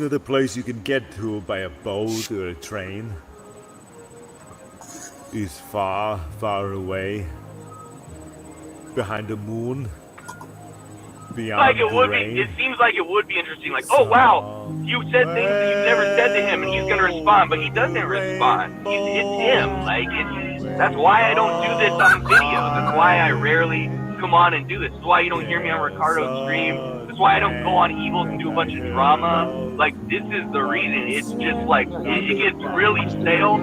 not a place you can get to by a boat or a train. It's far, far away. Behind the moon. Beyond Like it the would rain. be. It seems like it would be interesting. Like, oh wow, you said things that you've never said to him, and he's gonna respond, but he doesn't respond. It's him. Like that's why I don't do this on videos. That's why I rarely come on and do this. That's why you don't hear me on Ricardo's stream. That's why I don't go on Evils and do a bunch of drama. Like this is the reason. It's just like it gets really stale.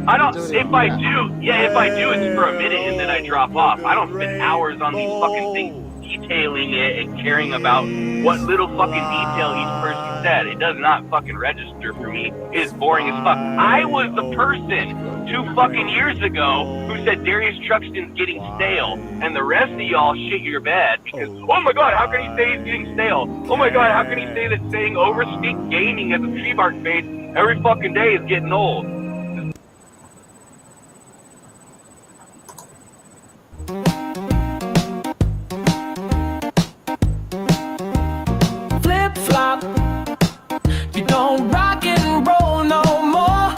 I don't. If I do, it's for a minute and then I drop off. I don't spend hours on these fucking things, detailing it and caring about what little fucking detail each person said. It does not fucking register for me. It is boring as fuck. I was the person 2 fucking years ago who said Darius Truxton's getting stale, and the rest of y'all shit your bed because, oh my god, how can he say he's getting stale? Oh my god, how can he say that saying overspeak gaming as a tree bark face every fucking day is getting old? You don't rock and roll no more.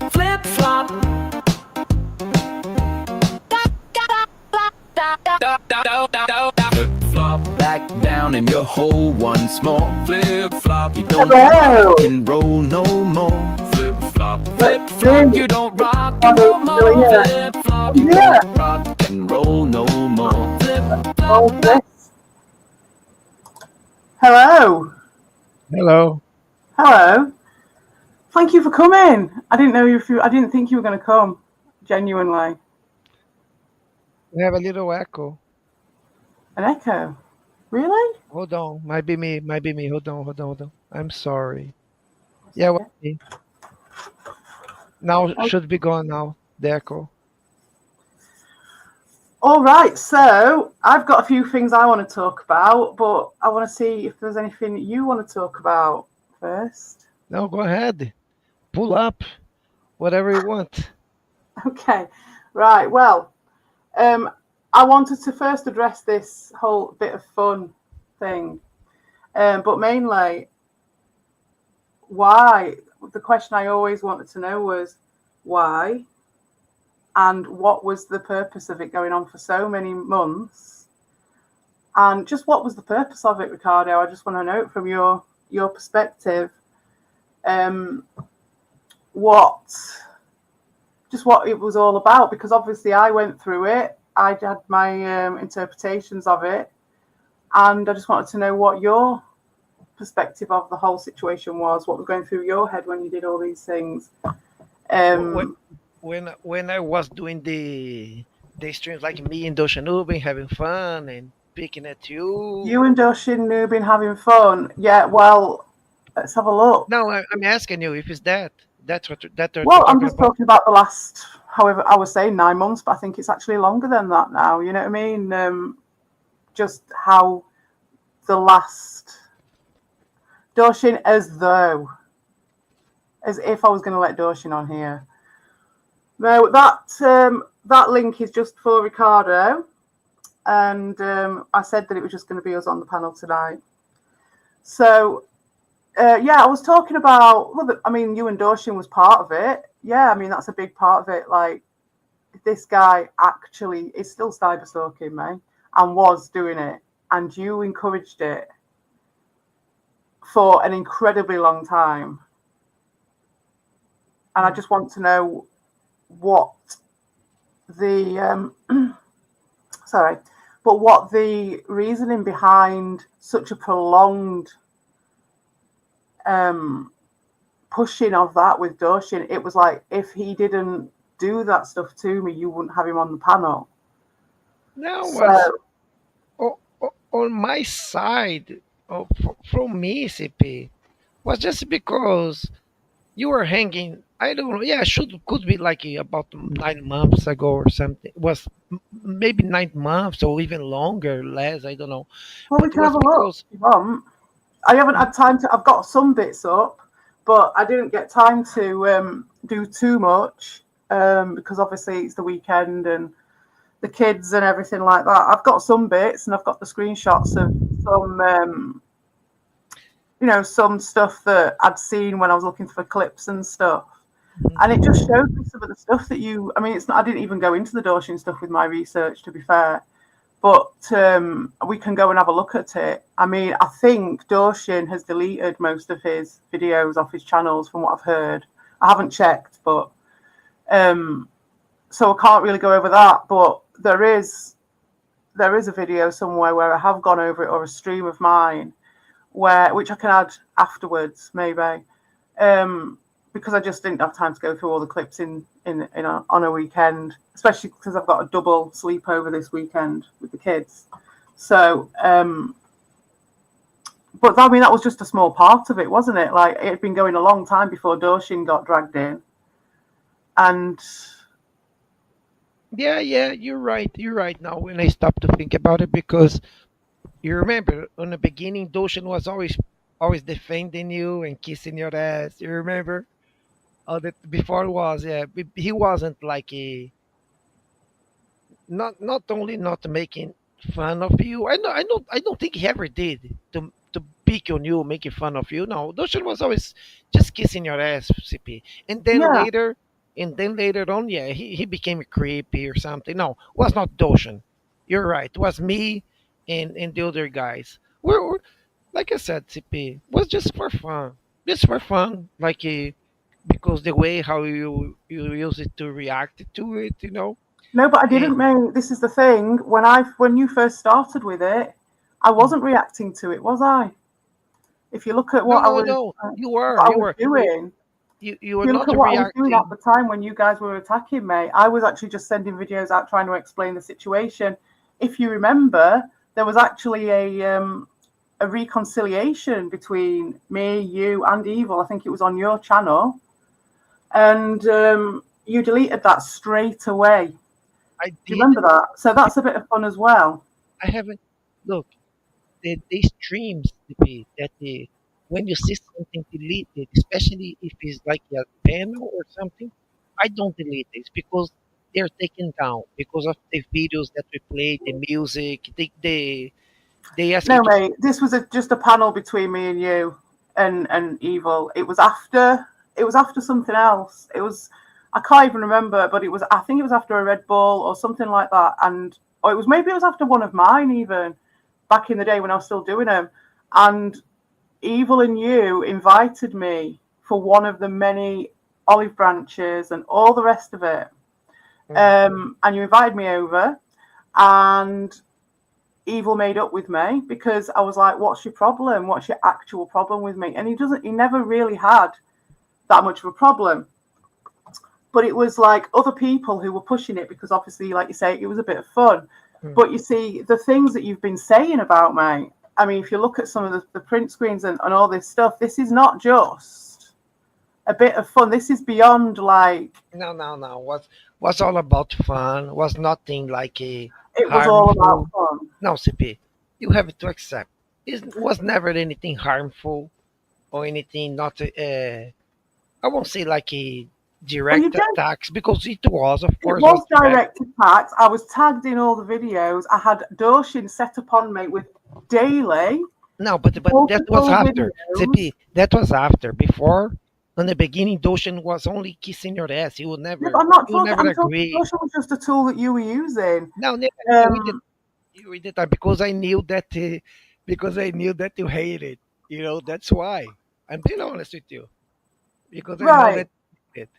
Flip flop. Flip flop back down and your hole once more. Flip flop. You don't rock and roll no more. Flip flop. Flip flop. You don't rock no more. Flip flop. You don't rock and roll no more. Flip flop. Hello. Hello. Hello. Thank you for coming. I didn't think you were going to come. Genuinely. We have a little echo. An echo. Really? Hold on. Might be me. Hold on. I'm sorry. Yeah, well, me. Now should be gone now. The echo. All right. So I've got a few things I want to talk about, but I want to see if there's anything you want to talk about first. No, go ahead. Pull up. Whatever you want. Okay. Right. Well, I wanted to first address this whole bit of fun thing, but mainly why. The question I always wanted to know was why, and what was the purpose of it going on for so many months, and just what was the purpose of it, Ricardo? I just want to know from your perspective, what it was all about, because obviously I went through it. I had my interpretations of it, and I just wanted to know what your perspective of the whole situation was, what was going through your head when you did all these things. When I was doing the streams like me and Doshanubin having fun and picking at you. You and Doshanubin having fun. Yeah, well, let's have a look. No, I'm asking you if it's that. That's what Well, I'm just talking about the last, however, I was saying 9 months, but I think it's actually longer than that now. You know what I mean? Just how the last Doshin, as if I was going to let Doshin on here. No, that link is just for Ricardo, and I said that it was just going to be us on the panel tonight. So. I was talking about, you and Doshin was part of it. Yeah, I mean, that's a big part of it. Like, this guy actually is still cyber stalking me and was doing it. And you encouraged it for an incredibly long time. And I just want to know what the, what the reasoning behind such a prolonged pushing of that with Doshin. It was like, if he didn't do that stuff to me, you wouldn't have him on the panel. No, on my side, from me, CP, was just because you were hanging. I don't know. Yeah, could be like about 9 months ago or something. It was maybe 9 months or even longer, less. I don't know. Well, we can have a look if you want. I haven't had time to. I've got some bits up, but I didn't get time to do too much because obviously it's the weekend and the kids and everything like that. I've got some bits and I've got the screenshots of some some stuff that I'd seen when I was looking for clips and stuff. And it Mhm. just showed me some of the stuff that I mean, it's not, I didn't even go into the Dorshing stuff with my research, to be fair. But we can go and have a look at it. I mean, I think Dorshin has deleted most of his videos off his channels, from what I've heard. I haven't checked, but so I can't really go over that. But there is a video somewhere where I have gone over it, or a stream of mine, which I can add afterwards, maybe, because I just didn't have time to go through all the clips on a weekend, especially because I've got a double sleepover this weekend with the kids. So, but I mean, that was just a small part of it, wasn't it? Like, it had been going a long time before Dorshin got dragged in, and Yeah, yeah, you're right. You're right now when I stop to think about it, because you remember on the beginning, Doshan was always defending you and kissing your ass. You remember? Oh, that before was, yeah, he wasn't like a, not only not making fun of you. I don't think he ever did to pick on you, making fun of you. No, Doshan was always just kissing your ass, CP. And then yeah, later, on, yeah, he became creepy or something. No, it was not Doshan. You're right. It was me and the other guys. We're like I said, CP was just for fun. Just for fun, like because the way how you use it to react to it, no, but I and didn't, mate. This is the thing. When you first started with it, I wasn't reacting to it, was I? If you look at no, no, no, what I you was were, doing, you if were you look not at what I was doing at reacting. the time when you guys were attacking me, I was actually just sending videos out trying to explain the situation. If you remember, there was actually a reconciliation between me, you, and Evil. I think it was on your channel, and you deleted that straight away. Do I you did. remember that? So that's a bit of fun as well. I haven't. Look, they streams that the when you see something deleted, especially if it's like a panel or something, I don't delete it. It's because they're taken down because of the videos that we play, the music. They ask you No, to. mate, this was just a panel between me and you and Evil. It was after something else. I can't even remember, but I think it was after a Red Bull or something like that, or maybe it was after one of mine, even back in the day when I was still doing them. And Evil and you invited me for one of the many olive branches and all the rest of it. Mm. And you invited me over, and Evil made up with me because I was like, "What's your problem? What's your actual problem with me?" And he never really had that much of a problem. But it was like other people who were pushing it because obviously, like you say, it was a bit of fun. Mm. But you see, the things that you've been saying about me, I mean, if you look at some of the print screens and all this stuff, this is not just a bit of fun. This is beyond like, No, no, no. Was all about fun. Was nothing like a it was all about harmful. fun. No, CP, you have to accept. It was never anything harmful or anything not. I won't say like a Well, you direct don't. attacks, because it was, of It course, was was direct. direct attacks. I was tagged in all the videos. I had Dorshin set upon me with daily No, but that was multiple after videos. CP. That was after. Before, in the beginning, Doshan was only kissing your ass. Yeah, but I'm not He would talking. never I'm talking. agree. Dorshin was just a tool that you were using. No, no, we did. Um, We did that because I knew that. Because I knew that you hated. That's why. I'm being honest with you, because I know right. that. It.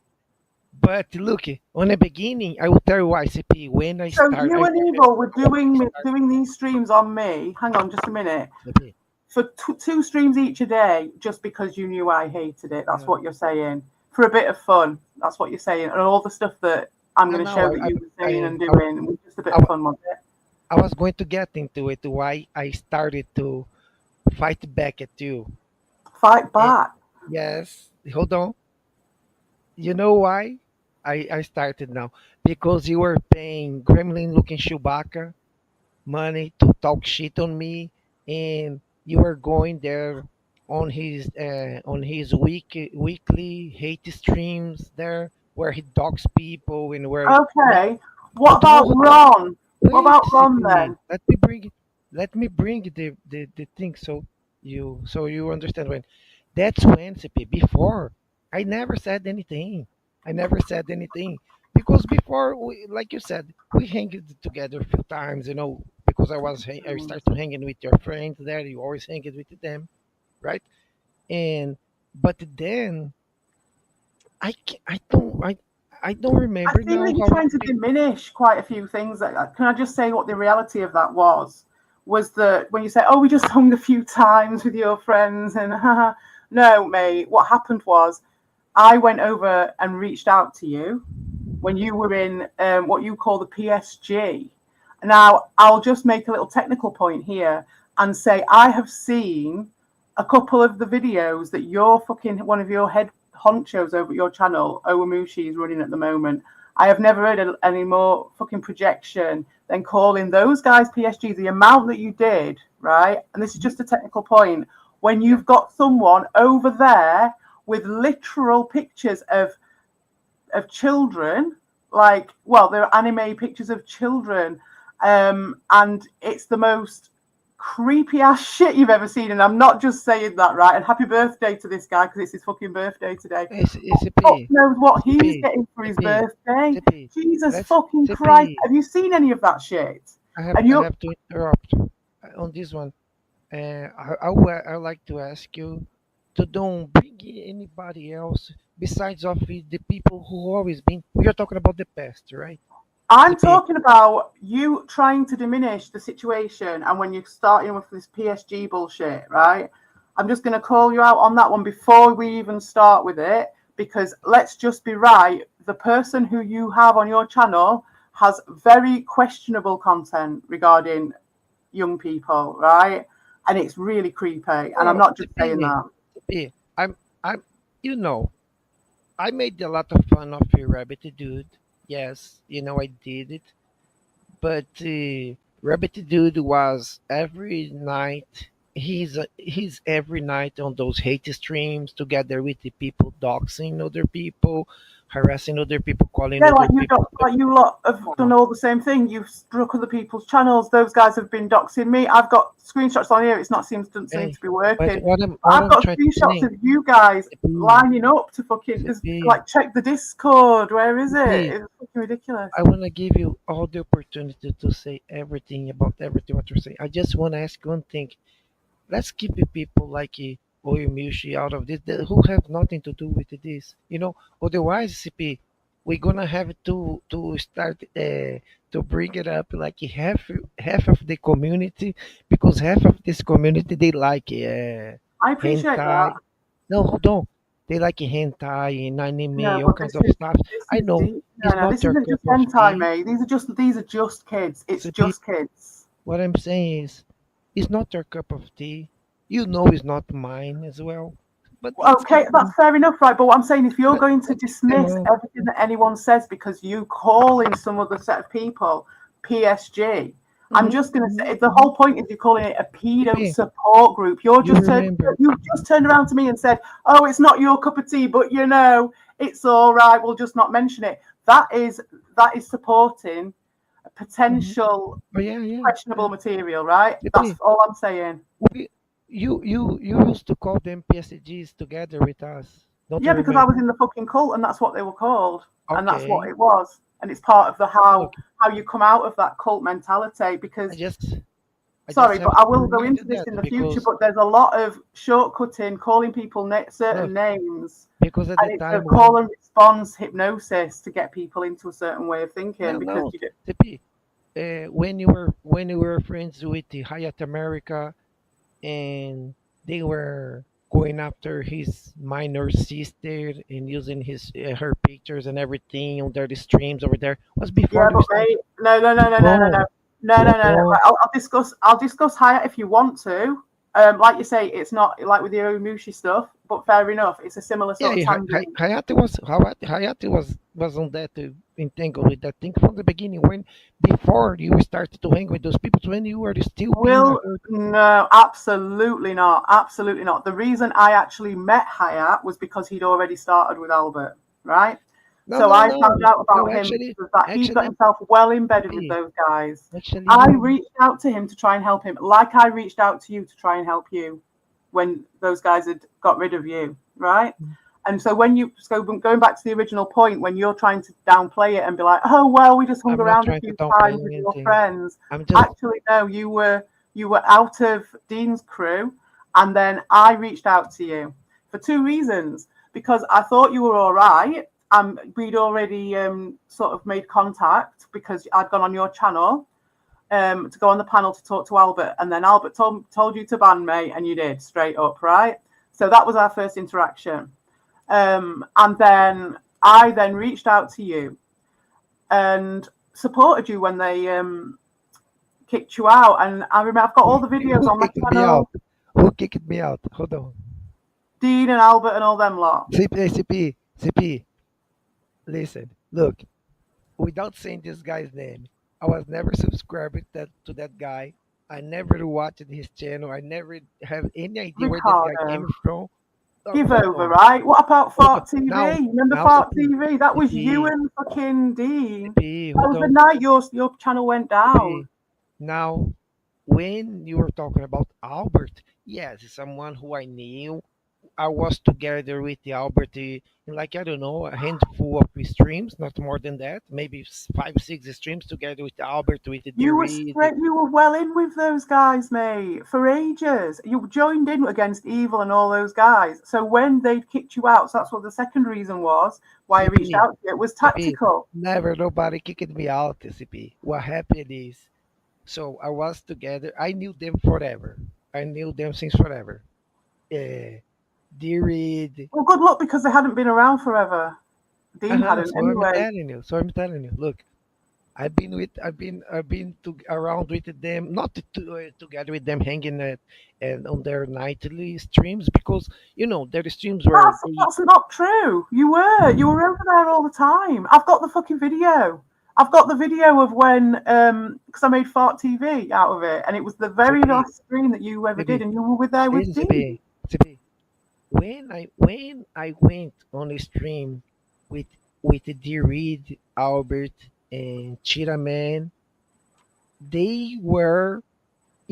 But look, on the beginning, I will tell you why, CP. When I So start, you I and remember Evil were when I doing these streams on me. Hang on, just a minute. started. For two streams each a day, just because you knew I hated it. That's No, what you're saying. For a bit of fun. That's what you're saying. And all the stuff that I'm no, going to no. show that you were saying and I, doing was just a bit I, of fun, was it? I was going to get into it. Why I started to fight back at you. Fight Eh, back. yes, hold on. You know why? I started now because you were paying gremlin looking Chewbacca money to talk shit on me, and you were going there on his weekly hate streams there, where he dogs people and where. Okay. What Hold on, about hold on. Ron? What Wait, about Ron CP. then? Let me bring it. Let me bring the thing. So. so you understand when that's when CP. Before I never said anything. I never said anything because before we, like you said, we hanged together a few times. Because I started hanging with your friends there. You always hanging with them, right? And but then I don't I remember think now that you're how trying to diminish quite a few things. Can I just say what the reality of that was? Was that when you say, "Oh, we just hung a few times with your friends," and haha, no, mate. What happened was, I went over and reached out to you when you were in what you call the PSG. Now, I'll just make a little technical point here and say I have seen a couple of the videos that one of your head honchos over at your channel, Owamushi, is running at the moment. I have never heard any more fucking projection than calling those guys PSG. The amount that you did, right? And this is just a technical point. When you've got someone over there with literal pictures of children, they're anime pictures of children, and it's the most creepy ass shit you've ever seen. And I'm not just saying that, right? And happy birthday to this guy because it's his fucking birthday today. Fuck CP, knows what he's CP, getting for his CP, birthday. CP. Jesus Let's fucking Christ! CP. Have you seen any of that shit? And I you're have to interrupt on this one. I would like to ask you to don't bring anybody else besides of the people who always been. We are talking about the past, right? I'm CP. talking about you trying to diminish the situation, and when you're starting with this PSG bullshit, right? I'm just going to call you out on that one before we even start with it, because let's just be right. The person who you have on your channel has very questionable content regarding young people, right? And it's really creepy. And I'm Oh, not just saying CP, that. CP. I'm. You know, I made a lot of fun of your rabbit dude. Yes, I did it. But Rabbit Dude was every night. He's every night on those hate streams together with the people doxing other people, harassing other people, calling Yeah, other people. like you lot have done all the same thing. You've struck other people's channels. Those guys have been doxing me. I've got screenshots on here. Doesn't seem Hey, to be but working. what I've I'm got trying to screenshots say, of you guys CP, lining up to fucking just CP, like check the Discord. Where is it? CP, It's fucking ridiculous. I want to give you all the opportunity to say everything about everything what you're saying. I just want to ask one thing. Let's keep the people like Oyumishi out of this who have nothing to do with this. Otherwise, CP, we're gonna have to start to bring it up like half of the community because half of this community they like I appreciate that. hentai. No, hold on. They like hentai and No, anime, all but kinds of stuff. this I is know deep. No, it's no, not this their isn't cup just of hentai, tea. mate. These are just kids. It's CP, just kids. what I'm saying is, it's not their cup of tea. It's not mine as well. But let's Okay, keep that's them. fair enough, right? But what I'm saying, if you're Let, going to let's keep them dismiss out. everything that anyone says because you call in some other set of people PSG, I'm just going to say the whole point is you're calling it a pedo CP, support group. you remember? You just turned around to me and said, "Oh, it's not your cup of tea, but it's all right. We'll just not mention it." That is supporting a Mhm. potential Oh yeah, yeah, questionable yeah. material, right? That's CP, all I'm saying. we, you used to call them PSGs together with us. Don't you Yeah, because I was remember? in the fucking cult, and that's what they were called, and that's what Okay. it was, and it's part of the Look, how you come out of that cult mentality. I Because just I just sorry, but have I to will go remind into you this that in the future. because But there's a lot of shortcutting, calling people certain look, names, because at the and it's a time call when and response hypnosis to get people into a certain way of thinking. no Because no you get CP, when you were friends with the Hyatt America and they were going after his minor sister and using his her pictures and everything on their streams over there was before yeah, you but started. mate, no, no, no, no, no, no, No, no, no, no, no, no. no. Right, I'll discuss Hyatt if you want to. Like you say, it's not like with the Omushi stuff, but fair enough. It's a similar Yeah, sort of tangent. Hayate was on that entangled with that thing from the beginning when before you started to hang with those people when you were still being a Will hurt. no, absolutely not, absolutely not. The reason I actually met Hyatt was because he'd already started with Albert, right? No, So no, I no, found out no. about him because of that he'd got Actually, himself well embedded with CP, those guys. actually, I you reached out to him to try and help him, like I reached out to you to try and help you. when those guys had got rid of you, right? And so when you going back to the original point, when you're trying to downplay it and be like, oh well, we just hung I'm not around a trying to few downplay times with your anything. friends. I'm just Actually, no, you were out of Dean's crew, and then I reached out to you for two reasons. Because I thought you were all right. We'd already sort of made contact because I'd gone on your channel to go on the panel to talk to Albert, and then Albert told you to ban me, and you did straight up, right? So that was our first interaction. And then I then reached out to you and supported you when they kicked you out. And I remember I've got all the videos on my kicked me channel. out. Who kicked me out? Hold on. Dean and Albert and all them lot. CP. Listen, look. Without saying this guy's name, I was never subscribed to that guy. I never watched his channel. I never have any idea where that guy came Ricardo, from. give Hold over, on. right? What about Hold Fart on. TV? Now, Remember now, Fart CP, TV? That was you CP, and fucking Dean. CP, That hold was the on. night your channel went down. CP. Now, when you were talking about Albert, yes, it's someone who I knew. I was together with the Albert in like I don't know a handful of streams, not more than that, maybe 5, 6 streams together with Albert, with the You were Reed. straight. You were well in with those guys, mate, for ages. You joined in against Evil and all those guys. So when they kicked you out, so that's what the second reason was why I reached CP, out to you. It was CP, tactical. never nobody kicked me out. CP, what happened is, so I was together. I knew them forever. I knew them since forever. Uh, the Reed. Well, good luck because they hadn't been around forever. Dean hadn't So I'm anyway. telling you. So I'm telling you. Look, I've been around with them, not together with them, hanging and on their nightly streams because their streams were That's not true. You were over there all the time. I've got the fucking video. I've got the video of when because I made Fart TV out of it, and it was the very CP, last stream that you ever did, CP, and you were there with listen, Dean. CP. When I went on a stream with the Reed, Albert, and Cheetah Man, they were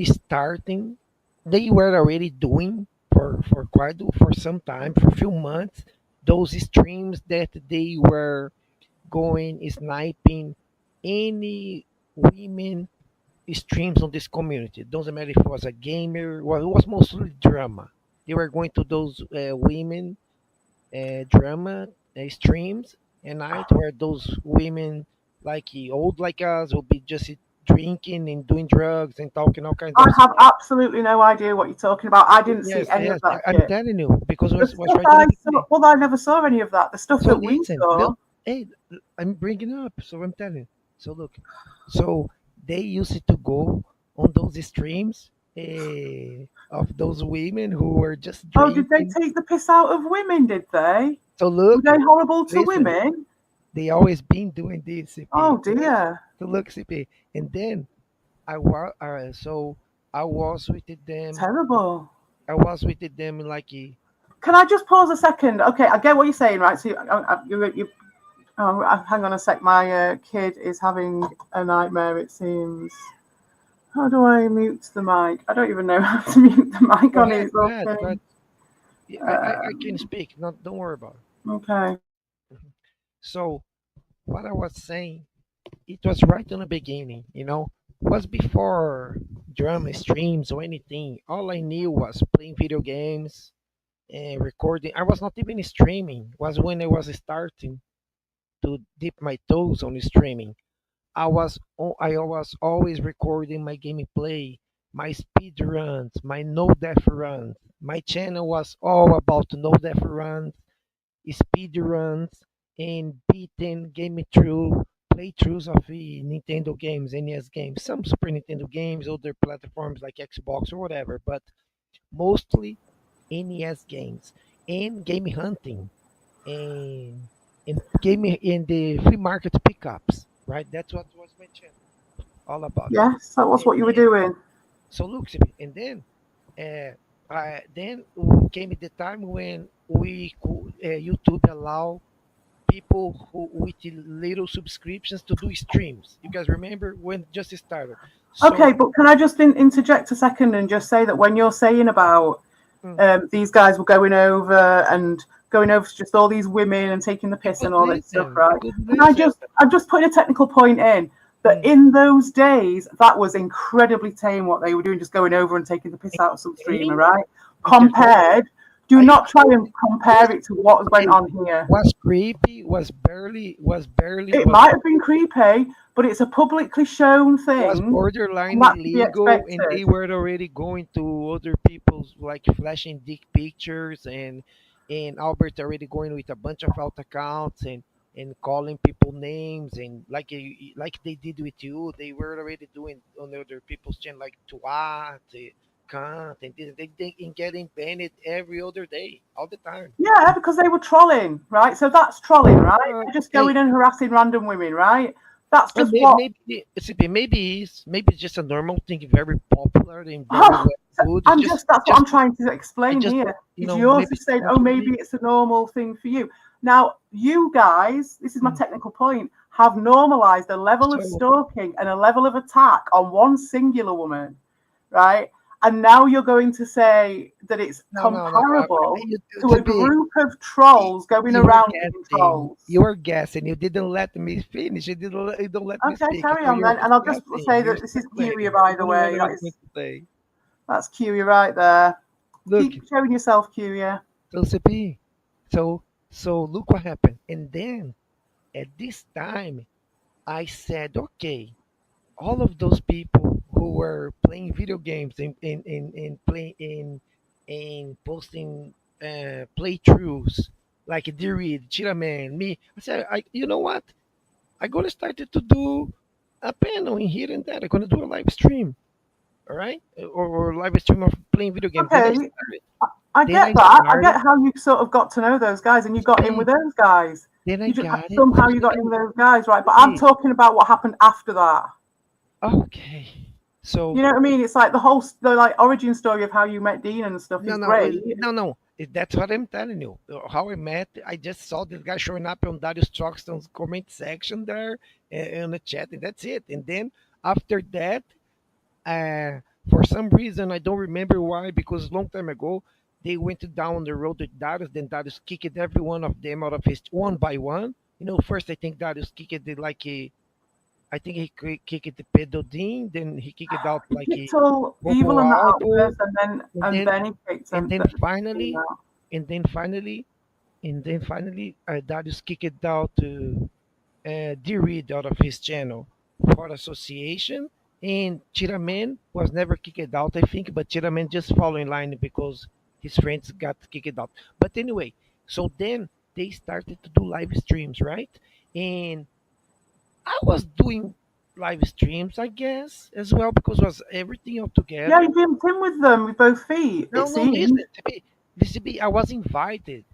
starting. They were already doing for some time, for a few months, those streams that they were going sniping any women streams on this community. Doesn't matter if it was a gamer, well, it was mostly drama. They were going to those women drama streams and night where those women like old like us will be just drinking and doing drugs and talking all kinds I of have stuff. absolutely no idea what you're talking about. I didn't see Yes, any of yes, that I'm shit. telling you because The was stuff right on I the saw, beginning. well, I never saw any of that. The stuff So that we listen, saw. look, hey, I'm bringing up. So I'm telling. So look, so they used to go on those streams of those women who were just Oh, did they drinking. take the piss out of women? Did they? So Were look, they horrible to listen, women? they always been doing this, Oh CP. dear, So look, CP, and then so I was with them. terrible. I was with them like Can I just pause a second? Okay, I get what you're saying, right? So hang on a sec. My kid is having a nightmare. It seems. How do I mute the mic? I don't even know how to mute the mic go on ahead, his go ahead, okay. but I can speak. Not don't worry about Okay. it. So what I was saying, it was right in the beginning, was before drama streams or anything. All I knew was playing video games and recording. I was not even streaming. Was when I was starting to dip my toes on streaming. I was always recording my gameplay, my speed runs, my no death runs. My channel was all about no death runs, speed runs, and beating game through playthroughs of the Nintendo games, NES games, some Super Nintendo games, other platforms like Xbox or whatever, but mostly NES games and game hunting and gaming in the free market pickups, right? That's what was my channel all about. Yes, that was And what you were then, doing. so look, and then, then came the time when YouTube allow people who with the little subscriptions to do streams. You guys remember when just started? Okay, So but can I just interject a second and just say that when you're saying about Mm. these guys were going over to just all these women and taking the You piss and could all believe this stuff, them. You right? could And believe them. I'm just putting a technical point in that Mm. in those days, that was incredibly tame what they were doing, just going over and taking the piss out of some streamer, Entertaining. right? Entertaining. Compared, do Are you not try and crazy? compare Was it to what went creepy. on here. Was creepy. It Was might have been creepy, but it's a publicly shown was thing, borderline and that's to be illegal, and expected. they were already going to other people's, like flashing dick pictures, and Albert already going with a bunch of alt accounts, and calling people names, and like they did with you, they were already doing on other people's channel, like twat, cunt, and they and getting banned every other day, all the time. Yeah, because they were trolling, right? So that's trolling, right? They're just Hey, going and harassing random women, right? That's just what. maybe it's just a normal thing, very popular and very well good. It's just That's what I'm trying to I explain just here. don't, It's yours maybe to it's say, oh, social maybe media. it's a normal thing for you. Now, you guys, this is my Mm. technical point, have normalized a level of So stalking and a level of attack on one singular woman, right? And now you're going to say that it's no, comparable you, to to a be group of trolls going you were around being guessing. trolls. You were guessing. You didn't let me finish. You don't let me Okay, speak. carry So on you're then. And just I'll just guessing. say You're that this is Kiwi, speculating. by You the don't know what way. I was going to say. That's Kiwi right there. Look, Keep showing yourself, Kiwi. so CP. So look what happened. And then at this time, I said, okay, all of those people who were playing video games and playing in posting playthroughs like Diri, Chiraman, me. I said, you know what? I'm gonna start to do a panel in here and there. I'm gonna do a live stream, all right, or live stream of playing video games. Then I Okay, started. I Then get I that. I started. get how you sort of got to know those guys and you got in with those guys. Then I You just got it. somehow So you got in CP, with those guys, right? But I'm talking about what happened after that. okay. So You know what I mean? It's like the like origin story of how you met Dean and stuff no, is no, great. no. That's what I'm telling you. How I met, I just saw this guy showing up on Darius Truxton's comment section there in the chat, and that's it. And then after that, uh, for some reason, I don't remember why, because long time ago, they went down the road with Darius, then Darius kicked every one of them out of his one by one. First I think Darius kicked it like a, I think he kicked the Pedodin, then he kicked out He like kicked a all evil Bobo and that out Aldo, first, and and then then he kicked and them. then finally, Out. and then finally, Darius kicked out D-Reed out of his channel for association, and Chiraman was never kicked out, I think, but Chiraman just followed in line because his friends got kicked out. But anyway, so then they started to do live streams, right? And I was doing live streams, I guess, as well, because it was everything all Yeah, together. you jumped in with them with both feet, No, it no, seemed. listen to me. I was invited.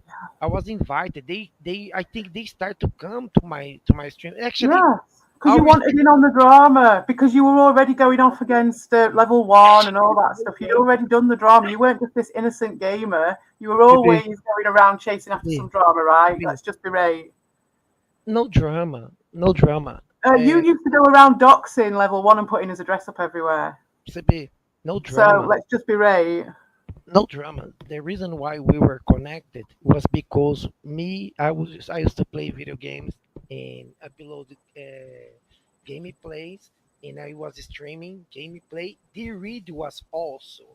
I was invited. I think they start to come to my stream. Actually, Yes, because I'll you wanted restart. in on the drama, because you were already going off against level one and all that stuff. You'd Okay, already done the drama. You weren't just this innocent gamer. You were to be, always going around chasing to after some be, drama, to right? be. Let's just be right. No drama, no drama. You Uh, used to go around doxing level one and putting his address up everywhere. to be, no So drama, let's just be right. no drama. The reason why we were connected was because I used to play video games and upload gameplays, and I was streaming gameplay. The Reed was also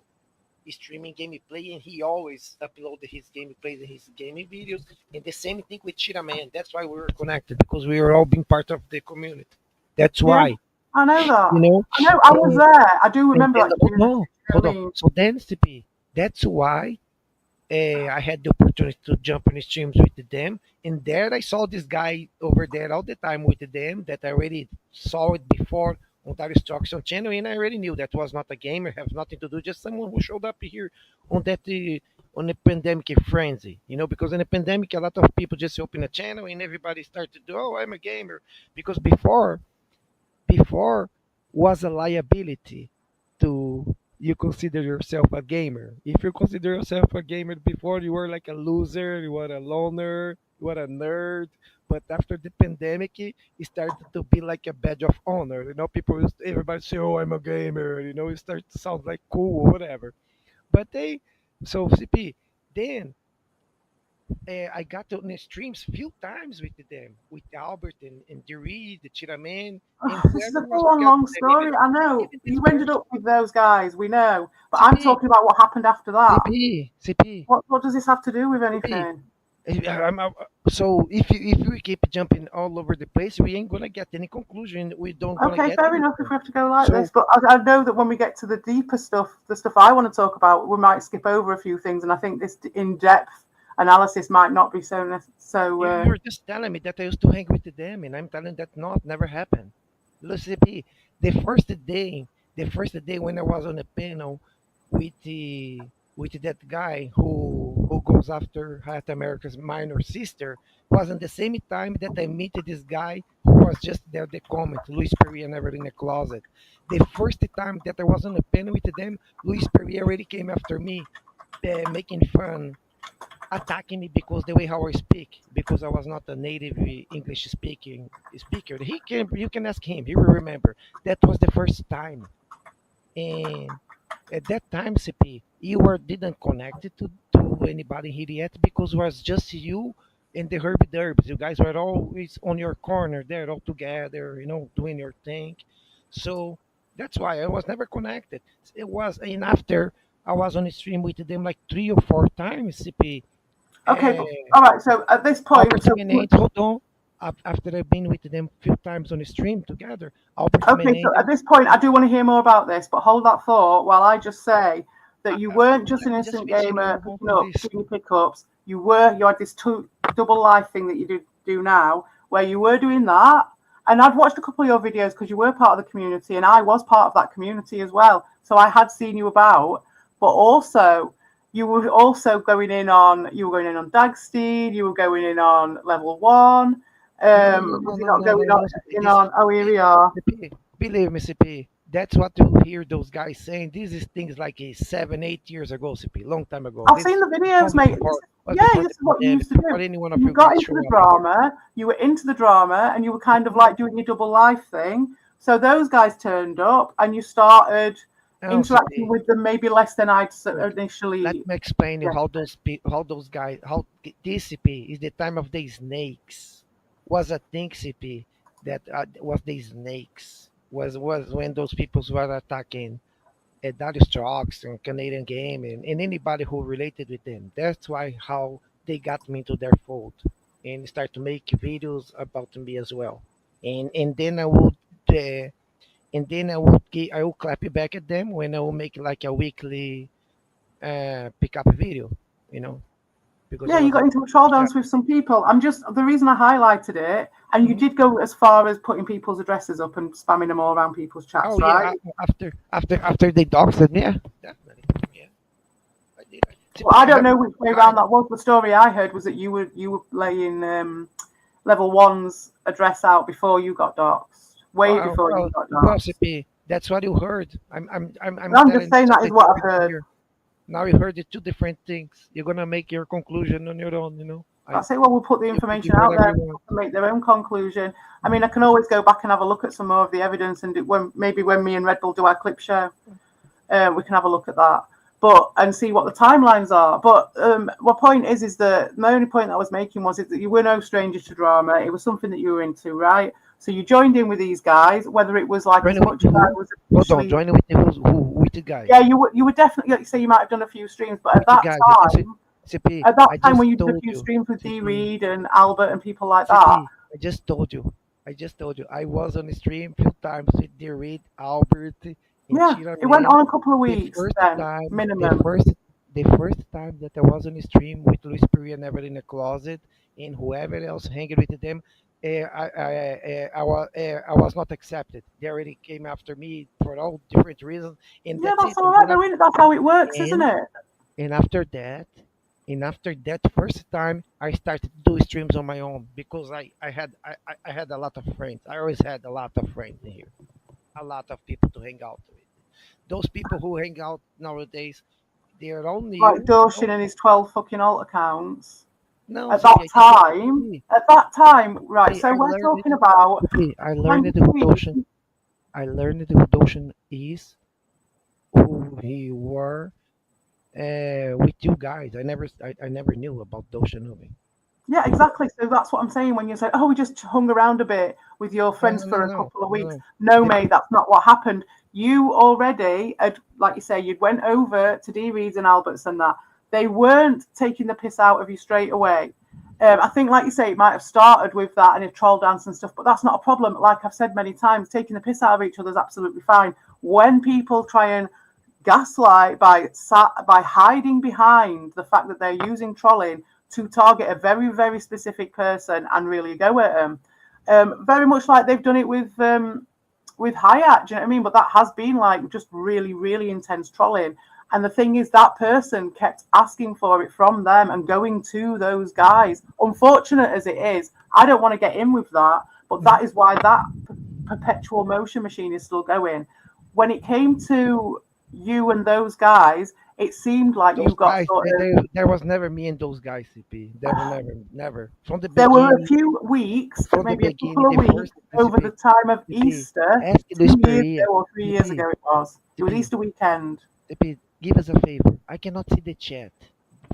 streaming gameplay, and he always uploaded his gameplays and his gaming videos. And the same thing with Chiraman. That's why we were connected, because we were all being part of the community. That's Yeah, why, I know you that. know. I know. I was And, there. I do and remember then that hold community. on, You know hold what I on. mean? So then, CP, that's why I had the opportunity to jump in streams with them. And there I saw this guy over there all the time with them that I already saw it before on that instruction channel. And I already knew that was not a gamer, have nothing to do, just someone who showed up here on that. On the pandemic frenzy, because in the pandemic, a lot of people just open a channel and everybody started to do, oh, I'm a gamer. Because before was a liability to you consider yourself a gamer. If you consider yourself a gamer before, you were like a loser, you were a loner, you were a nerd. But after the pandemic, it started to be like a badge of honor. Everybody say, "Oh, I'm a gamer." It starts to sound like cool or whatever. But So CP, then I got on the streams few times with them, with Albert and Dewey, the Chiraman, and This is a whoever was full on together long with them. Even story. I know even this you ended person, up with those guys. We know, but I'm CP, talking about what happened after that. CP. What does this have to do with CP. anything? So if we keep jumping all over the place, we ain't gonna get any conclusion. We don't gonna Okay, get fair enough if anything. we have to go like So this, but I know that when we get to the deeper stuff, the stuff I want to talk about, we might skip over a few things, and I think this in-depth analysis might not be so. you're just telling me that I used to hang with them, and I'm telling that not never happened. Listen, CP, the first day, the first day when I was on a panel with the with that guy who goes after Half America's minor sister wasn't the same time that I met this guy who was just there the comment Luis Perry never in the closet. The first time that I was on a panel with them, Luis Perry already came after me, making fun, attacking me because the way how I speak, because I was not a native English speaking speaker. He can You can ask him, he will remember. That was the first time. And at that time, CP, you were didn't connect it to anybody here yet because it was just you and the Herbie Derbs. You guys were always on your corner there, all together, doing your thing. So that's why I was never connected. It was, and after I was on the stream with them like 3 or 4 times, CP. Okay, Uh, all right. So at this point, Albert Menendez, hold on. After I've been with them few times on the stream together, Albert okay, so at Menendez. this point, I do want to hear more about this, but hold that thought while I just say that you weren't just an I just innocent finished and gamer move on picking to up this. doing pickups. You had this double life thing that you do now, where you were doing that. And I'd watched a couple of your videos because you were part of the community, and I was part of that community as well. So I had seen you about, but also you were also going in on Dagsteed, you were going in on level one. No, no, no, Was he no, not no, going no, on no, CP. in on? Oh, here we are. CP, believe me, CP. That's what you hear those guys saying. This is things like 7, 8 years ago, CP, long time ago. I've This sis the videos, long mate. was Yeah, before this the is what you pandemic, used to before do. any one of You you got guys into show the up here. drama, you were into the drama, and you were kind of like doing your double life thing. So those guys turned up, and you started Now, interacting CP, with them maybe less than I'd look, let initially. me explain you Yeah. how those guys, how this CP is the time of the snakes. Was a thing, CP, that was the snakes. Was when those peoples were attacking Darius Trucks and Canadian Game and anybody who related with them. That's why how they got me into their fold and start to make videos about me as well. And then uh, I would clap it back at them when I will make like a weekly pick up video, you know, because I Yeah, you was got like, into a troll yeah. dance with some people. I'm just the reason I highlighted it, and you Mhm. did go as far as putting people's addresses up and spamming them all around people's chats, Oh yeah, right? after they doxed me, yeah, definitely, yeah, I did. Well, I I don't have know which way guys. around that was. The story I heard was that you were laying level one's address out before you got doxxed, way before you got Well, doxxed. CP, that's what you heard. I'm I'm just telling you saying that is something what I've different heard. here. Now you heard the two different things. You're gonna make your conclusion on your own. I say, well, we'll put the You can do information out whatever there you want. to make their own conclusion. I mean, I can always go back and have a look at some more of the evidence, and when me and Red Bull do our clip show, we can have a look at that. But and see what the timelines are. But my point is that my only point that I was making was that you were no stranger to drama. It was something that you were into, right? So you joined in with these guys, whether it was like as Joining with much as I who? was Hold on. initially. Joining with who? With the guys. Yeah, you were definitely, like you say, you might have done a few streams, but With the guys. CP, at that I time just when you did a told few you. streams with D CP, Reed and Albert and people like that. CP, I just told you. I just told you. I was on the stream a few times with the Reed, Albert, and Yeah, Chira it went Man. on a couple of The weeks first then, time, minimum. the first time that I was on the stream with Luis Perea never in the closet and whoever else hanging with them, I was not accepted. They already came after me for all different reasons, and Yeah, that's that's it. all right though, isn't it? That's how it works, isn't And it? and after that, and after that first time, I started to do streams on my own because I had a lot of friends. I always had a lot of friends in here, a lot of people to hang out with. Those people who hang out nowadays, they're all Like new. Doshin and his 12 fucking alt accounts. No, At CP, that time, right, CP, so we're talking about CP, I learned who 93. Doshin, I learned who Doshin is, who he were, with you guys. I never knew about Doshanubi. Yeah, exactly. So that's what I'm saying when you say, "Oh, we just hung around a bit with your No, friends no, no, for a no, couple of weeks." no. No, The- mate, that's not what happened. You already, had, like you say, you'd went over to D Reeds and Alberts and that. They weren't taking the piss out of you straight away. I think, like you say, it might have started with that and a troll dance and stuff, but that's not a problem. Like I've said many times, taking the piss out of each other is absolutely fine. When people try and gaslight by hiding behind the fact that they're using trolling to target a very very specific person and really go at them, very much like they've done it with Hayat. Do you know what I mean? But that has been like just really really intense trolling. And the thing is, that person kept asking for it from them and going to those guys. Unfortunate as it is, I don't want to get in with that, but that is why that perpetual motion machine is still going. When it came to you and those guys, it seemed like you those got guys, sort of. there was never me and those guys, CP. Never, never, never. There were a few weeks, From the maybe a beginning, couple of the weeks first over the CP, time of CP. Easter, Ask Luis 2 years Perea, ago or 3 years CP, ago it was. It was CP, Easter weekend. CP. Give us a favor. I cannot see the chat.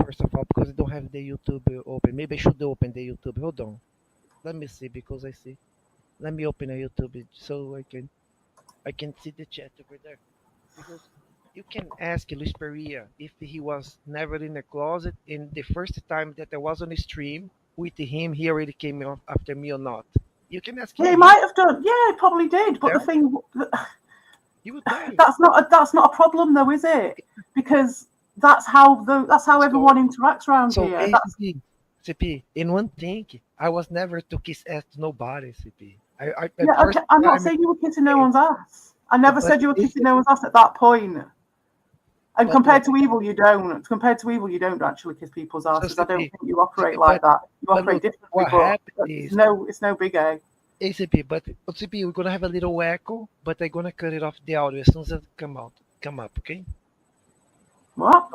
First of all, because I don't have the YouTube open. Maybe I should open the YouTube. Hold on. Let me see because I see. Let me open a YouTube so I can see the chat over there. Because you can ask Luis Perea if he was never in a closet in the first time that I was on a stream with him, he already came off after me or not. You can ask Yeah, he him. might have done. Yeah, he probably did. But the Tell. thing, He will tell you. that's not a problem though, is it? Because that's how So everyone interacts around so here. That's CP, in one thing, I was never to kiss ass to nobody, CP. I yeah. at first Okay, I'm not time saying you were kissing no eh, one's ass. I never but said you were kissing listen, no one's ass at that point. And but what compared to evil, you don't. Compared to evil, you don't actually kiss people's so asses. I don't CP, think you operate CP, like that. You but operate look, differently, what but happened is it's no big A. ACP, but CP, we're gonna have a little echo, but I'm gonna cut it off the audio as soon as it come up, okay? What?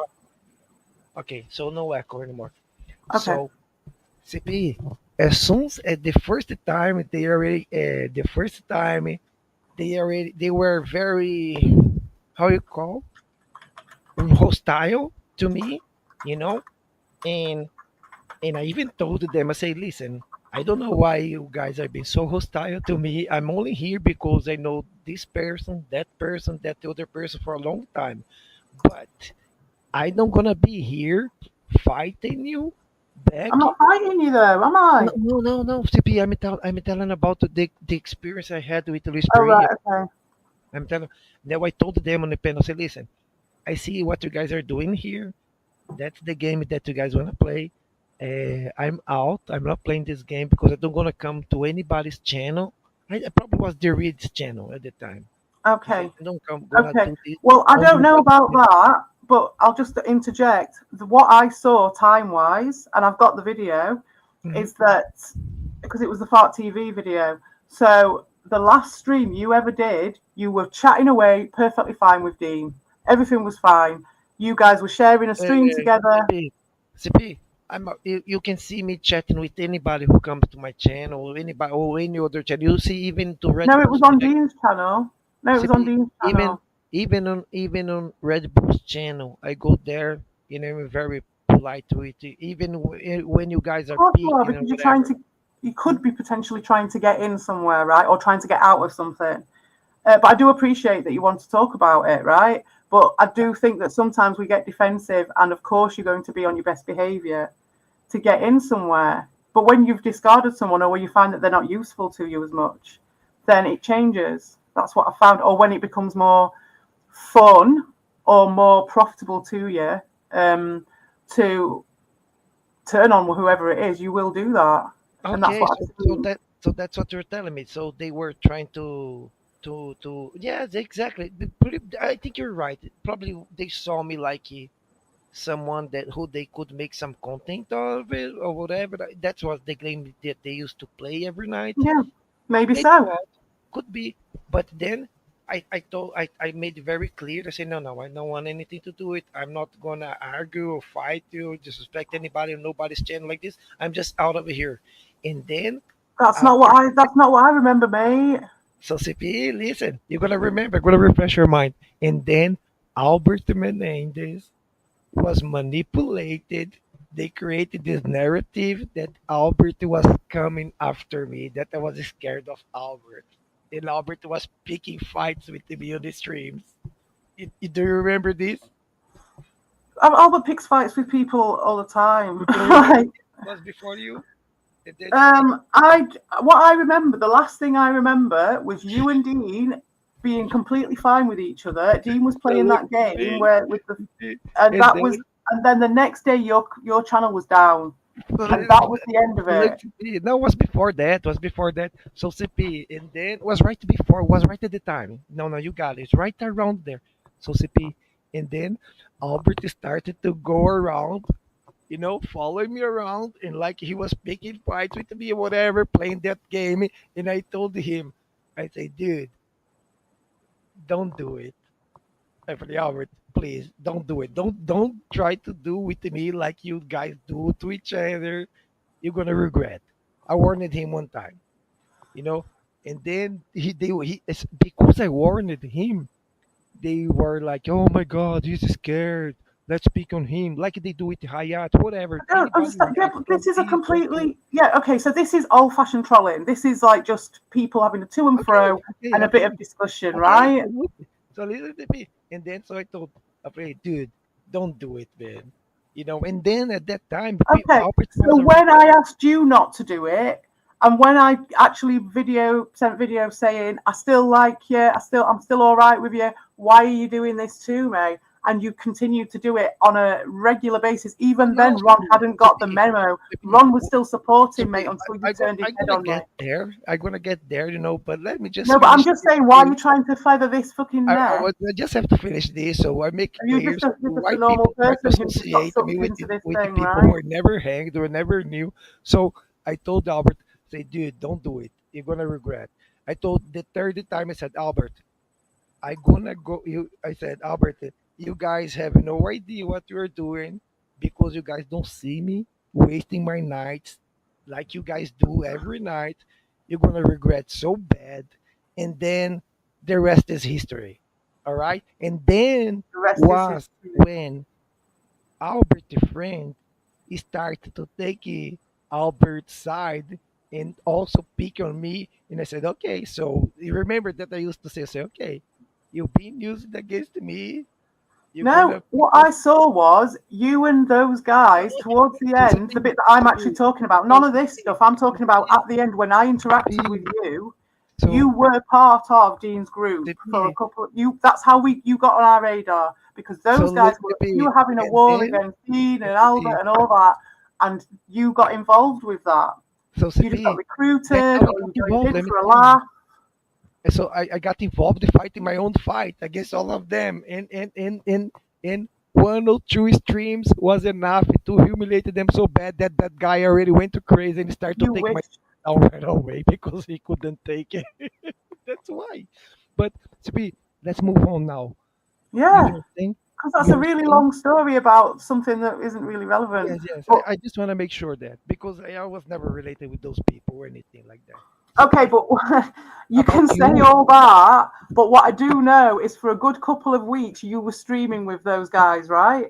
Okay, so no echo anymore. Okay. So CP, as soon as at the first time they were very, how you call, hostile to me, you know, and I even told them, I say, listen, I don't know why you guys are being so hostile to me. I'm only here because I know this person, that other person for a long time. But I don't gonna be here fighting you I'm back. not fighting you though, am No, I? no, no, no, CP. I'm telling about the experience I had with Luis Oh right. Perea. Okay. I'm telling. Now I told them on the panel, say, listen, I see what you guys are doing here. That's the game that you guys wanna play. I'm out. I'm not playing this game because I don't gonna come to anybody's channel. I probably was the Reed's channel at the time. I said, Okay. I don't come gonna Okay. do this Well, I on don't know nobody's about channel. that, but I'll just interject. What I saw time wise, and I've got the video, Mhm. is that because it was the Fart TV video. So the last stream you ever did, you were chatting away perfectly fine with Dean. Everything was fine. You guys were sharing a stream together. CP, CP, you can see me chatting with anybody who comes to my channel, or anybody or any other channel. You see even to Red No, it was Bull's on Dean's channel. No, it was on CP, Dean's even channel. even on Red Bull's channel, I go there, I'm very polite with you. Even when you guys Of are course you are, speaking or because you're trying whatever. to. You could be potentially trying to get in somewhere, right, or trying to get out of something. But I do appreciate that you want to talk about it, right? But I do think that sometimes we get defensive, and of course you're going to be on your best behaviour to get in somewhere. But when you've discarded someone, or when you find that they're not useful to you as much, then it changes. That's what I found. Or when it becomes more fun or more profitable to you, to turn on whoever it is, you will do that, and that's Okay, what so I've seen. that's what you're telling me. So they were trying to yes, exactly. I think you're right. Probably they saw me like someone that who they could make some content of it or whatever. That's what the game that they used to play every night. Yeah, maybe Maybe so. what could be, but then I made it very clear. I said no, I don't want anything to do it. I'm not gonna argue or fight you, disrespect anybody on nobody's channel like this. I'm just out of here. And then after That's not what I remember, mate. so CP, listen, you're gonna remember, gonna refresh your mind. And then Albert Menendez was manipulated. They created this narrative that Albert was coming after me, that I was scared of Albert. And Albert was picking fights with me on the streams. Do you remember this? Albert picks fights with people all the time. Do you remember it was before you? And then, I what I remember, the last thing I remember was you and Dean being completely fine with each other. Dean was playing that game where with the and and that then, was and then the next day your channel was down. And that was the end of like, it. no, was before that. Was before that. So CP, and then was right before. Was right at the time. No, no, you got it. It's right around there. So CP, and then Albert started to go around, following me around, and like he was picking fights with me, whatever, playing that game. And I told him, I say, dude, don't do it. I said, Albert, please don't do it. Don't try to do with me like you guys do to each other. You're gonna regret. I warned him one time, you know, and then it's because I warned him. They were like, "Oh my God, he's scared. Let's pick on him," like they do with Hayat, whatever. I don't Anybody understand. Yeah, writes but from this is a this, don't do. completely okay. So this is old-fashioned trolling. This is like just people having a to and Okay, fro okay, and a bit okay, of discussion, okay. right? Absolutely. So listen to me, and then so I told, okay, dude, don't do it, man. And then at that time, Okay. Albert So was when already. I asked you not to do it, and when I actually sent video saying I still like you, I'm still all right with you. Why are you doing this to me? And you continued to do it on a regular basis. Oh Even no, then, Ron hadn't got the CP, memo. CP. Ron was still supporting me CP, until you turned his I'm head gonna on me. get there. I'm gonna get there, but let me just No, but I'm finish just this. saying, why are you trying to feather this fucking net? I just have to finish this, so I make it Are you clear. just So a white normal people try to person who just got associate me sucked into this with the thing, people who right? are never hanged or never knew. So I told Albert, say, dude, don't do it. You're gonna regret. I told the third time I said, Albert, I gonna go. I said, Albert, you guys have no idea what you're doing because you guys don't see me wasting my nights like you guys do every night. You're gonna regret so bad, and then the rest is history. All right, and then The rest is was history. when Albert, the friend, he started to take Albert's side and also pick on me. And I said, okay, so you remember that I used to say, okay, you've been used against me. You're No, gonna pick what on I saw was you and those guys towards the so end, the bit that I'm actually talking about. so None of this stuff. I'm talking about at the end when I interacted with you. You so were part of Dean's group for a couple. You that's how you got on our radar because so those guys were. You were having a and war then against Dean and Albert and all that, and you got involved with that. so You just got CP, that's recruited, how I or got you joined involved. in Let me for a tell you. laugh. And so I got involved in fighting my own fight against all of them. And one or two streams was enough to humiliate them so bad that that guy already went to crazy and started to You take my wish. down right away because he couldn't take it. That's why. But CP, let's move on now. You Yeah. were saying, Because that's you a were really saying, long story about something that isn't really relevant. yes, yes. But I just want to make sure that because I was never related with those people or anything like that. okay, CP, but you about can say you. all that. But what I do know is for a good couple of weeks you were streaming with those guys, right?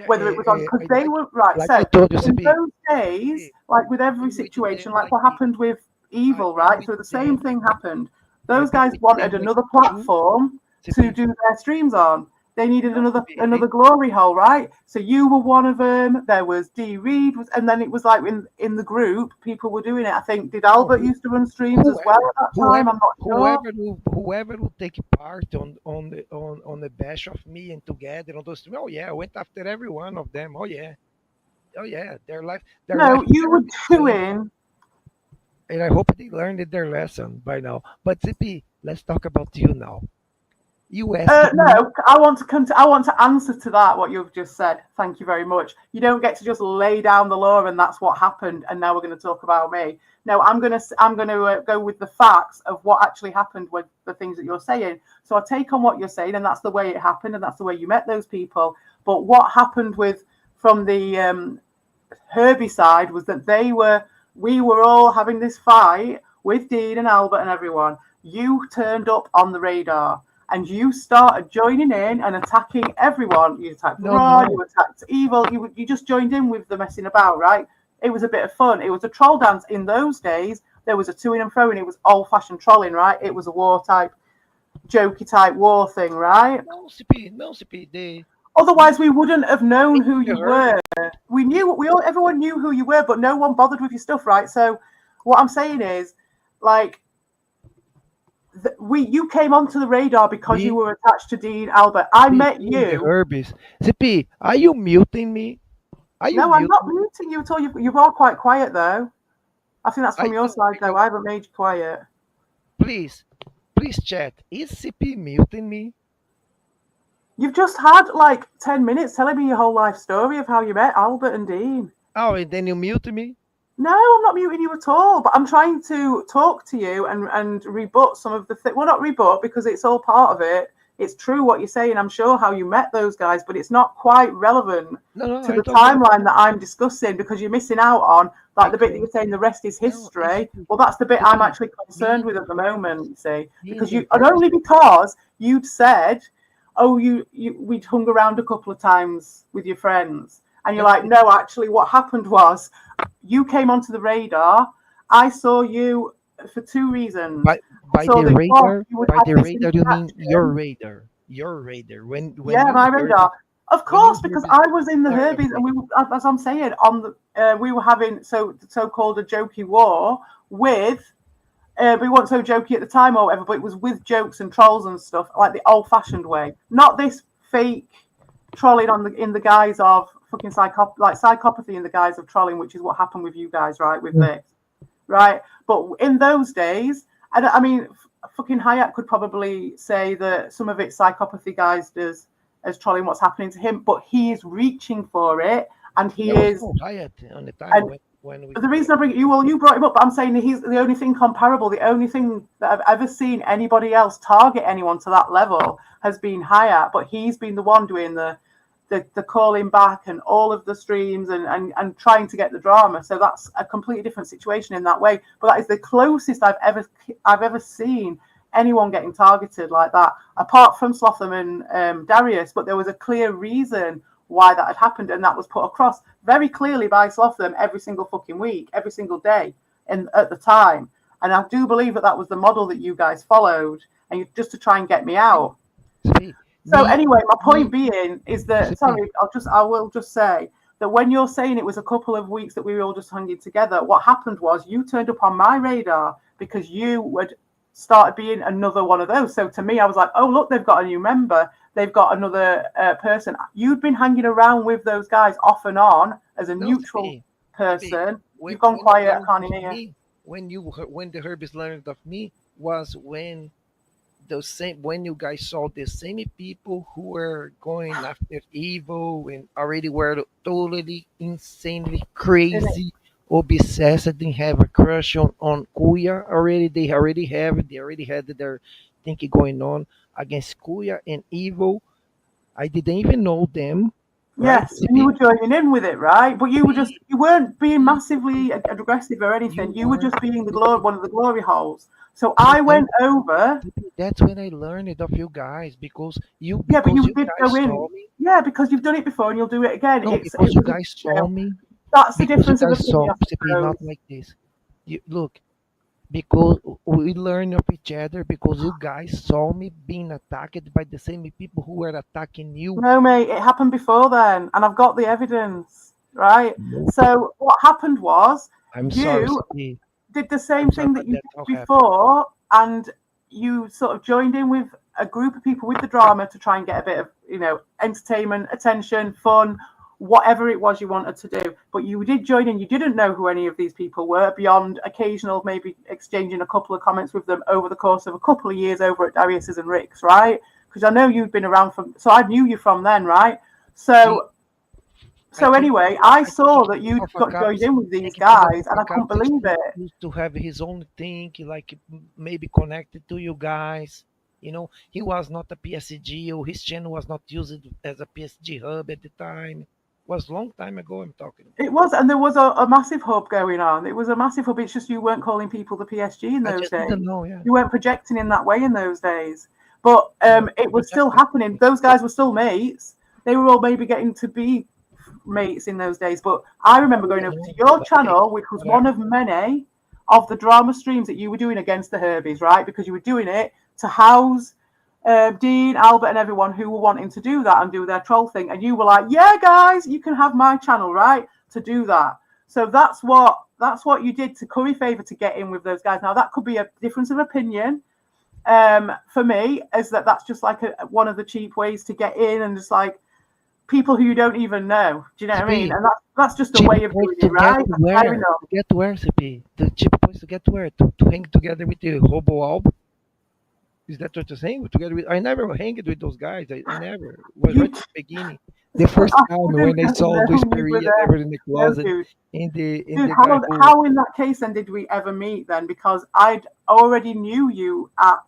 Whether it was on because they were right. Like I So told you, in CP, those days, like with every been with them situation, like like what happened with Evil, I've been right? with So the same them. thing happened. Those I've been guys with wanted them like another two platform to CP. do their streams on. They needed No, CP. another glory hole, right? So you were one of them. There was D Reed, and then it was like in the group, people were doing it. I think did Oh, Albert used to run streams as well whoever, at that time? I'm not sure. whoever will take part on the bash of me and together on those. Oh yeah, I went after every one of them. Oh yeah, their life No, you never were been the same. doing. And I hope they learned their lesson by now. But CP, let's talk about you now. You asked me. No, I want to I want to answer to that what you've just said. Thank you very much. You don't get to just lay down the law and that's what happened. And now we're going to talk about me. No, I'm gonna go with the facts of what actually happened with the things that you're saying. So I take on what you're saying, and that's the way it happened, and that's the way you met those people. But what happened with from the Herbie side was that we were all having this fight with Dean and Albert and everyone. You turned up on the radar. and you started joining in and attacking everyone. You attacked No, Raw, no. you attacked Evil, you just joined in with the messing about, right? It was a bit of fun. It was a troll dance. In those days, there was a to-in and fro-in. It was old-fashioned trolling, right? It was a war type, jokey type war thing, right? No, CP, no, CP. Otherwise, we wouldn't have known who The you were. We knew, everyone knew who you were, but no one bothered with your stuff, right? So, what I'm saying is, like, you came onto the radar because you were attached to Dean Albert. I met The you. Herbies. CP, are you muting me? Are you No, I'm not muting? muting you at all. You are quite quiet, though. I think that's from your know, side, though. because I haven't made you quiet. please, please chat. Is CP muting me? You've just had like 10 minutes telling me your whole life story of how you met Albert and Dean. Oh, and then you muted me? No, I'm not muting you at all, but I'm trying to talk to you and rebut some of the things. Well, not rebut because it's all part of it. It's true what you're saying. I'm sure how you met those guys, but it's not quite relevant No, to I the talk about timeline that I'm discussing because you're missing out on like the bit that you're saying the rest is history. Well, that's the bit I'm actually concerned with at the moment, you see, because you, and only because you'd said, oh, we'd hung around a couple of times with your friends. And you're like, no, actually, what happened was you came onto the radar. I saw you for two reasons. by So the radar. By the this radar, you mean interaction. your radar? Your radar. When Yeah, you my heard radar. Of when you course, heard because it, I was in the sorry, Herbies, and we, as I'm saying, on the we were having so-called a jokey war with. We weren't so jokey at the time or whatever, but it was with jokes and trolls and stuff, like the old-fashioned way, not this fake trolling in the guise of fucking psychopathy in the guise of trolling, which is what happened with you guys, right? With this, right? But in those days, I mean, fucking Hayat could probably say that some of it's psychopathy guised as trolling what's happening to him, but he is reaching for it, and he is. Hyatt on the time And when we. the reason I bring you, well, you brought him up, but I'm saying that he's the only thing comparable, the only thing that I've ever seen anybody else target anyone to that level has been Hayat, but he's been the one doing the calling back and all of the streams and trying to get the drama. So that's a completely different situation in that way. But that is the closest I've ever seen anyone getting targeted like that, apart from Slotham and Darius. But there was a clear reason why that had happened, and that was put across very clearly by Slotham every single fucking week, every single day at the time. And I do believe that was the model that you guys followed, and just to try and get me out. So anyway, my point being is that, sorry, I will just say that when you're saying it was a couple of weeks that we were all just hanging together, what happened was you turned up on my radar because you had started being another one of those. So to me, I was like, oh, look, they've got a new member. They've got another person. You'd been hanging around with those guys off and on as a neutral person. You've gone quiet. I can't hear you. When the Herbies learned of me was when when you guys saw the same people who were going after evil and already were totally insanely crazy, obsessed, and have a crush on Kuya already. They already had their thinking going on against Kuya and evil. I didn't even know them. Right? Yes, and you were joining in with it, right? But you weren't being massively aggressive or anything. You were just being one of the glory holes. So I went over. That's when I learned it of you guys because you. Yeah, but you did go in. Yeah, because you've done it before and you'll do it again. No, because you guys saw me. That's the difference of opinion. Not like this. Look, because we learn of each other because you guys saw me being attacked by the same people who were attacking you. No, mate, it happened before then, and I've got the evidence, right? So what happened was you did the same thing that you did before, and you sort of joined in with a group of people with the drama to try and get a bit of, entertainment, attention, fun, whatever it was you wanted to do. But you did join in. You didn't know who any of these people were beyond occasional, maybe exchanging a couple of comments with them over the course of a couple of years over at Darius's and Rick's, right? Because I know you'd been around so I knew you from then, right? So anyway, I saw that you'd got joined in with these guys, and I couldn't believe it. To have his own thing, like maybe connected to you guys. He was not a PSG, or his channel was not used as a PSG hub at the time. It was a long time ago I'm talking about. It was, and there was a massive hub going on. It was a massive hub. It's just you weren't calling people the PSG in those days. Know, yeah. You weren't projecting in that way in those days. But No, it you was still happening. definitely. Those guys were still mates. They were all maybe getting to be mates in those days. But I remember going over to No, your but okay, channel, which was one whatever. of many of the drama streams that you were doing against the Herbies, right? Because you were doing it to house Dean, Albert, and everyone who were wanting to do that and do their troll thing. And you were like, "Yeah, guys, you can have my channel, right, to do that." So that's what you did to curry favor to get in with those guys. Now that could be a difference of opinion. For me, is that's just like one of the cheap ways to get in, and just like people who you don't even know. Do you know what I mean? CP, And that's just a cheap way of points doing to it, get right? Fair where? enough. To get where, CP? The cheap points to get where? To hang together with the Hobo Alb? Is that what you're saying? Together with, I never hanged with those guys. I never. Was You, right at the beginning. The first I time didn't when I saw Luis know you were Peria, they there. were in the No, closet, dude. in Dude, the guy who how in that case then did we ever meet then? Because I'd already knew you at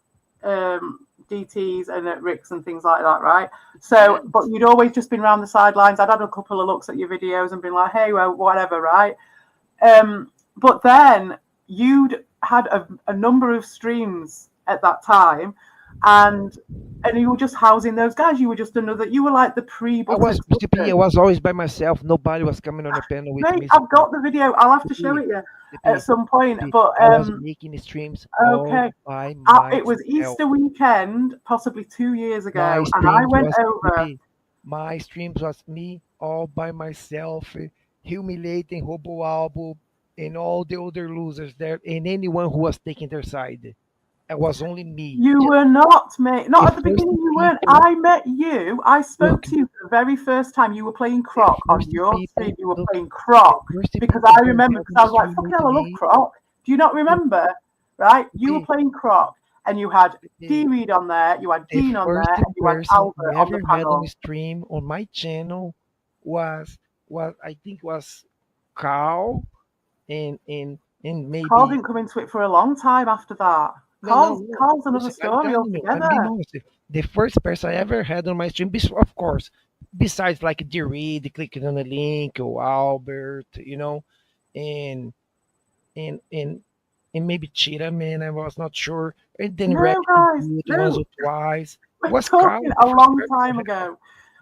DTs and at Rick's and things like that, right? So, but yes, you'd always just been around the sidelines. I'd had a couple of looks at your videos and been like, hey, well, whatever, right? But then you'd had a number of streams at that time, and you were just housing those guys. You were just another. You were like the I was pre-buttocks CP. I button. was always by myself. Nobody was coming on the panel with Mate, me. I've CP. got the video. I'll have to show CP. it you at CP. some point. CP. But I was making streams all okay, by it was myself. Easter weekend, possibly 2 years My ago, and I streams went was over. CP. My streams was me all by myself, humiliating Hobo Albo and all the other losers there, and anyone who was taking their side. It was only me. You were not, mate. The Not at the first beginning. You weren't. people, I met you. I spoke look, to you for the very first time. You were playing the Croc on first your stream. people, You were look, playing the Croc first because people I who remember had because the I was like, stream "Fucking with hell, I love me, Croc." Do you not look, remember? Right? You were CP, playing Croc, and you had D the, Reed on there, you had the Dean on first there, and you had person Albert I on the ever had on the panel. stream on my channel was I think was Carl and Carl maybe didn't come into it for a long time after that. no, no, Carl's no. Carl's another Listen, I'm story telling you, I'm being altogether. honest. The first person I ever had on my stream, of course, besides like the read, clicking on the link, or Albert, and and and and maybe Cheetah Man, I was not sure, and then No, Rabbit guys, do it once no. or twice. We're Was Carl talking the a first long person I time had? ago.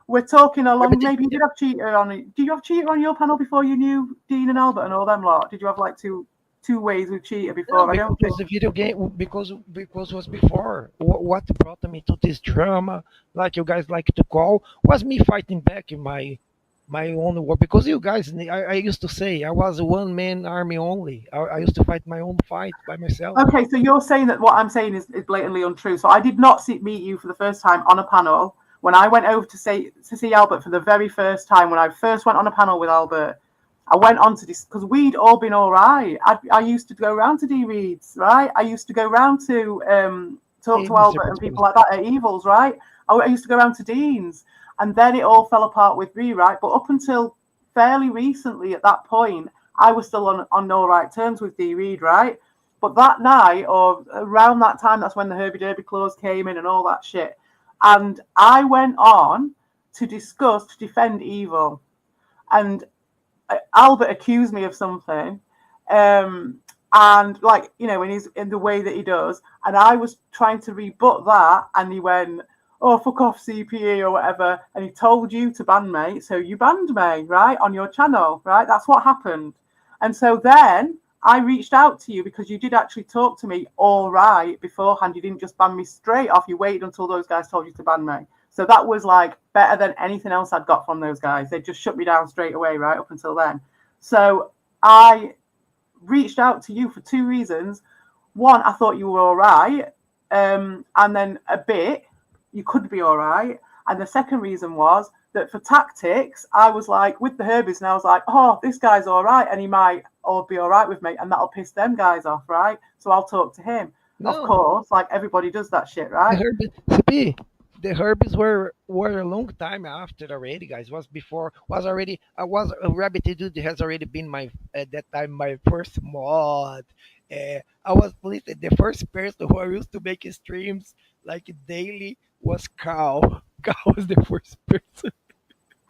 We're talking a long. Rabbit Maybe you did did have Cheater on it. Did you have Cheater on your panel before you knew Dean and Albert and all them lot? Did you have like two ways with Cheater no, before? I because don't it think. was a video game. Because it was before. What brought me to this drama, like you guys like to call, was me fighting back in my own war. Because you guys, I used to say I was a one man army only. I used to fight my own fight by myself. Okay, so you're saying that what I'm saying is blatantly untrue. So I did not meet you for the first time on a panel. When I went over to see Albert for the very first time, when I first went on a panel with Albert, I went on to this because we'd all been all right. I used to go round to D Reeds, right? I used to go round to talk Hey, to Mr. Albert and people like President. that at Evils, right? I used to go round to Dean's, and then it all fell apart with me, right? But up until fairly recently, at that point, I was still on no right terms with D Reed, right? But that night or around that time, that's when the Herbie Derby clause came in and all that shit. And I went on to defend evil. And Albert accused me of something. And like, in the way that he does. And I was trying to rebut that. And he went, oh, fuck off CPE or whatever. And he told you to ban me. So you banned me, right? On your channel, right? That's what happened. And so then I reached out to you because you did actually talk to me all right beforehand. You didn't just ban me straight off. You waited until those guys told you to ban me. So that was like better than anything else I'd got from those guys. They just shut me down straight away, right up until then. So I reached out to you for two reasons. One, I thought you were all right. And then a bit, you could be all right. And the second reason was that for tactics, I was like, with the Herbies, and I was like, oh, this guy's all right, and he might all be all right with me, and that'll piss them guys off, right? So I'll talk to him. Of No, course, like everybody does that shit, the right? Herbies, CP, the Herbies were a long time after already, guys. Was before was already. I was a Rabbit Dude has already been my at that time my first mod. I was pleased that the first person who I used to make streams like daily was Cow. Cow was the first person.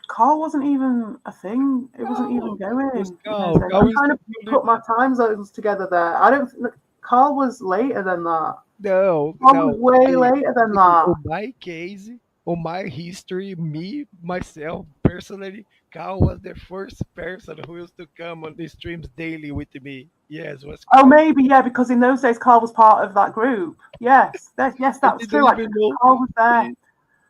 Carl wasn't even a thing. It wasn't Cow even was going in Cow. those days. Cow I'm used trying to to be put my time zones together there. I don't. Look, Carl was later than that. No, Tom was no. way See, later than see, that. on my case, on my history, me, myself, personally, Carl was the first person who used to come on the streams daily with me. Yes, was Oh, Carl. maybe, yeah, because in those days, Carl was part of that group. Yes, I that's didn't true. even Actually, know. Carl was there. See,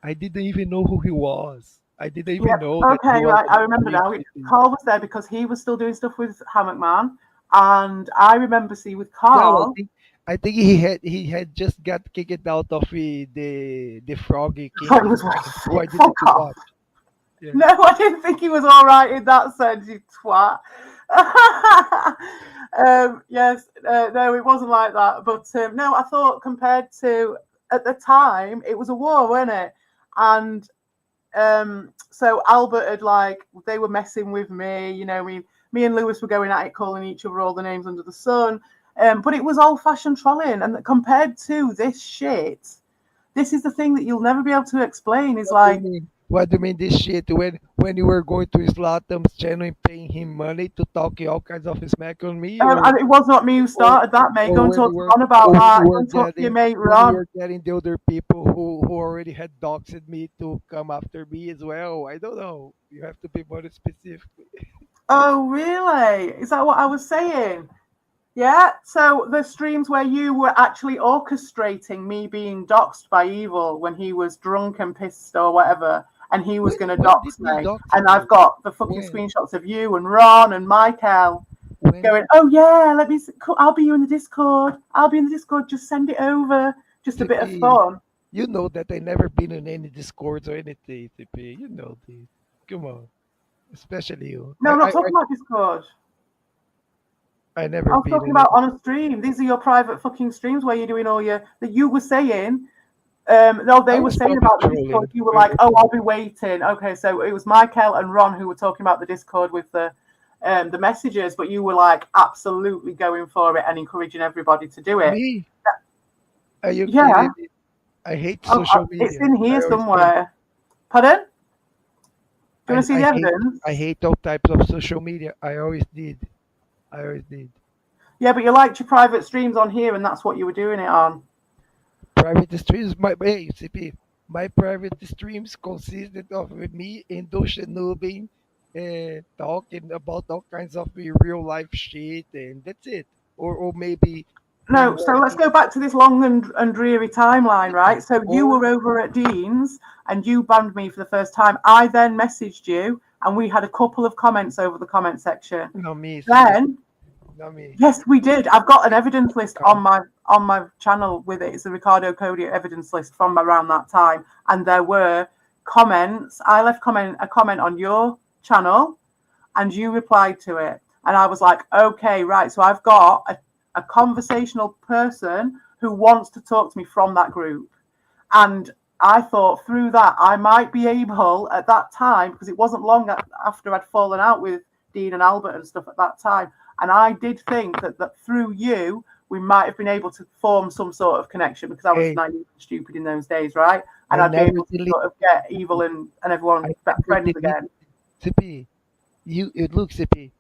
I didn't even know who he was. I didn't even Yep. know that he Okay, was right. on I the remember stream. now. Carl was there because he was still doing stuff with Hammock Man, and I remember see with No, Carl. I think he had just got kicked out of the Froggy I thought he King, was who I shit. didn't Fuck off. watch. Yeah. No, I didn't think he was all right in that sense, you twat. Yes, no, it wasn't like that. But no, I thought compared to at the time, it was a war, wasn't it? And so Albert had like they were messing with me, me and Lewis were going at it, calling each other all the names under the sun. But it was old-fashioned trolling, and compared to this shit, this is the thing that you'll never be able to explain. Is What do you like mean? What do you mean this shit? When you were going to Zlatan's channel and paying him money to talk all kinds of smack on me, and it was not me who or started that, mate. Go or and when talk you to were Ron about or that. Go and talk to your mate when you Ron. were getting the other people who already had doxed me to come after me as well. I don't know. You have to be more specific. Oh, really? Is that what I was saying? Yeah. So the streams where you were actually orchestrating me being doxed by Evil when he was drunk and pissed or whatever, and he was going to When did dox he me, dox and I've you? got the fucking When screenshots of you and Ron and Michael when going, "Oh yeah, I'll be you in the Discord. I'll be in the Discord. Just send it over. Just a bit of CP, fun." you know that I never been in any discords or anything, CP. You know this. Come on, especially you. No, I'm not talking about Discord. I never I was been talking in about any. on a stream. These are your private fucking streams where you're doing all your that you were saying. No, I they were was saying probably about the Discord. trolling. You were like, "Oh, I'll be waiting." Okay, so it was Michael and Ron who were talking about the Discord with the messages, but you were like absolutely going for it and encouraging everybody to do it. Me? Are you Yeah, kidding me? I hate social it's media. in I here always say somewhere. Pardon? Do you want to see I the hate I evidence? hate all types of social media. I always did. I always did. Yeah, but you liked your private streams on here, and that's what you were doing it on. Private streams, my hey, CP, my private streams consisted of me and Doshanubin talking about all kinds of real life shit, and that's it. Or maybe No, so let's rewatching. go back to this long and dreary timeline, Yeah, right? So you or were over at Dean's and you banned me for the first time. I then messaged you and we had a couple of comments over the comment section. not me, CP, Then, not me. yes, we did. I've got an evidence list Carl. on my channel with it. It's the Ricardo Cody evidence list from around that time, and there were comments. I left a comment on your channel, and you replied to it, and I was like, okay, right. So I've got a conversational person who wants to talk to me from that group. And I thought through that I might be able at that time, because it wasn't long after I'd fallen out with Dean and Albert and stuff at that time. And I did think that through you, we might have been able to form some sort of connection because I was Hey, naive and stupid in those days, right? And I I'd be never able to delete. sort of get Evil and I everyone back never friends deleted again. CP. You it looks CP.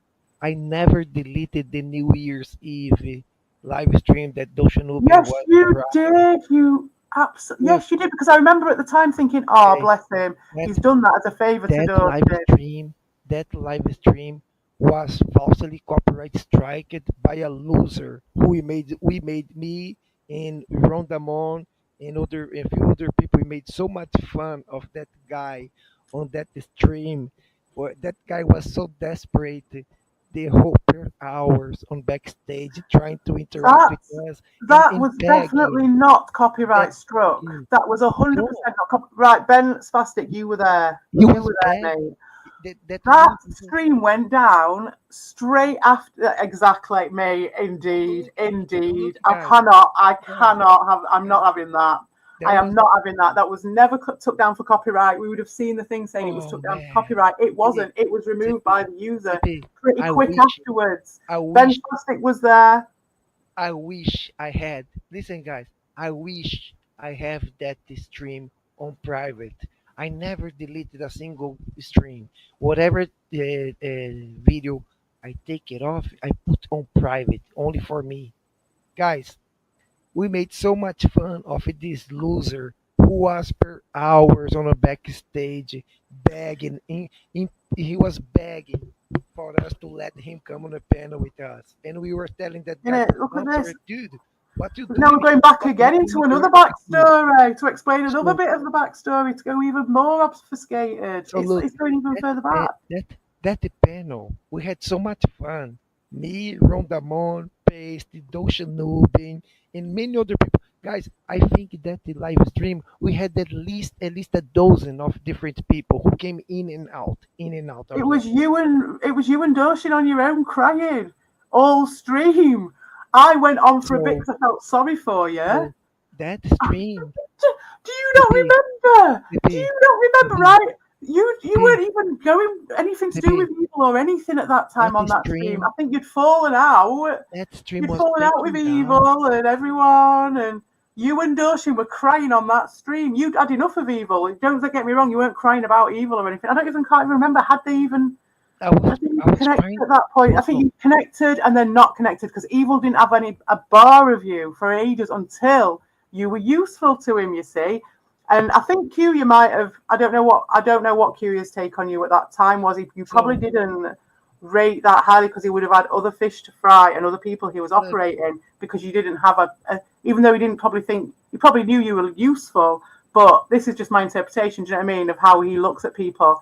I never deleted the New Year's Eve live stream that Doshanubi Yes, was you running. did. You absolutely Look, yes, you did because I remember at the time thinking, "Oh, hey, bless him. that He's done that as a favour to that live Dawson." stream, that live stream was falsely copyright striked by a loser who we made me and Ron Damon and a few other people. We made so much fun of that guy on that stream. Where that guy was so desperate the whole per hours on backstage trying to interact That with us that and was definitely begging, not copyright struck. begging. That was 100% No, not right. Ben Spastic, you were there. he You was were there, begging. mate. That That loser. stream went down straight after. Exactly, mate. Indeed, Look, look, indeed. guys, I guys, cannot have. I'm guys. not having that. I There am was not having that. That was never took down for copyright. We would have seen the thing saying it was oh took down for man, copyright. It CP, wasn't. It was removed by CP, the user CP. pretty I quick wish, afterwards. I Ben wish, Plastic was there. I wish I had. Listen, guys, I wish I have that stream on private. I never deleted a single stream. Whatever video I take it off, I put on private only for me, guys. we made so much fun of this loser who was per hours on a backstage begging. He was begging for us to let him come on a panel with us, and we were telling that You guy, know, look at "I'm this. sorry, dude, what you Now doing? we're going back What you again into doing here?" another Dude?" backstory to explain another So, bit of the backstory to go even more obfuscated. so look, It's going even that further pa- back. that panel, we had so much fun. Me, Rondamon, Paste, Dosha Nubin, and many other people. Guys, I think that the live stream we had at least a dozen of different people who came in and out of there. It was you and Doshin on your own crying all stream. I went on for a bit So, because I felt sorry for you. so that stream, Do you not CP, remember? Do CP, you not remember? CP, Right? You CP, weren't even going anything to do CP. with evil or anything at that That time on that stream. I stream, think you'd fallen out. that stream You'd was fallen out with taken down. evil and everyone, and you and Doshin were crying on that stream. You'd had enough of evil. Don't get me wrong, you weren't crying about evil or anything. I don't even can't even remember. Had they I even was connected crying at that point? I think also. you connected and then not connected because evil didn't have a bar of you for ages until you were useful to him. You see, and I think Q, you might have. I don't know what Q's take on you at that time was. You probably So didn't rate that highly because he would have had other fish to fry and other people he was look, operating because you didn't have even though he didn't probably think he probably knew you were useful. But this is just my interpretation. Do you know what I mean of how he looks at people?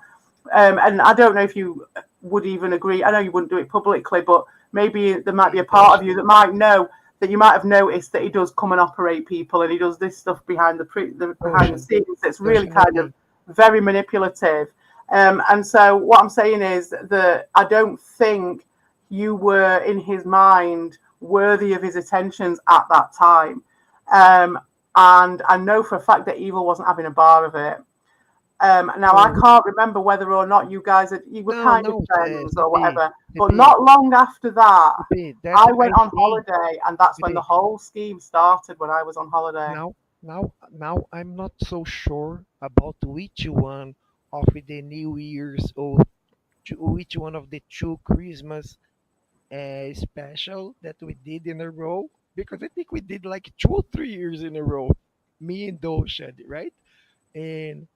And I don't know if you would even agree. I know you wouldn't do it publicly, but maybe there might be a part of you that might know that you might have noticed that he does come and operate people, and he does this stuff behind behind the Ocean, scenes. That's really Ocean, kind of okay. very manipulative. And so what I'm saying is that I don't think you were in his mind worthy of his attentions at that time. Um, and I know for a fact that Evil wasn't having a bar of it. Now I So can't remember whether or not you were no, kind of no, friends or CP, whatever, but CP, not long after that, CP. That I I went on think, holiday, and that's when the CP. whole scheme started. When I was on holiday, Now, I'm not so sure about which one of the New Year's or which one of the two Christmas special that we did in a row because I think we did like 2 or 3 years in a row, me and Dosha, right? And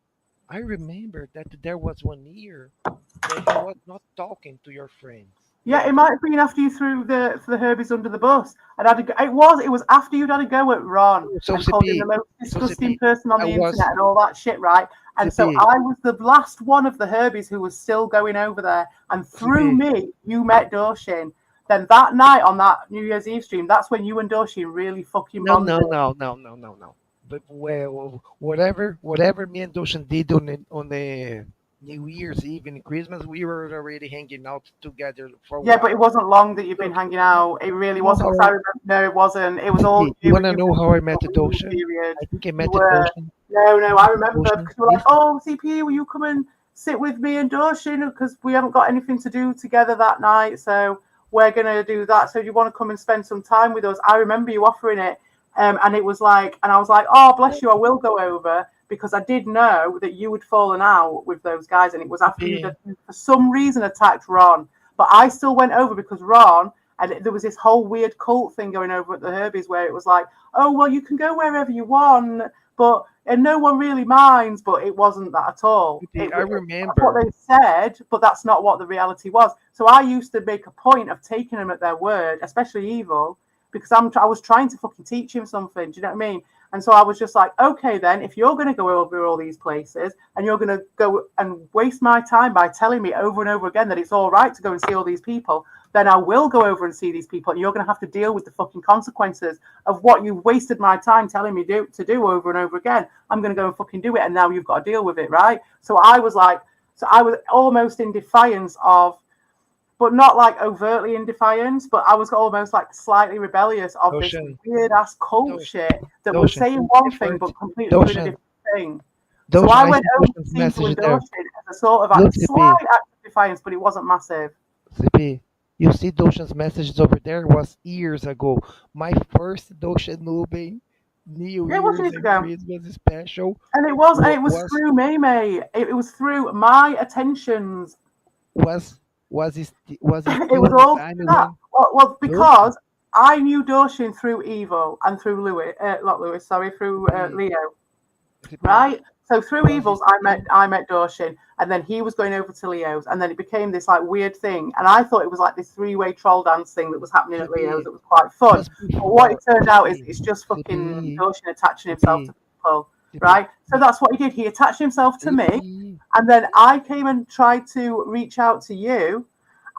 I remember that there was one year that he was not talking to your friends. yeah, it Yes. might have been after you threw the Herbies under the bus, and it was after you'd had a go at Ron So and called him the CP, most so disgusting CP, person on I the was internet and all that shit, right? And so CP, I was the last one of the Herbies who was still going over there, and through CP. me, you met Doshin. Then that night on that New Year's Eve stream, that's when you and Doshin really fucking No, no, bonded. no, no, no, no, no. But well, whatever me and Doshan did on the New Year's Eve and Christmas, we were already hanging out together for a Yeah, but it while. wasn't long that you've been Look, hanging you out. It really know wasn't. how Because I remember, no, it wasn't. It was all CP, you wanna you know how I met were in the Doshan? period. I think I You met were. Doshan. No, I I met remember Doshan. because you were like, "Oh, CP, will you come and sit with me and Doshin because we haven't got anything to do together that night, so we're gonna do that. So do you want to come and spend some time with us?" I remember you offering it, and it was like, and I was like, "Oh, bless you, I will go over." Because I did know that you had fallen out with those guys, and it was after you CP, for some reason attacked Ron. But I still went over because Ron, and there was this whole weird cult thing going over at the Herbies where it was like, oh, well, you can go wherever you want, but and no one really minds, but it wasn't that at all. CP, I That's what remember. they said, but that's not what the reality was. So I used to make a point of taking them at their word, especially Evil, because I was trying to fucking teach him something. Do you know what I mean? And so I was just like, okay, then, if you're going to go over all these places and you're going to go and waste my time by telling me over and over again that it's all right to go and see all these people, then I will go over and see these people. And you're going to have to deal with the fucking consequences of what you've wasted my time telling me to do over and over again. I'm going to go and fucking do it. And now you've got to deal with it, right? So I was almost in defiance of, but not like overtly in defiance, but I was almost like slightly rebellious of this Doshan, weird ass cult Doshan, shit that was Doshan. saying one At thing first, but completely doing a Doshan, different thing. So Doshan, I I went see over to Doshan's see you message and there. Dawson as a sort of Look, slight CP, act of defiance, but it wasn't massive. CP, you see Doshan's messages over there was years ago. My first Doshan Nube New Yeah, it was Year's years and ago. Christmas special And it was was through me, mate. It was through my attentions. was was it It still was the all time that. when Well, Doshan because I knew Doshin through Evil and through Louis, not Louis, sorry, through CP, Leo, CP right? So through was Evils, still I met Doshin, and then he was going over to Leo's, and then it became this like weird thing, and I thought it was like this three-way troll dance thing that was happening at Leo's. CP It was quite fun, was but what it before turned out is CP it's just fucking CP Doshin attaching himself to CP people, CP right? So that's what he did. He attached himself to me, CP. and then I came and tried to reach out to you,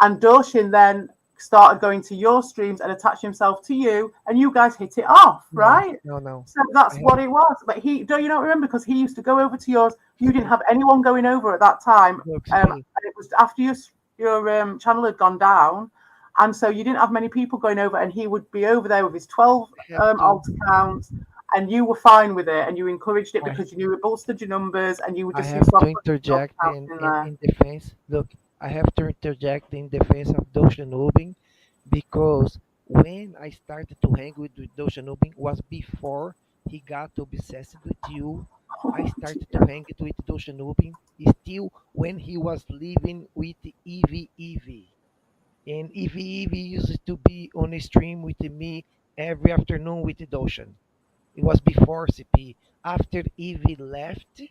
and Doshin then started going to your streams and attaching himself to you, and you guys hit it off, No, right? no, no. So that's I what have it was. But he, don't you not remember? Because he used to go over to yours. You didn't CP. have anyone going over at that time, Look, and CP. it was after your channel had gone down, and so you didn't have many people going over. And he would be over there with his 12 I have to. alt accounts, and you were fine with it, and you encouraged it I because you knew it bolstered your numbers, and you would I just have use to soft interject accounts in there. in defense. Look, I have to interject in defense of Doshanubin because when I started to hang with Doshanubin was before he got obsessed with you. I started to hang it with Doshanubin still when he was living with Evie Evie. And Evie Evie used to be on a stream with me every afternoon with Doshan. It was before CP. After Evie left,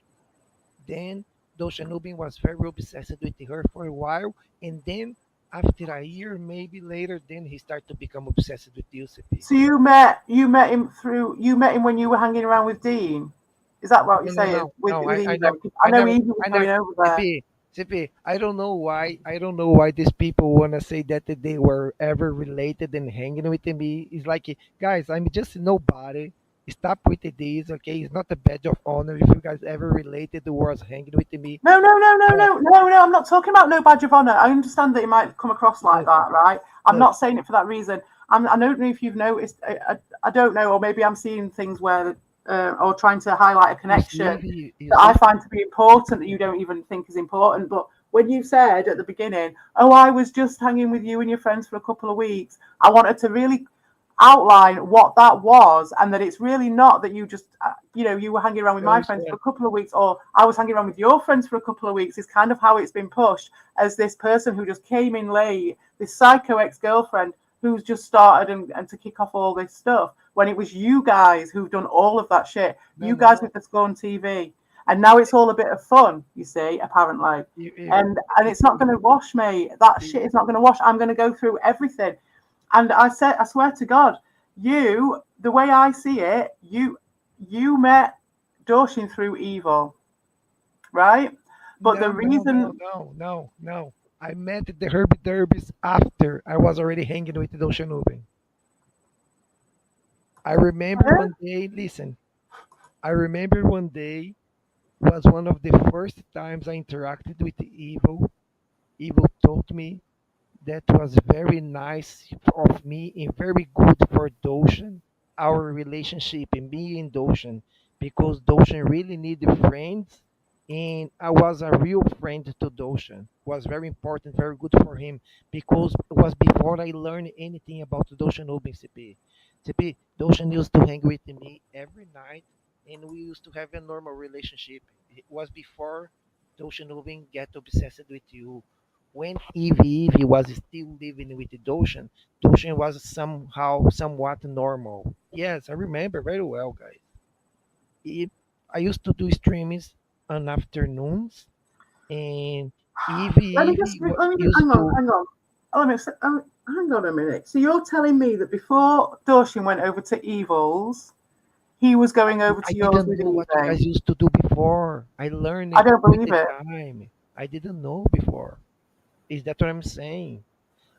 then Doshanubin was very obsessed with her for a while, and then after a year, maybe later, then he started to become obsessed with UCP. So you met him when you were hanging around with Dean. Is that what you're No, no, saying? no, With no. I Eva? never, I I know never, Eva was I never. going over there. CP, CP. I don't know why these people wanna say that they were ever related and hanging with me. It's like, guys, I'm just nobody. Stop with this, okay? It's not a badge of honor if you guys ever related or was hanging with me. No, no, no, no, But no, no, no. I'm not talking about no badge of honor. I understand that it might come across like look, that, right? I'm look, not saying it for that reason. I don't know if you've noticed. I don't know, or maybe I'm seeing things where, or trying to highlight a connection you that see, I find to be important that you don't even think is important. But when you said at the beginning, "Oh, I was just hanging with you and your friends for a couple of weeks," I wanted to really outline what that was, and that it's really not that you just you were hanging around with my those friends for a couple of weeks, or I was hanging around with your friends for a couple of weeks. Is kind of how it's been pushed as this person who just came in late, this psycho ex-girlfriend who's just started and to kick off all this stuff, when it was you guys who've done all of that shit, no, you guys no. with the Scorn TV, and now it's all a bit of fun, you see, apparently. You, And it's not you, going to wash, mate. That you, shit is not going to wash. I'm going to go through everything. And I swear to God, the way I see it, you met Doshin through Evil, right? But the no, no, no, reason, no, no, no. I met the Herbie Derbies after I was already hanging with the Doshanubin. I remember one day, listen, I remember one day was one of the first times I interacted with the Evil. Evil told me that was very nice of me and very good for Doshan, our relationship and me and Doshan, because Doshan really needed friends, and I was a real friend to Doshan. Was very important, very good for him, because it was before I learned anything about Doshan Ubin CP. CP, Doshan used to hang with me every night, and we used to have a normal relationship. It was before Doshan Ubin get obsessed with you when Evie was still living with the Doshan, Doshan was somehow somewhat normal. Yes, I remember very well, guys. It, I used to do streamings on afternoons, and Evie let me just used to. hang on. Hang on a minute. So you're telling me that before Doshin went over to Evils, he was going over I to yours didn't with know what you Evie? guys used to do before. I learned I it don't with believe the it. time. I didn't know before. Is that what I'm saying?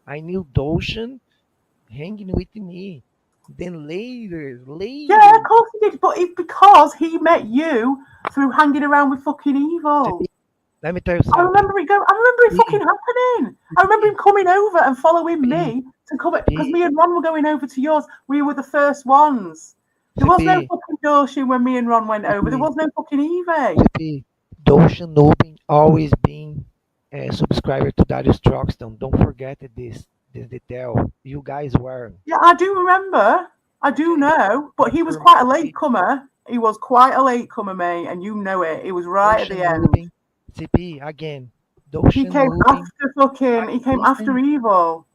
I knew Doshan hanging with me. Then Yeah, later, of course he did. But it's because he met you through hanging around with fucking Evil. let me tell you I something. remember it go. I remember it fucking CP, happening. I remember him coming over and following CP, me to come because CP, me and Ron were going over to yours. We were the first ones. There was no CP, fucking Doshin when me and Ron went over. There CP, was no fucking Evie. CP. Doshan Nobin always been a subscriber to Darius Truxton. Don't forget this detail. You guys were. Yeah, I do remember. I do Okay, know. But he was after quite a late me, comer. He was quite a late comer, mate, and you know it. He was right at Doshan the end. Nobin, CP again. He Doshan came Nobin. after fucking. He came after Listen, Evil.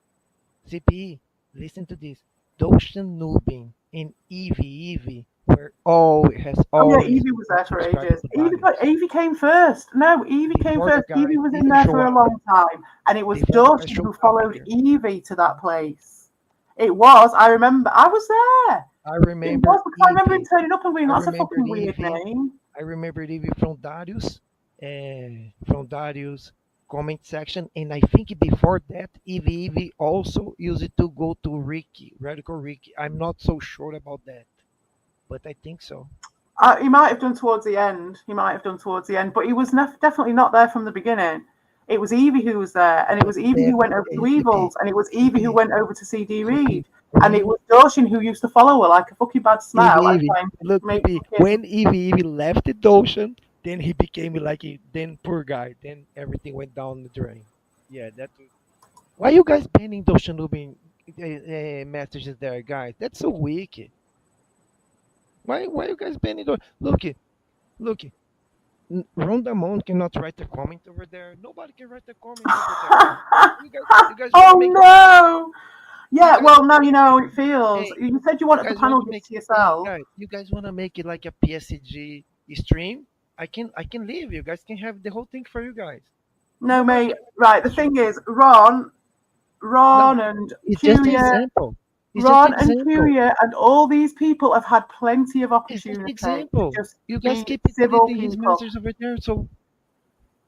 CP. Listen to this. Doshan Nubin and Evie were all has Oh yeah, always Evie was been there for subscribed ages. to Darius Evie came first. No, Evie came before the first. guy Evie was in even there show for a up. long time, and it was Before the guy Dawson showed who up followed here. Evie to that place. It was. I remember. I was there. I It remember was because I remember him Evie. turning up and being, I "That's a remembered fucking weird Evie. name." I remembered Evie from Darius, from Darius comment section, and I think before that, Evie also used it to go to Ricky, Radical Ricky. I'm not so sure about that, but I think so. He might have done towards the end. He might have done towards the end, but he was definitely not there from the beginning. It was Evie who was there, and it But was Evie that who went over to CP, Evils, and it was Evie who CP, went over to CD CP. Reed, and it When was Dawson who used to follow her like a fucking bad smell and Evie, try and look, make CP, fucking. when Evie left the ocean, then he became like a then poor guy. Then everything went down the drain. Yeah, that. Why you guys banning those Shinobi messages there, guys? That's so weak. Why you guys banning those? Look, Rondamon cannot write a comment over there. Nobody can write a comment over there. You guys wanna Oh make no! you Yeah, guys well, now you know how it feels. hey You said you you wanted the guys want panel to make just to hey yourself. guys you guys wanna make it like a PSG stream? I can leave. You guys can have the whole thing for you guys. No, Nobody mate. can Right, the thing is, no. Ron and It's just an Curia, example. It's just an Ron and example. Curia, and all these people have had plenty of It's just opportunity to example. just You guys be keep civil deleting his people. messages over there. So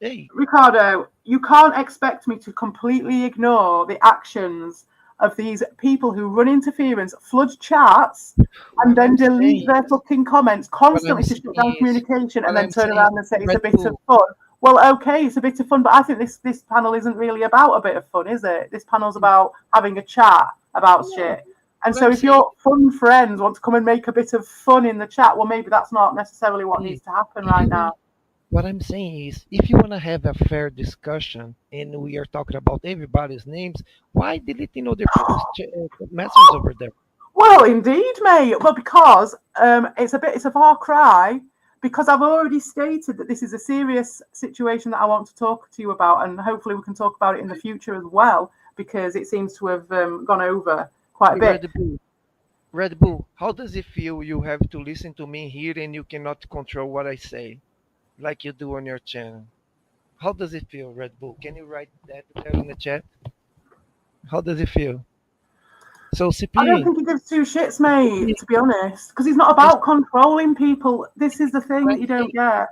hey, Ricardo, you can't expect me to completely ignore the actions of these people who run interference, flood chats, and what then I'm delete saying their is, fucking comments what I'm constantly to shut down saying is, communication and what then I'm turn saying around and say is, it's a Red bit of Bull. fun. Well, okay, it's a bit of fun, but I think this panel isn't really about a bit of fun, is it? This panel's about having a chat about No, shit. And what so I'm if saying your fun friends want to come and make a bit of fun in the chat, well, maybe that's not necessarily what is, needs to happen if right you now. want, what I'm saying is, if you want to have a fair discussion and we are talking about everybody's names, why deleting other people's messages over there? Well, indeed, mate. Well, because it's a far cry. Because I've already stated that this is a serious situation that I want to talk to you about, and hopefully we can talk about it in the future as well. Because it seems to have gone over quite a Hey, bit. Red Bull, how does it feel you have to listen to me here and you cannot control what I say, like you do on your channel? How does it feel, Red Bull? Can you write that there in the chat? How does it feel? So I don't CP, think he gives two shits, mate. CP, To be honest, because he's not hey, about controlling people. This is the thing that you don't hey, get.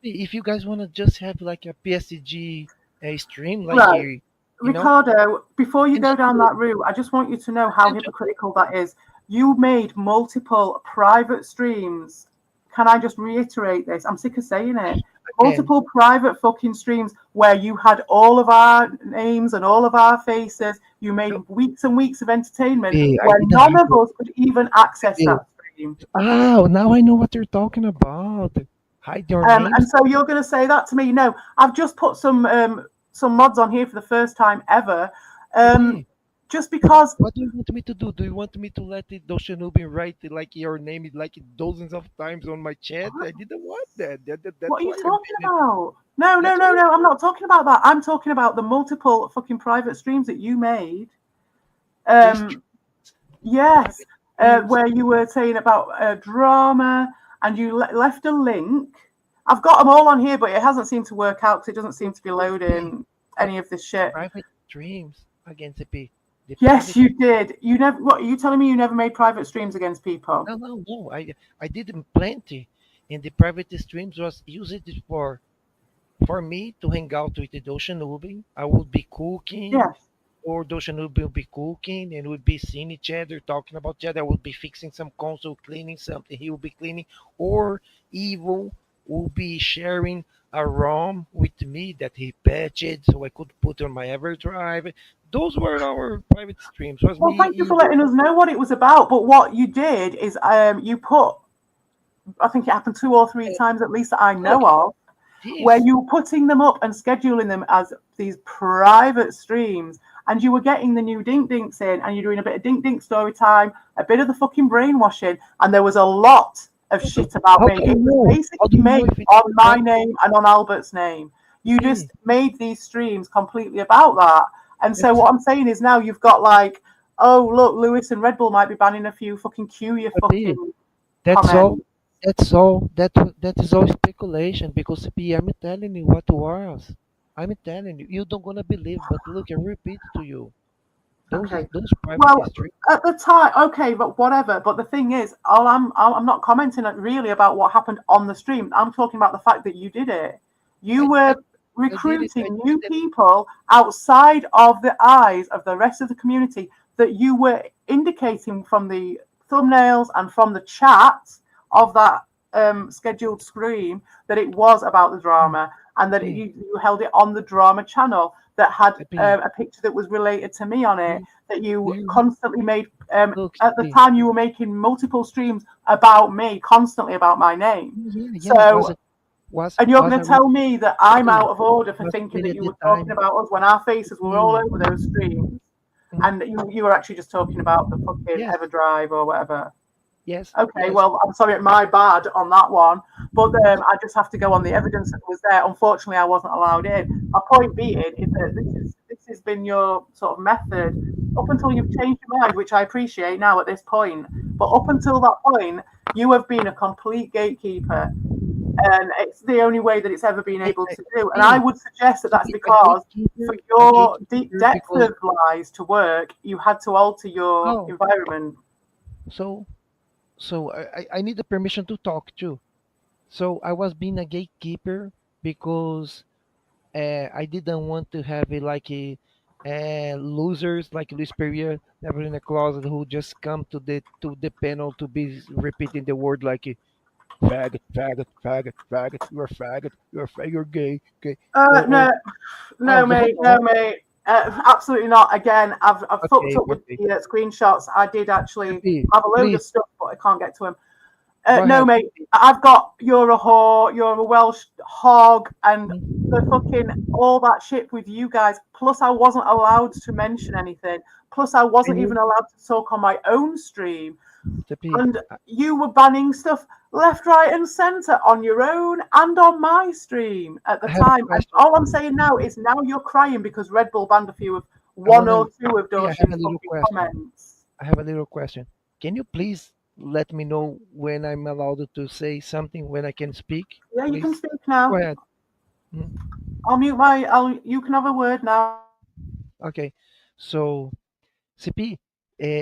if you guys want to just have like a PSG stream, like Right. a, you know, Ricardo, before you and go just down do that it, route, I just want you to know how and just, hypocritical that is. You made multiple private streams. Can I just reiterate this? I'm sick of saying it. again, Multiple private fucking streams where you had all of our names and all of our faces. You made no, weeks and weeks of entertainment I where didn't none hide of us could even access it. that stream. Oh, now I know what you're talking about. Hide your And names. so you're going to say that to me? No, I've just put some mods on here for the first time ever. Um, CP, just because. what do you want me to do? Do you want me to let it Doshinubi write it like your name like dozens of times on my chat? I didn't want that. What That's are you why I talking made it. about? No, no, That's no, why no. I'm not talking about that. I'm talking about the multiple fucking private streams that you made. these Yes, private streams. where you were saying about drama and you left a link. I've got them all on here, but it hasn't seemed to work out because it doesn't seem to be CP, loading but any of this shit. private streams again, CP. The Yes, private you did. You never. What are you telling me? You never made private streams against people? no. I did plenty, and the private streams was used for me to hang out with the Doshinubi. I would be cooking, Yes. or Doshinubi would be cooking, and we'd be seeing each other, talking about each other. I would be fixing some console, cleaning something. He would be cleaning, or Evil would be sharing a ROM with me that he patched, so I could put on my EverDrive. Those were our private streams. Was Well, me, thank you for Evil. letting us know what it was about. But what you did is you put. I think it happened 2 or 3 times at least that I Look, know of, where this. you were putting them up and scheduling them as these private streams, and you were getting the new dink dinks in, and you're doing a bit of dink dink story time, a bit of the fucking brainwashing, and there was a lot of shit about How me. do you It was know? How do basically you know made if it's on my private? name and on Albert's name. You Hey, just made these streams completely about that. And so that's what I'm saying is now you've got like oh look, Lewis and Red Bull might be banning a few fucking Q you CP, fucking that's all. comments. That's all. That is all speculation because CP, I'm telling you what was. I'm telling you. You don't gonna believe, but look, I repeat to you. Okay. Those private Well, streets. at the time, okay, but whatever. But the thing is, I'm not commenting really about what happened on the stream. I'm talking about the fact that you did it. You I were I I did it. I recruiting did new it. people outside of the eyes of the rest of the community that you were indicating from the thumbnails and from the chat of that scheduled stream that it was about the drama and that CP, you held it on the drama channel that had CP, a picture that was related to me on it, do that do you you constantly made look, at the CP? time you were making multiple streams about me, constantly about my name. Yeah, yeah. So and you're Was going a to tell me that I'm CP? out of order for Was thinking it that at you the were talking time? about us when our faces were all CP. over those streams, and you were actually just talking about the fucking Yes, Everdrive or whatever. yes, Okay, yes. well, I'm sorry, my bad on that one, but I just have to go on the evidence that was there. Unfortunately, I wasn't allowed in. My point being is that this has been your sort of method up until you've changed your mind, which I appreciate now at this point. But up until that point, you have been a complete gatekeeper, and it's the only way that it's ever been able to do. And I CP, would suggest that that's CP, because for a your deep gatekeeper depth because of lies to work, you had to alter your oh, environment. so I need the permission to talk too. So I was being a gatekeeper because I didn't want to have a like a losers like Luis Pereira never in a closet who just come to the panel to be repeating the word like faggot, faggot, faggot, faggot, you're a faggot, you're gay, gay. Or No, no, hold mate, no, on. mate. Absolutely not. Again, I've fucked Okay, up with okay. the screenshots. I did actually Sippy, have a load of please stuff, but I can't get to them. go No, ahead. mate. I've got you're a whore, you're a Welsh hog, and the fucking all that shit with you guys. Plus, I wasn't allowed to mention anything. Plus, I Can wasn't you, even allowed to talk on my own stream. Sippy, And you were banning stuff left, right, and centre on your own and on my stream at the I have a time. And question. all I'm saying now is now you're crying because Red Bull banned a few of I one wanna. or two of Hey, I have a Dorsey's little fucking question. comments. I have a little question. Can you please let me know when I'm allowed to say something, when I can speak, Yeah, you can please? speak Go now. ahead. Mm, I'll mute my. You can have a word now. okay. So, CP,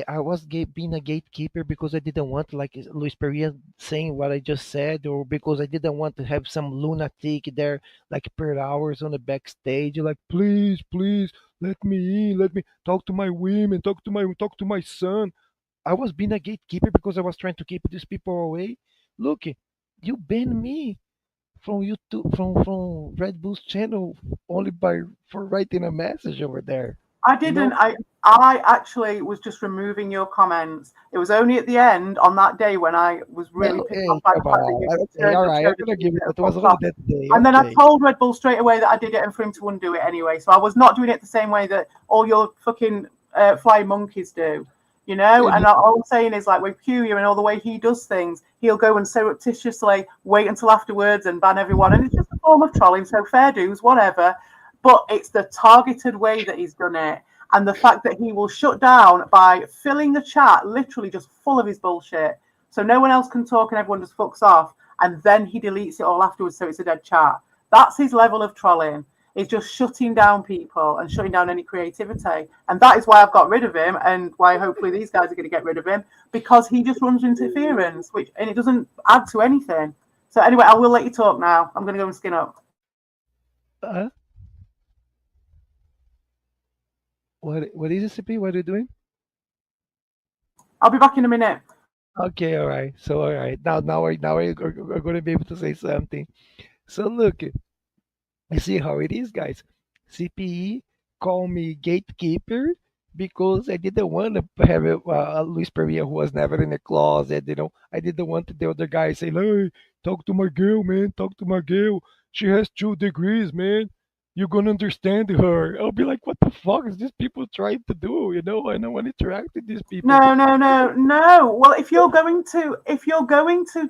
I was being a gatekeeper because I didn't want, like Luis Pereira saying what I just said, or because I didn't want to have some lunatic there, like per hours on the backstage, like please, please, let me in, let me talk to my women, talk to my son. I was being a gatekeeper because I was trying to keep these people away. Look, you banned me from YouTube, from Red Bull's channel only by for writing a message over there. I You didn't. know, I actually was just removing your comments. It was only at the end on that day when I was really well, pissed off hey, by the come fact that on. you Okay, all right, I'm showed a gonna few give it that that. have It was fucked only off. that day. And then I Okay, told Red Bull straight away that I did it and for him to undo it anyway. So I was not doing it the same way that all your fucking flying monkeys do, you know? okay, And all I'm saying is, like, with Curia and all the way he does things, he'll go and surreptitiously wait until afterwards and ban everyone. And it's just a form of trolling. So fair dues, whatever. But it's the targeted way that he's done it. And the fact that he will shut down by filling the chat literally just full of his bullshit. So no one else can talk and everyone just fucks off. And then he deletes it all afterwards so it's a dead chat. That's his level of trolling. It's just shutting down people and shutting down any creativity. And that is why I've got rid of him and why hopefully these guys are going to get rid of him because he just runs interference, which and it doesn't add to anything. So anyway, I will let you talk now. I'm going to go and skin up. uh, what is it, CP? What are you doing? I'll be back in a minute. Okay, all right. So all right, now we're gonna be able to say something. So look, you see how it is, guys. CPE call me gatekeeper because I didn't want to have a Luis Pereira who was never in the closet. You know, I didn't want the other guy say, "Hey, talk to my girl, man. Talk to my girl. She has 2 degrees, man." you're gonna understand her. I'll be like, what the fuck is these people trying to do? I don't want to interact with these people. No, no, no, no. Well, if you're going to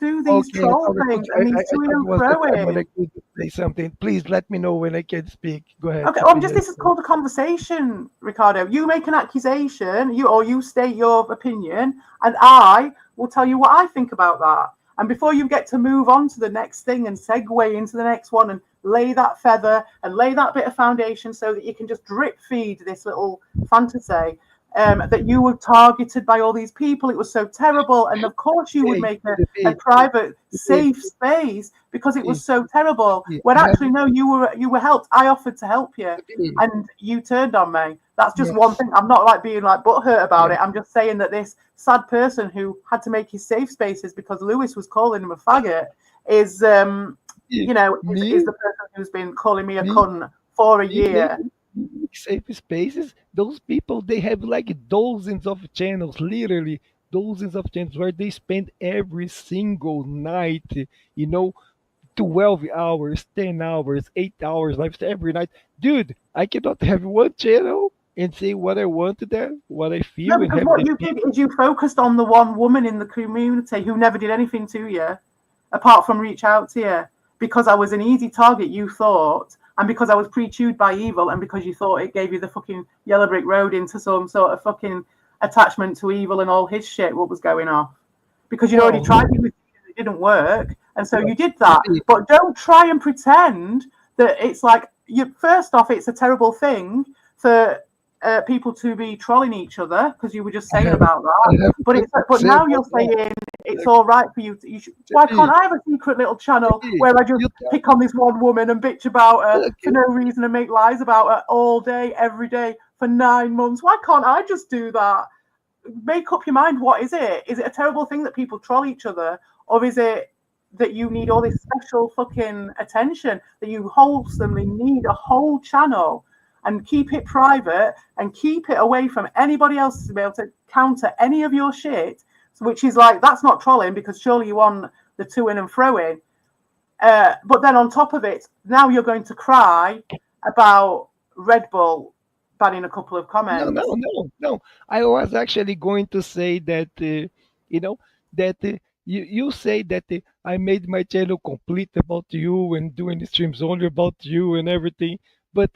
do these Okay, I'm troll sorry. things Okay, and these I to thought it and was the time when I froing. could say something. Please let me know when I can speak. Go ahead, Okay, well, CP. this is called a conversation, Ricardo. You make an accusation, you state your opinion, and I will tell you what I think about that. And before you get to move on to the next thing and segue into the next one and lay that feather and lay that bit of foundation so that you can just drip feed this little fantasy, that you were targeted by all these people. It was so terrible. And of course, you would Hey, make a CP, private, CP, safe space because it was CP, so terrible. When I have actually, no, you were helped. I offered to help you, CP. and you turned on me. That's just one Yes, thing. I'm not like being like butthurt about yes, it. I'm just saying that this sad person who had to make his safe spaces because Lewis was calling him a faggot is, is me, the person who's been calling me a me, cunt for a me year. making safe spaces. Those people, they have like dozens of channels, literally dozens of channels where they spend every single night, you know, 12 hours, 10 hours, 8 hours live every night. Dude, I cannot have one channel and say what I want to them, what I No, feel, and because have what the you did people. is you focused on the one woman in the community who never did anything to you, apart from reach out to you, because I was an easy target, you thought, and because I was pre-chewed by evil, and because you thought it gave you the fucking yellow brick road into some sort of fucking attachment to evil and all his shit, what was going on. Because you'd already Well, tried it with you and it didn't work, and so well, you did that. But don't try and pretend that it's like you. First off, it's a terrible thing for people to be trolling each other because you were just I saying have, about I that. have But it's something to but say now about you're that. saying it's all right for you. Why can't Chippy, I have a secret little channel Chippy, where I just you tell pick on this one woman and bitch about her for okay, no reason and make lies about her all day, every day for 9 months? Why can't I just do that? Make up your mind. What is it? Is it a terrible thing that people troll each other, or is it that you need all this special fucking attention that you wholesomely need a whole channel and keep it private and keep it away from anybody else to be able to counter any of your shit? Which is like, that's not trolling because surely you want the to in and fro in. But then on top of it, now you're going to cry about Red Bull banning a couple of no, no, comments. no, no. I was actually going to say that, you know, that you say that I made my channel complete about you and doing streams only about you and everything. But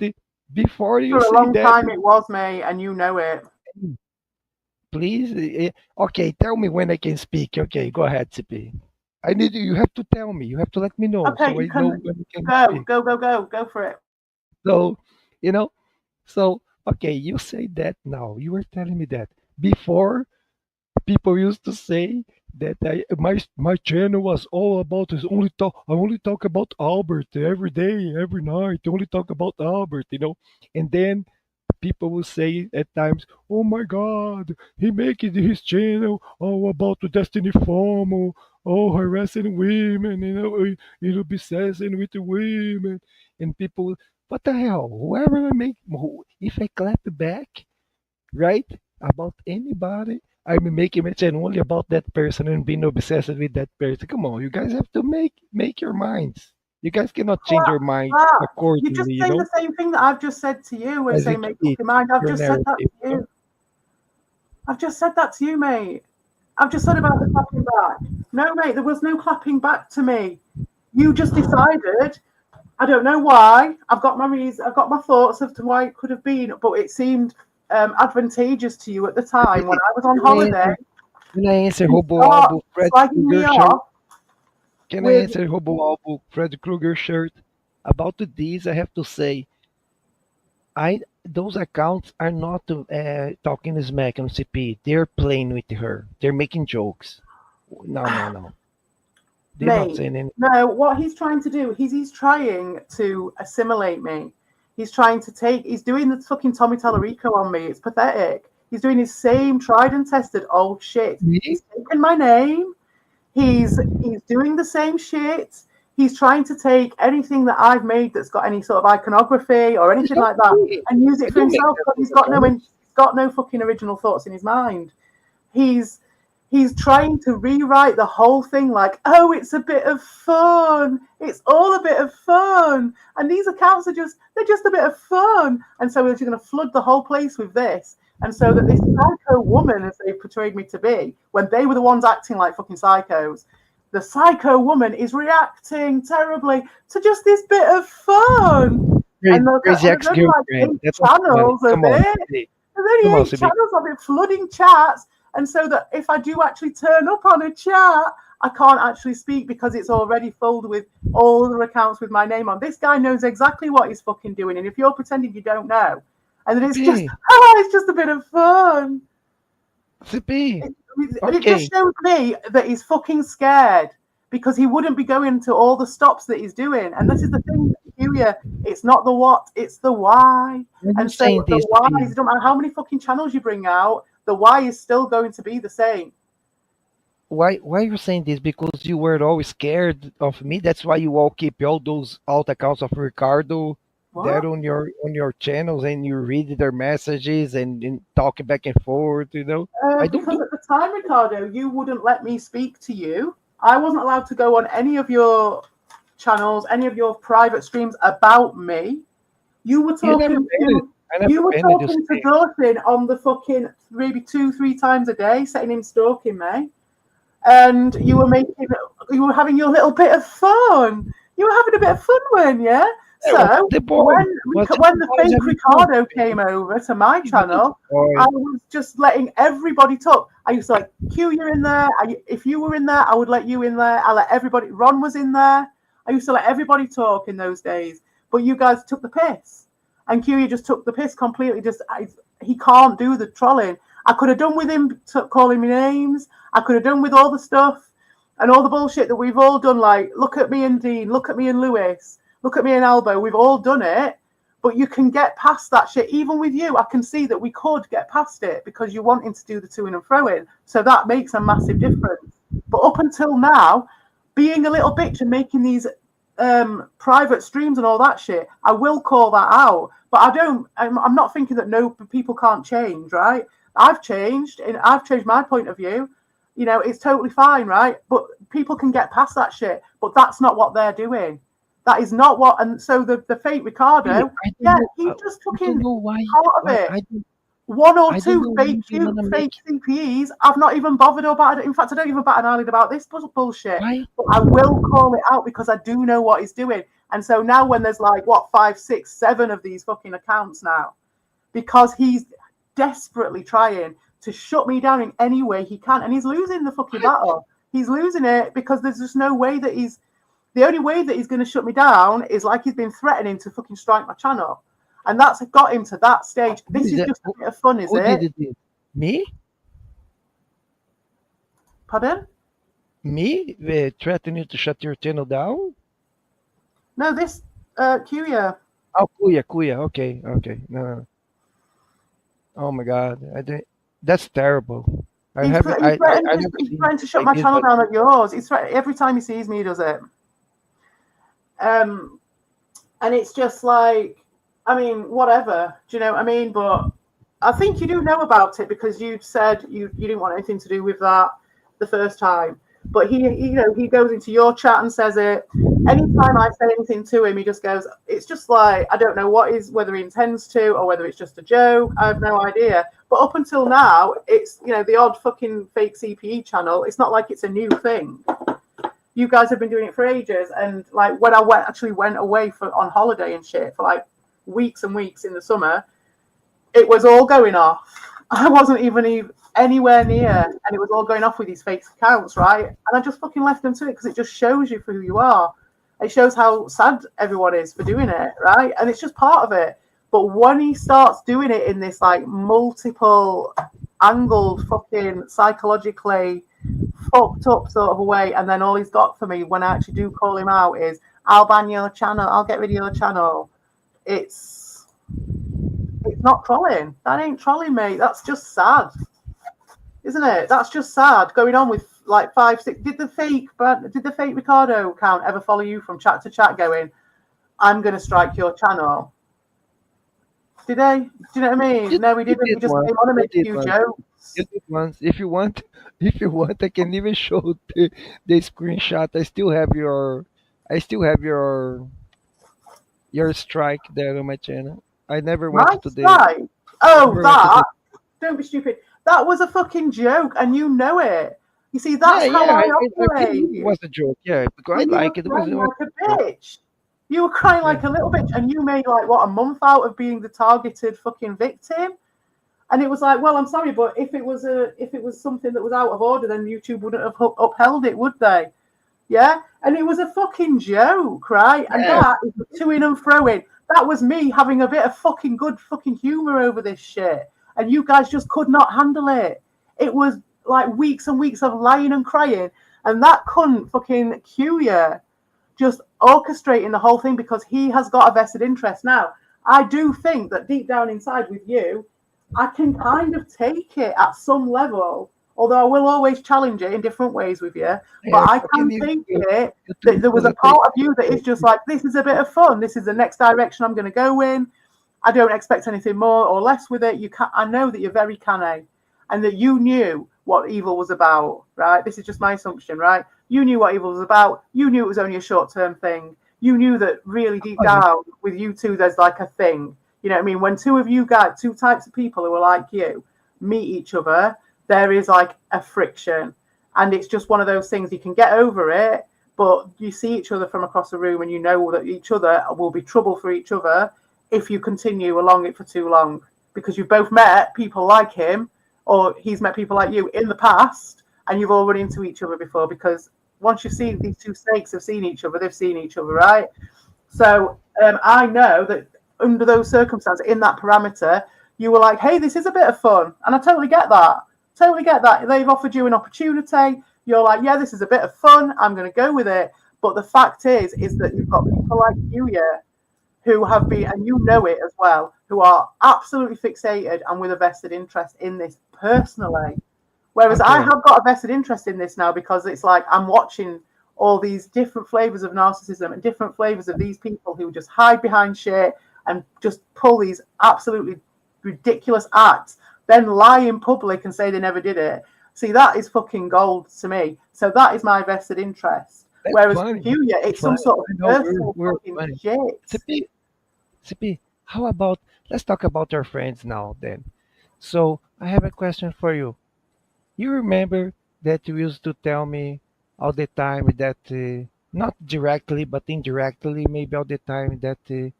before you For a say long that, time it was, me, and you know it. please, okay, tell me when I can speak. Okay, go ahead, CP. I need you. You have to tell me. You have to let me know Okay, so you I know can when I can go, speak. go, go, go, go for it. So, you know, so okay, you say that now. You were telling me that before. People used to say that my channel was all about is only talk I only talk about Albert every day, every night, only talk about Albert. And then people will say at times, "Oh my God, he making his channel all about the Destiny Formal, oh harassing women, he'll be obsessing with the women." And people, what the hell? Whoever I make, if I clap back, right? About anybody. I'm making a channel only about that person and being obsessed with that person. Come on, you guys have to make your minds. You guys cannot change your mind You're just accordingly, saying the same thing that I've just said to you when as say it make up your fits mind. I've your just said that narrative. to you. I've just said that to you, mate. I've just said about the clapping back. No, mate, there was no clapping back to me. You just decided. I don't know why. I've got my reasons. I've got my thoughts as to why it could have been, but it seemed advantageous to you at the time when I was on Can I holiday answer? Can I answer to Hobo start Albo Fred slagging me Krueger shirt? off Can I with. answer Hobo Albo Fred Krueger shirt? About this, I have to say, I those accounts are not talking smack on CP. They're playing with her. They're making jokes. No, no, no. They're not Mate, saying anything. no, what he's trying to do, he's trying to assimilate me. He's trying to he's doing the fucking Tommy Tallarico on me. It's pathetic. He's doing his same tried and tested old shit. Me? He's taken my name. He's doing the same shit. He's trying to take anything that I've made that's got any sort of iconography or anything like that Exactly. and use I it for don't make himself that because sort of post. he's got no fucking original thoughts in his mind. He's He's trying to rewrite the whole thing like, oh, it's a bit of fun. It's all a bit of fun. And these accounts they're just a bit of fun. And so we're just going to flood the whole place with this. And so that this psycho woman, as they portrayed me to be, when they were the ones acting like fucking psychos, the psycho woman is reacting terribly to just this bit of fun. And Crazy there's only like ex-girlfriend. 8 That's not funny. channels of Come on, it. CP. There's only Come on, 8 CP. channels of it flooding chats. And so that if I do actually turn up on a chat, I can't actually speak because it's already filled with all other accounts with my name on. This guy knows exactly what he's fucking doing. And if you're pretending you don't know, and then it's just, it's just a bit of fun. CP. It just shows me that he's fucking scared because he wouldn't be going to all the stops that he's doing. And this is the thing, Julia, it's not the what, it's the why. And so the why, it don't matter how many fucking channels you bring out, the why is still going to be the same. Why you're saying this? Because you were always scared of me. That's why you all keep all those alt accounts of Ricardo there on your channels, and you read their messages and talking back and forth. Because at the time, Ricardo, you wouldn't let me speak to you. I wasn't allowed to go on any of your channels, any of your private streams about me. You were talking. You were talking to Dawson on the fucking maybe 2-3 times a day, setting him stalking me, and you were having your little bit of fun. You were having a bit of fun, weren't you? So when the fake Ricardo came over to my channel, I was just letting everybody talk. I used to like, Q, you're in there. If you were in there, I would let you in there. I let everybody. Ron was in there. I used to let everybody talk in those days. But you guys took the piss. And Q just took the piss completely. He can't do the trolling. I could have done with him calling me names. I could have done with all the stuff and all the bullshit that we've all done. Like, look at me and Dean. Look at me and Lewis. Look at me and Albo. We've all done it. But you can get past that shit. Even with you, I can see that we could get past it because you're wanting to do the to and fro in. So that makes a massive difference. But up until now, being a little bitch and making these private streams and all that shit, I will call that out. But I'm not thinking that people can't change, right? I've changed and I've changed my point of view. It's totally fine, right? But people can get past that shit. But that's not what they're doing. That is not what. And so the fake Ricardo, he just fucking part of it. One or two fake CPEs. I've not even bothered about it. In fact, I don't even bat an eyelid about this bullshit. But I will call it out because I do know what he's doing. And so now when there's like, 5, 6, 7 of these fucking accounts now, because he's desperately trying to shut me down in any way he can. And he's losing the fucking battle. He's losing it because there's just no way that the only way that he's going to shut me down is like he's been threatening to fucking strike my channel. And that's got him to that stage. This is just a bit of fun, is it? Me? Pardon? Me? Threatening to shut your channel down? No, this Kuya. Oh, Kuya. Okay. No. Oh my God. That's terrible. He's trying to shut my channel down like yours. Every time he sees me, he does it. And it's just like, I mean, whatever. Do you know what I mean? But I think you do know about it because you said you didn't want anything to do with that the first time. But he goes into your chat and says it. Anytime I say anything to him, he just goes, it's just like, I don't know whether he intends to or whether it's just a joke. I have no idea. But up until now, it's, the odd fucking fake CPE channel. It's not like it's a new thing. You guys have been doing it for ages. And like when I went away on holiday and shit for like weeks and weeks in the summer, it was all going off. I wasn't even anywhere near, and it was all going off with these fake accounts, right? And I just fucking left them to it because it just shows you for who you are. It shows how sad everyone is for doing it, right? And it's just part of it. But when he starts doing it in this like multiple angled fucking psychologically fucked up sort of a way, and then all he's got for me when I actually do call him out is, I'll ban your channel, I'll get rid of your channel. It's not trolling. That ain't trolling, mate. That's just sad, isn't it? That's just sad. Going on with like 5, 6. Did the fake Ricardo account ever follow you from chat to chat, going, "I'm going to strike your channel"? Did they? Do you know what I mean? No, we didn't. We just came on and made a few jokes. You did once. If you want, I can even show the screenshot. I still have your strike there on my channel. I never My went to the, strike. I Oh, never went to that. the. Don't be stupid. That was a fucking joke, and you know it. You see, Yeah, that's how yeah. I I really knew it operate. was a joke. Yeah, because I And you were like it. It was crying a like a joke. bitch. You were crying Yeah. like a little bitch, and you made like what a month out of being the targeted fucking victim. And it was like, well, I'm sorry, but if it was something that was out of order, then YouTube wouldn't have upheld it, would they? Yeah, and it was a fucking joke, right? And Yeah. that is to in and fro in. That was me having a bit of fucking good fucking humor over this shit, and you guys just could not handle it. It was like weeks and weeks of lying and crying, and that cunt fucking Q just orchestrating the whole thing because he has got a vested interest. Now, I do think that deep down inside with you, I can kind of take it at some level, although I will always challenge it in different ways with you. But Yeah. I Can can you, take you, it you that to there was a take part of you that is just like, this is a bit of fun. This is the next direction I'm going to go in. I don't expect anything more or less with it. I know that you're very canny and that you knew what evil was about, right? This is just my assumption, right? You knew what evil was about. You knew it was only a short-term thing. You knew that really deep down with you two, there's like a thing. You know what I mean? When two of you guys, two types of people who are like you, meet each other, there is like a friction. And it's just one of those things, you can get over it, but you see each other from across the room and you know that each other will be trouble for each other if you continue along it for too long. Because you've both met people like him, or he's met people like you in the past, and you've all run into each other before. Because once you've seen these two snakes have seen each other, they've seen each other, right? So I know that under those circumstances, in that parameter, you were like, hey, this is a bit of fun. And I totally get that. Totally get that. They've offered you an opportunity. You're like, yeah, this is a bit of fun. I'm going to go with it. But the fact is that you've got people like you here who have been, and you know it as well, who are absolutely fixated and with a vested interest in this personally. Whereas I okay. have got a vested interest in this now because it's like I'm watching all these different flavors of narcissism and different flavors of these people who just hide behind shit and just pull these absolutely ridiculous acts, then lie in public and say they never did it. See, that is fucking gold to me. So that is my vested interest. That's Whereas funny. for you, yeah, That's it's some funny. sort of I know personal we're fucking funny. shit. CP, CP, how about let's talk about our friends now then. So I have a question for you. You remember that you used to tell me all the time that not directly but indirectly, maybe all the time that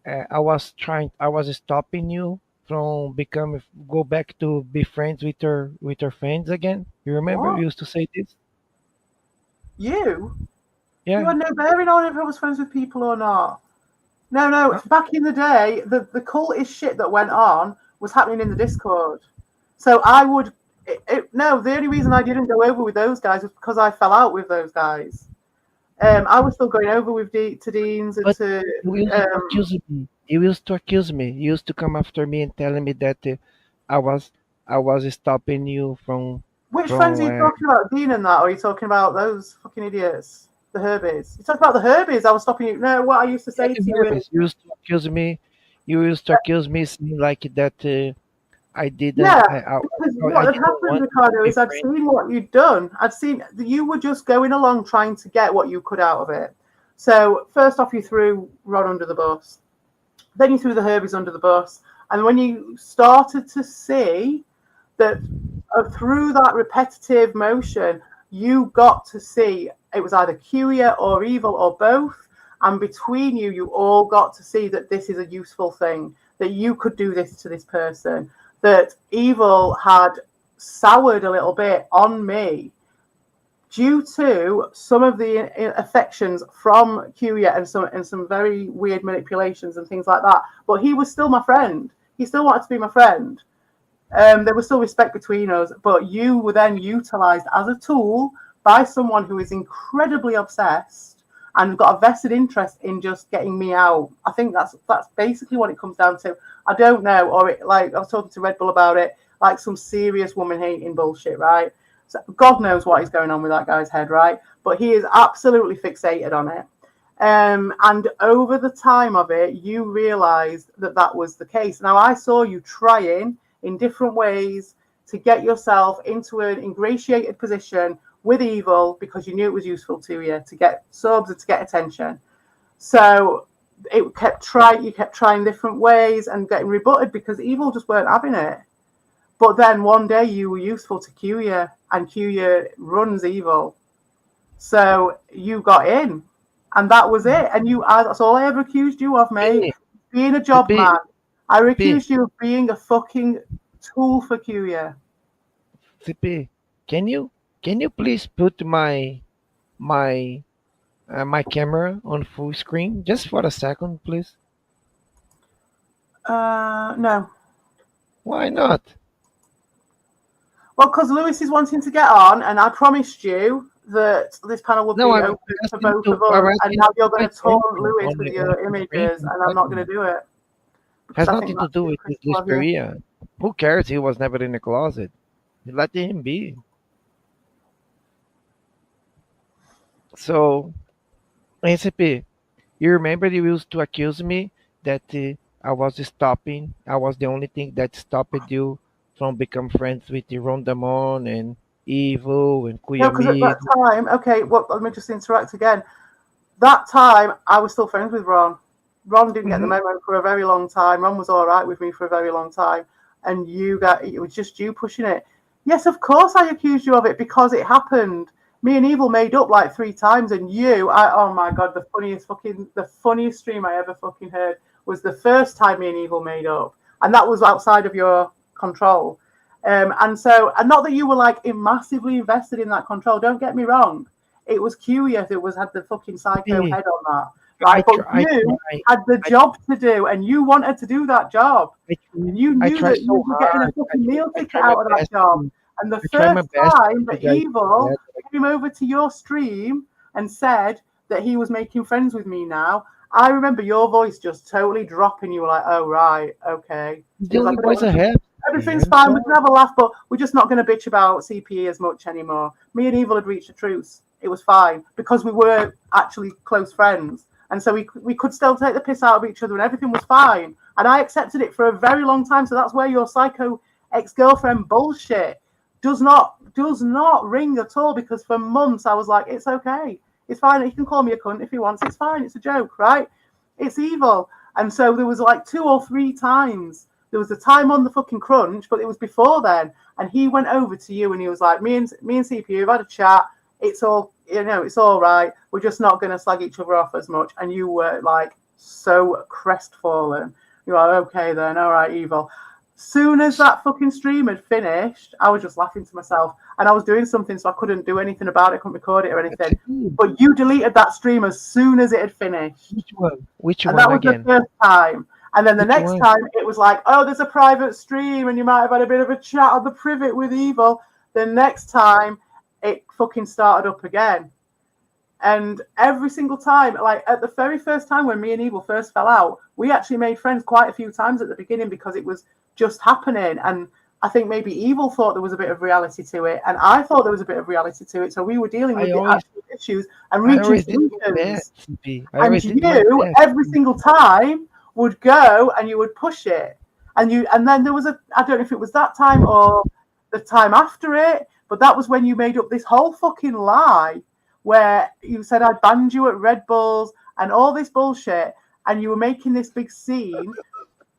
I was stopping you from becoming, go back to be friends with your friends again. You remember What? you used to say this? You? You Yeah. had no bearing on if I was friends with people or not. No, no. Huh? Back in the day, the cultist shit that went on was happening in the Discord. So I would. No, the only reason I didn't go over with those guys was because I fell out with those guys. I was still going over with to Deans and But to. you used to accuse me. You used to accuse me. You used to come after me and telling me that I was I was stopping you Which friends are from you talking about, Dean and that, or are you talking about those fucking idiots, the Herbies? You talking about the Herbies? I was stopping you. No, what I used to yeah, say the to you is, nervous. You used to accuse me. You used to accuse me saying like that I didn't yeah, I, because I what had didn't happened, want to Ricardo, be is I'd friends. seen what you'd done. I'd seen that you were just going along trying to get what you could out of it. So first off, you threw Rod under the bus. Then you threw the Herbies under the bus. And when you started to see that through that repetitive motion, you got to see it was either Curia or evil or both. And between you, you all got to see that this is a useful thing, that you could do this to this person, that evil had soured a little bit on me due to some of the affections from Curia and some very weird manipulations and things like that. But he was still my friend. He still wanted to be my friend. There was still respect between us, but you were then utilized as a tool by someone who is incredibly obsessed and got a vested interest in just getting me out. I think that's basically what it comes down to. I don't know, or like I was talking to Red Bull about it, like some serious woman hating bullshit, right? So God knows what is going on with that guy's head, right? But he is absolutely fixated on it. And over the time of it, you realized that that was the case. Now, I saw you trying in different ways to get yourself into an ingratiated position with evil because you knew it was useful to you to get subs and to get attention. So you kept trying different ways and getting rebutted because evil just weren't having it. But then one day you were useful to Kuya, and Kuya runs evil. So you got in, and that was it. And that's all I ever accused you of, mate. Being a job man. I accused you of being a fucking tool for Kuya. CP, can you please put my camera on full screen just for a second, please? No. Why not? Well, because Lewis is wanting to get on, and I promised you that this panel would be open for both of us, and now you're going to taunt Lewis with your images, and I'm not going to do it. Has nothing to do with his career. Who cares? He was never in the closet. Let him be. So, ACP, you remember you used to accuse me that I was the only thing that stopped you from become friends with the Rondamon and Evil and No, because at Kuyamid. that time, okay, let me just interact again. That time, I was still friends with Ron. Ron didn't get the memo for a very long time. Ron was all right with me for a very long time. And it was just you pushing it. Yes, of course I accused you of it because it happened. Me and Evil made up like 3 times, and oh my God, the funniest stream I ever fucking heard was the first time me and Evil made up. And that was outside of your control. And not that you were like massively invested in that control, don't get me wrong. It was Kuya that had the fucking psycho head on that. Right, but you had the job to do, and you wanted to do that job. And you knew that you were getting a fucking meal ticket out of that job. And the first time that Evil came over to your stream and said that he was making friends with me now, I remember your voice just totally dropping. You were like, "Oh right, okay." Everything's fine. We can have a laugh, but we're just not going to bitch about CPE as much anymore. Me and Evil had reached a truce. It was fine because we were actually close friends. And so we could still take the piss out of each other and everything was fine. And I accepted it for a very long time. So that's where your psycho ex-girlfriend bullshit does not ring at all, because for months I was like, it's okay. It's fine. He can call me a cunt if he wants. It's fine. It's a joke, right? It's evil. And so there was like 2 or 3 times. There was a time on the fucking crunch, but it was before then. And he went over to you and he was like, me and CPU have had a chat. It's all, it's all right. We're just not going to slag each other off as much. And you were like so crestfallen. You were like, okay then, all right, Evil. Soon as that fucking stream had finished, I was just laughing to myself. And I was doing something, so I couldn't do anything about it. I couldn't record it or anything. But you deleted that stream as soon as it had finished. Which one? Which and one that was again? the first time. And then the next time it was like, oh, there's a private stream and you might have had a bit of a chat on the privet with Evil. The next time it fucking started up again. And every single time, like at the very first time when me and Evil first fell out, we actually made friends quite a few times at the beginning because it was just happening. And I think maybe Evil thought there was a bit of reality to it. And I thought there was a bit of reality to it. So we were dealing with the actual issues and reaching solutions. And you, every single time, would go and you would push it. And then there was I don't know if it was that time or the time after it, but that was when you made up this whole fucking lie where you said I banned you at Red Bulls and all this bullshit, and you were making this big scene.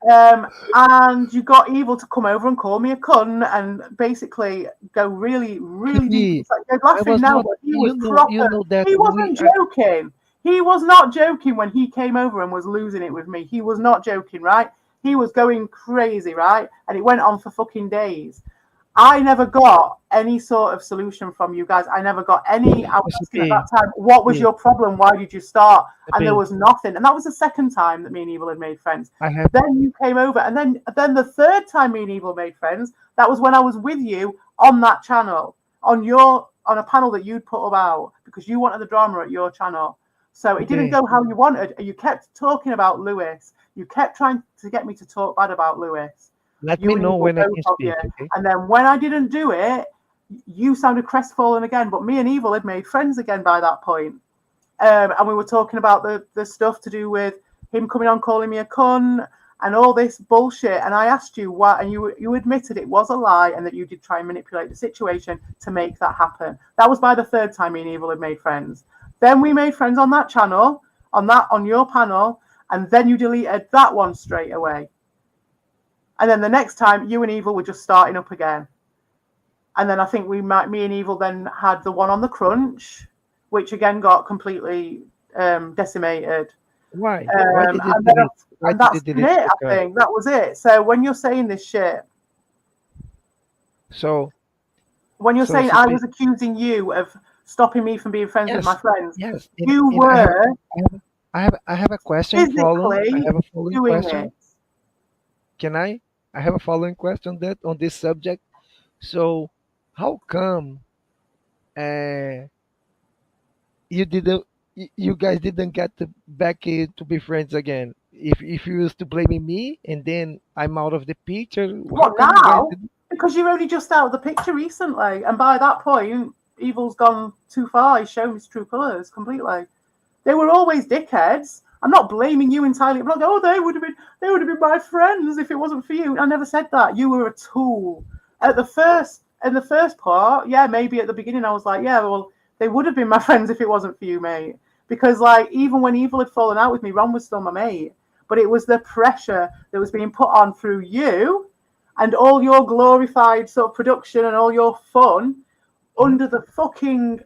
And you got Evil to come over and call me a cunt and basically go really, really deep. Like, you're laughing now, but he was proper. He wasn't joking. He was not joking when he came over and was losing it with me. He was not joking, right? He was going crazy, right? And it went on for fucking days. I never got any sort of solution from you guys. I never got any. I was asking at that time, what was your problem? Why did you start? And there was nothing. And that was the second time that me and Evil had made friends. Then you came over. And then the third time me and Evil made friends, that was when I was with you on that channel, on a panel that you'd put about because you wanted the drama at your channel. So it didn't go how you wanted. You kept talking about Lewis. You kept trying to get me to talk bad about Lewis. Let me know when I can speak. Okay? And then when I didn't do it, you sounded crestfallen again. But me and Evil had made friends again by that point. And we were talking about the stuff to do with him coming on calling me a cunt and all this bullshit. And I asked you why, and you admitted it was a lie and that you did try and manipulate the situation to make that happen. That was by the third time me and Evil had made friends. Then we made friends on that channel, on your panel, and then you deleted that one straight away. And then the next time, you and Evil were just starting up again. And then I think me and Evil then had the one on the Crunch, which again got completely decimated. Why? Why did it delete? And that's been it, I think. That was it. So when you're saying this shit, when you're saying I was accusing you of stopping me from being friends with my friends, you were. I have a question. I have a following question. Can I? I have a following question on this subject. So, how come you guys didn't get back to be friends again? If you used to blaming me and then I'm out of the picture, what now? Because you're only just out of the picture recently, and by that point, Evil's gone too far. He's shown his true colours completely. They were always dickheads. I'm not blaming you entirely. I'm not going, oh, they would have been my friends if it wasn't for you. I never said that. You were a tool. In the first part, yeah, maybe at the beginning I was like, yeah, well, they would have been my friends if it wasn't for you, mate. Because like even when Evil had fallen out with me, Ron was still my mate. But it was the pressure that was being put on through you and all your glorified sort of production and all your fun under the fucking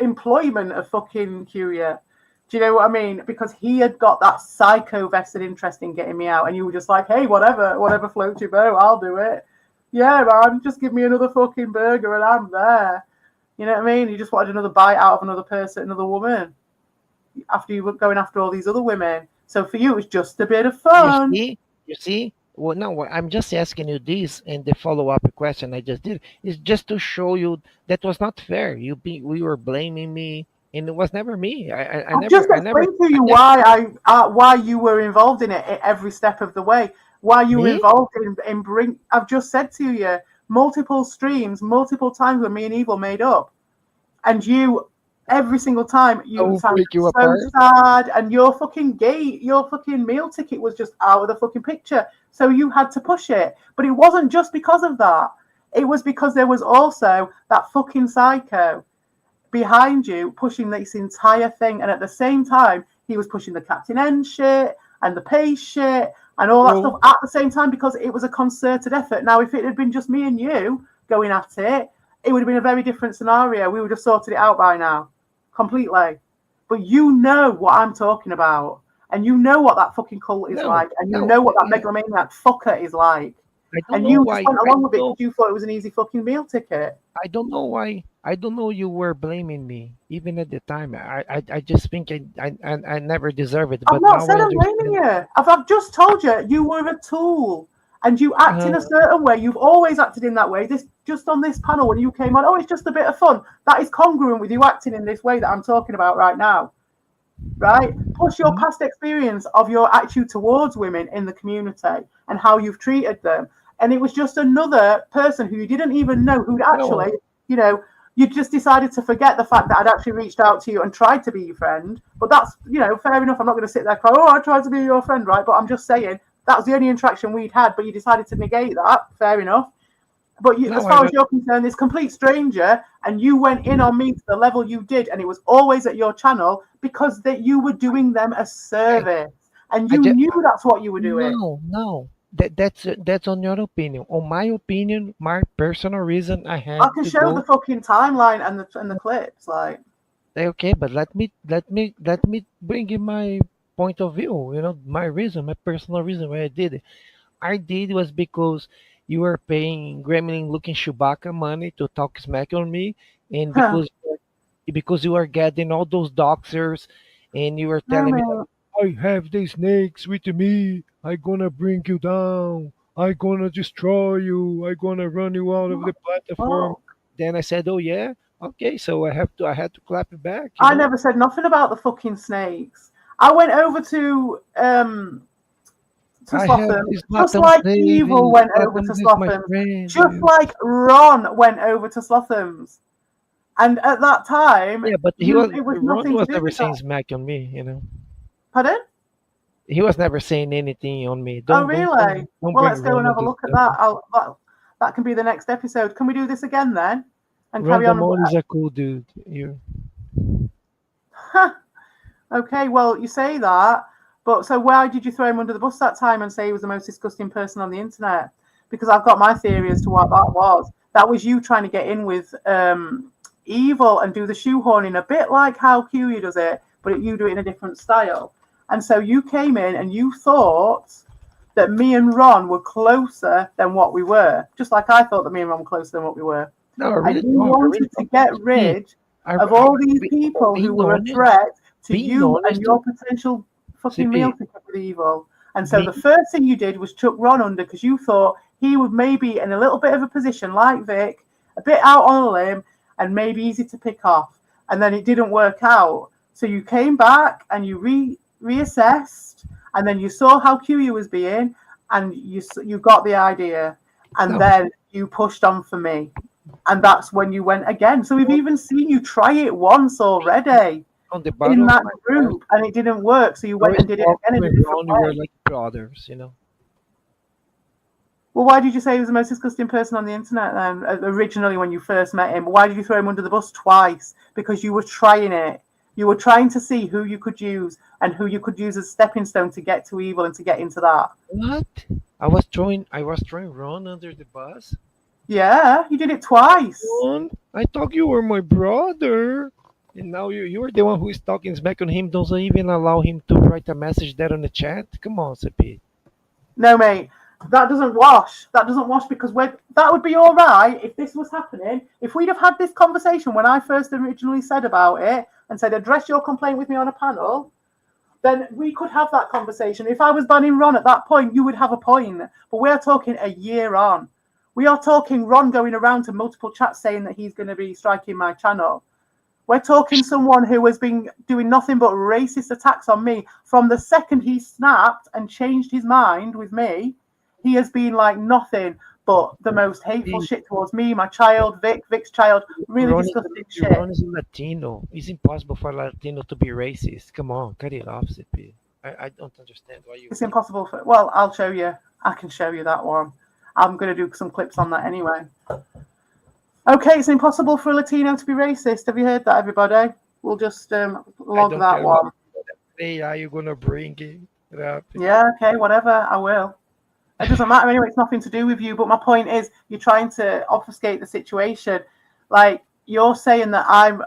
employment of fucking Curia. Do you know what I mean? Because he had got that psycho vested interest in getting me out, and you were just like, hey, whatever floats your boat, I'll do it. Yeah, man, just give me another fucking burger and I'm there. You know what I mean? You just wanted another bite out of another person, another woman, after you were going after all these other women. So for you, it was just a bit of fun. You see? Well, no, I'm just asking you this, and the follow-up question I just did is just to show you that was not fair. We were blaming me, and it was never me. I never explained to you why you were involved in it at every step of the way. Why you were involved in bring. I've just said to you multiple streams, multiple times when me and Evil made up, and you every single time you sounded so sad, and your fucking meal ticket was just out of the fucking picture. So you had to push it. But it wasn't just because of that. It was because there was also that fucking psycho behind you pushing this entire thing. And at the same time, he was pushing the Captain N shit and the Pace shit and all that stuff at the same time because it was a concerted effort. Now, if it had been just me and you going at it, it would have been a very different scenario. We would have sorted it out by now. Completely. But you know what I'm talking about. And you know what that fucking cult is like. And you know what that megalomaniac fucker is like. And you just went along with it because you thought it was an easy fucking meal ticket. I don't know why. I don't know you were blaming me, even at the time. I just think I never deserved it. I've not said I'm blaming you. I've just told you you were a tool. And you act in a certain way. You've always acted in that way. Just on this panel when you came on, oh, it's just a bit of fun. That is congruent with you acting in this way that I'm talking about right now. Right? Plus your past experience of your attitude towards women in the community and how you've treated them. And it was just another person who you didn't even know who'd actually, you just decided to forget the fact that I'd actually reached out to you and tried to be your friend. But that's, fair enough. I'm not going to sit there and cry, oh, I tried to be your friend, right? But I'm just saying that was the only interaction we'd had, but you decided to negate that. Fair enough. But as far as you're concerned, this complete stranger, and you went in on me to the level you did, and it was always at your channel because that you were doing them a service, and you knew that's what you were doing. No, that's on your opinion. On my opinion, my personal reason, I can show the fucking timeline and the clips, like. Okay, but let me bring in my point of view. My reason, my personal reason why I did it. I did was because you were paying gremlin looking Chewbacca money to talk smack on me, and because you were getting all those doxers, and you were telling me, I have the snakes with me, I gonna bring you down, I gonna destroy you, I gonna run you out of the platform. Then I said, oh yeah, okay, so I had to clap it back. I never said nothing about the fucking snakes. I went over to Slotham's, just like Evil went over to Slotham's, just like Ron went over to Slotham's. And at that time, yeah, but Ron was never saying smack on me, Pardon? He was never saying anything on me. Oh, Don't really? don't Well, bring let's go Ron and on have a this look at stuff. that. That can be the next episode. Can we do this again then? And Ron carry on? Damon is a cool dude. You Okay, well, you say that, but so why did you throw him under the bus that time and say he was the most disgusting person on the internet? Because I've got my theory as to what that was. That was you trying to get in with evil and do the shoehorning, a bit like how QE does it, but you do it in a different style. And so you came in and you thought that me and Ron were closer than what we were, just like I thought that me and Ron were closer than what we were. no, I And really you don't. I really wanted to don't. get See, rid of all these people who being were a honest, threat to being you and honest, your potential fucking CP, realtorship with evil. And so being the first thing you did was chuck Ron under because you thought he would maybe in a little bit of a position like Vic, a bit out on a limb and maybe easy to pick off. And then it didn't work out. So you came back and you reassessed and then you saw how QU was being and you got the idea. And no, then you pushed on for me. And that's when you went again. So we've even seen you try it once already on the in bottom of that my heart, group, and it didn't work. So you I went always and did it thought again in you a and different Ron were way. like brothers, you know. Well, why did you say he was the most disgusting person on the internet then? Originally, when you first met him, why did you throw him under the bus twice? Because you were trying it. You were trying to see who you could use and who you could use as a stepping stone to get to evil and to get into that. What? I was throwing Ron under the bus. Yeah, you did it twice. Ron, I thought you were my brother. And now you're the one who is talking smack on him. Doesn't even allow him to write a message there on the chat. Come on, CP. No, mate, that doesn't wash. That doesn't wash because that would be all right if this was happening. If we'd have had this conversation when I first originally said about it and said, address your complaint with me on a panel, then we could have that conversation. If I was banning Ron at that point, you would have a point. But we're talking a year on. We are talking Ron going around to multiple chats saying that he's going to be striking my channel. We're talking someone who has been doing nothing but racist attacks on me from the second he snapped and changed his mind with me. He has been like nothing but the most hateful shit towards me, my child, Vic's child, really Ron disgusting is, shit. Ron is a Latino. It's impossible for a Latino to be racist. Come on, cut it off, CP. I don't understand why you. It's impossible for. Well, I'll show you. I can show you that one. I'm going to do some clips on that anyway. Okay, it's impossible for a Latino to be racist. Have you heard that, everybody? We'll just log that one. Hey, are you gonna bring it up? Yeah, okay, whatever. I will. It doesn't matter anyway. It's nothing to do with you. But my point is, you're trying to obfuscate the situation. Like you're saying that I'm,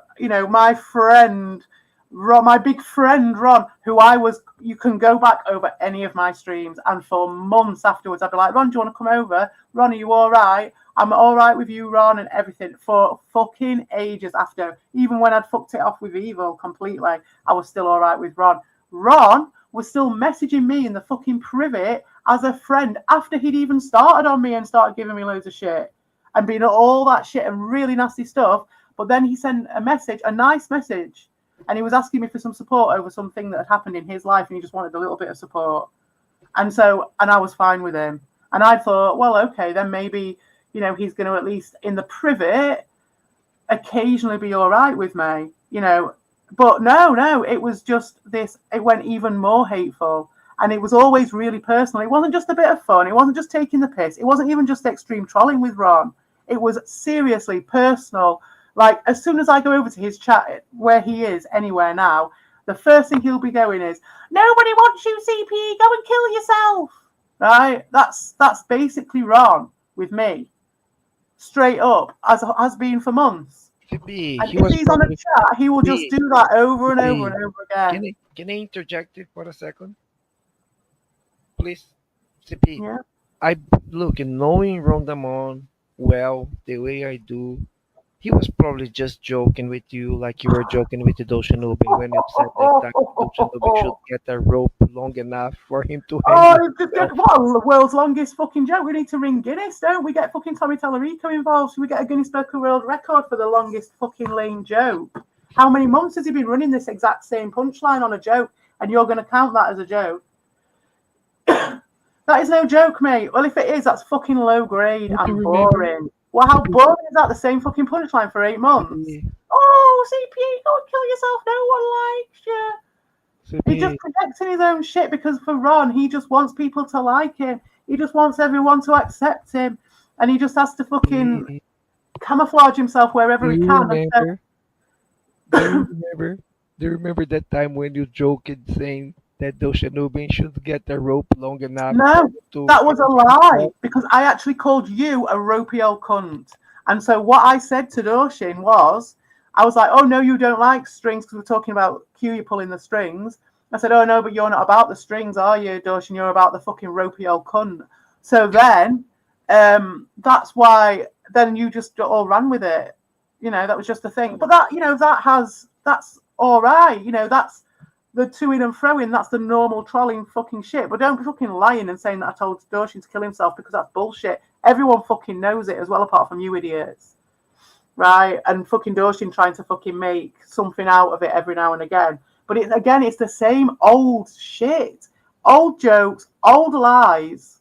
my friend, Ron, my big friend Ron, who I was. You can go back over any of my streams, and for months afterwards, I'd be like, Ron, do you want to come over? Ron, are you all right? I'm all right with you, Ron, and everything for fucking ages after. Even when I'd fucked it off with evil completely, I was still all right with Ron. Ron was still messaging me in the fucking private as a friend after he'd even started on me and started giving me loads of shit and being all that shit and really nasty stuff. But then he sent a message, a nice message, and he was asking me for some support over something that had happened in his life and he just wanted a little bit of support. And I was fine with him. And I thought, well, okay, then maybe, he's going to at least in the private occasionally be all right with me, But no, it was just this. It went even more hateful. And it was always really personal. It wasn't just a bit of fun. It wasn't just taking the piss. It wasn't even just extreme trolling with Ron. It was seriously personal. Like, as soon as I go over to his chat, where he is anywhere now, the first thing he'll be going is, nobody wants you, CPE, go and kill yourself. Right? That's basically Ron with me. Straight up, as has been for months. And if he's on a chat, he will just do that over and over and over again. Can I interject it for a second? Please, CP. Yeah. I look, knowing Rondamon well the way I do, he was probably just joking with you, like you were joking with the Doshanubin when you said that Doshanubin should get a rope long enough for him to hang himself. What the world's longest fucking joke? We need to ring Guinness, don't we? Get fucking Tommy Tallarico involved. So we get a Guinness Book of World Record for the longest fucking lame joke. How many months has he been running this exact same punchline on a joke? And you're going to count that as a joke? That is no joke, mate. Well, if it is, that's fucking low grade and boring. Well, how boring is that? The same fucking punchline for 8 months. Oh, CP, go and kill yourself. No one likes you. He just CP. projecting his own shit because for Ron, he just wants people to like him. He just wants everyone to accept him, and he just has to fucking Do camouflage himself wherever he you can. And so, remember? Do you remember? Do you remember that time when you joked saying that those Shanubians should get a rope long enough no, to that was a lie up? because I actually called you a ropey old cunt. And so what I said to Doshin was, I was like, oh no, you don't like strings because we're talking about Q, you're pulling the strings. I said, oh no, but you're not about the strings, are you, Doshin? You're about the fucking ropey old cunt. So then, that's why then you just all ran with it. That was just the thing. But that's all right. That's the to-in and fro-in, that's the normal trolling fucking shit. But don't be fucking lying and saying that I told Doshin to kill himself because that's bullshit. Everyone fucking knows it as well, apart from you idiots. Right? And fucking Doshin trying to fucking make something out of it every now and again. But it's the same old shit. Old jokes, old lies.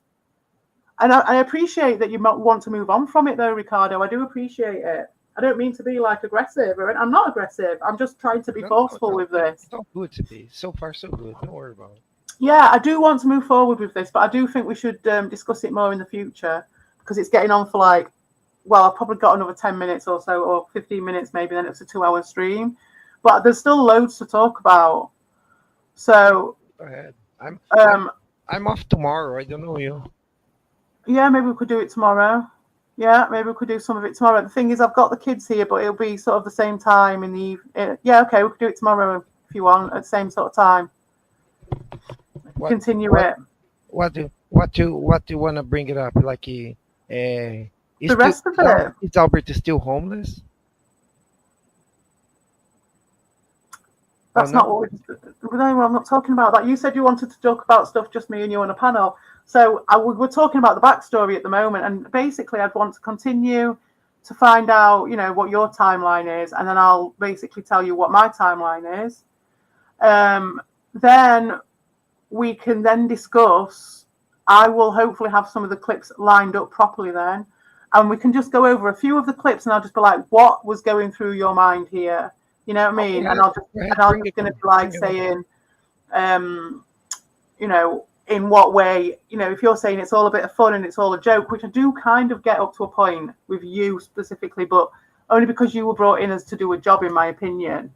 And I appreciate that you might want to move on from it though, Ricardo. I do appreciate it. I don't mean to be like aggressive. I'm not aggressive. I'm just trying to be forceful with this. It's all good, CP. So far, so good. Don't worry about it. Yeah, I do want to move forward with this, but I do think we should discuss it more in the future because it's getting on for I've probably got another 10 minutes or so, or 15 minutes maybe, then it's a 2-hour stream. But there's still loads to talk about. So, Go ahead. I'm um, I'm off tomorrow. I don't know you. yeah, maybe we could do it tomorrow. Yeah, maybe we could do some of it tomorrow. The thing is, I've got the kids here, but it'll be sort of the same time in the evening. Yeah, okay, we could do it tomorrow if you want, at the same sort of time. What Continue what it. what do you want to bring it up? Like, is The rest of it. Is Albert still homeless? That's no? not what no, I'm not talking about that. You said you wanted to talk about stuff just me and you on a panel. So we're talking about the backstory at the moment, and basically I'd want to continue to find out, what your timeline is, and then I'll basically tell you what my timeline is. Then we can then discuss. I will hopefully have some of the clips lined up properly then, and we can just go over a few of the clips, and I'll just be like, what was going through your mind here? You know what I mean? And I'm just going to be like saying, in what way, if you're saying it's all a bit of fun and it's all a joke, which I do kind of get up to a point with you specifically, but only because you were brought in as to do a job, in my opinion.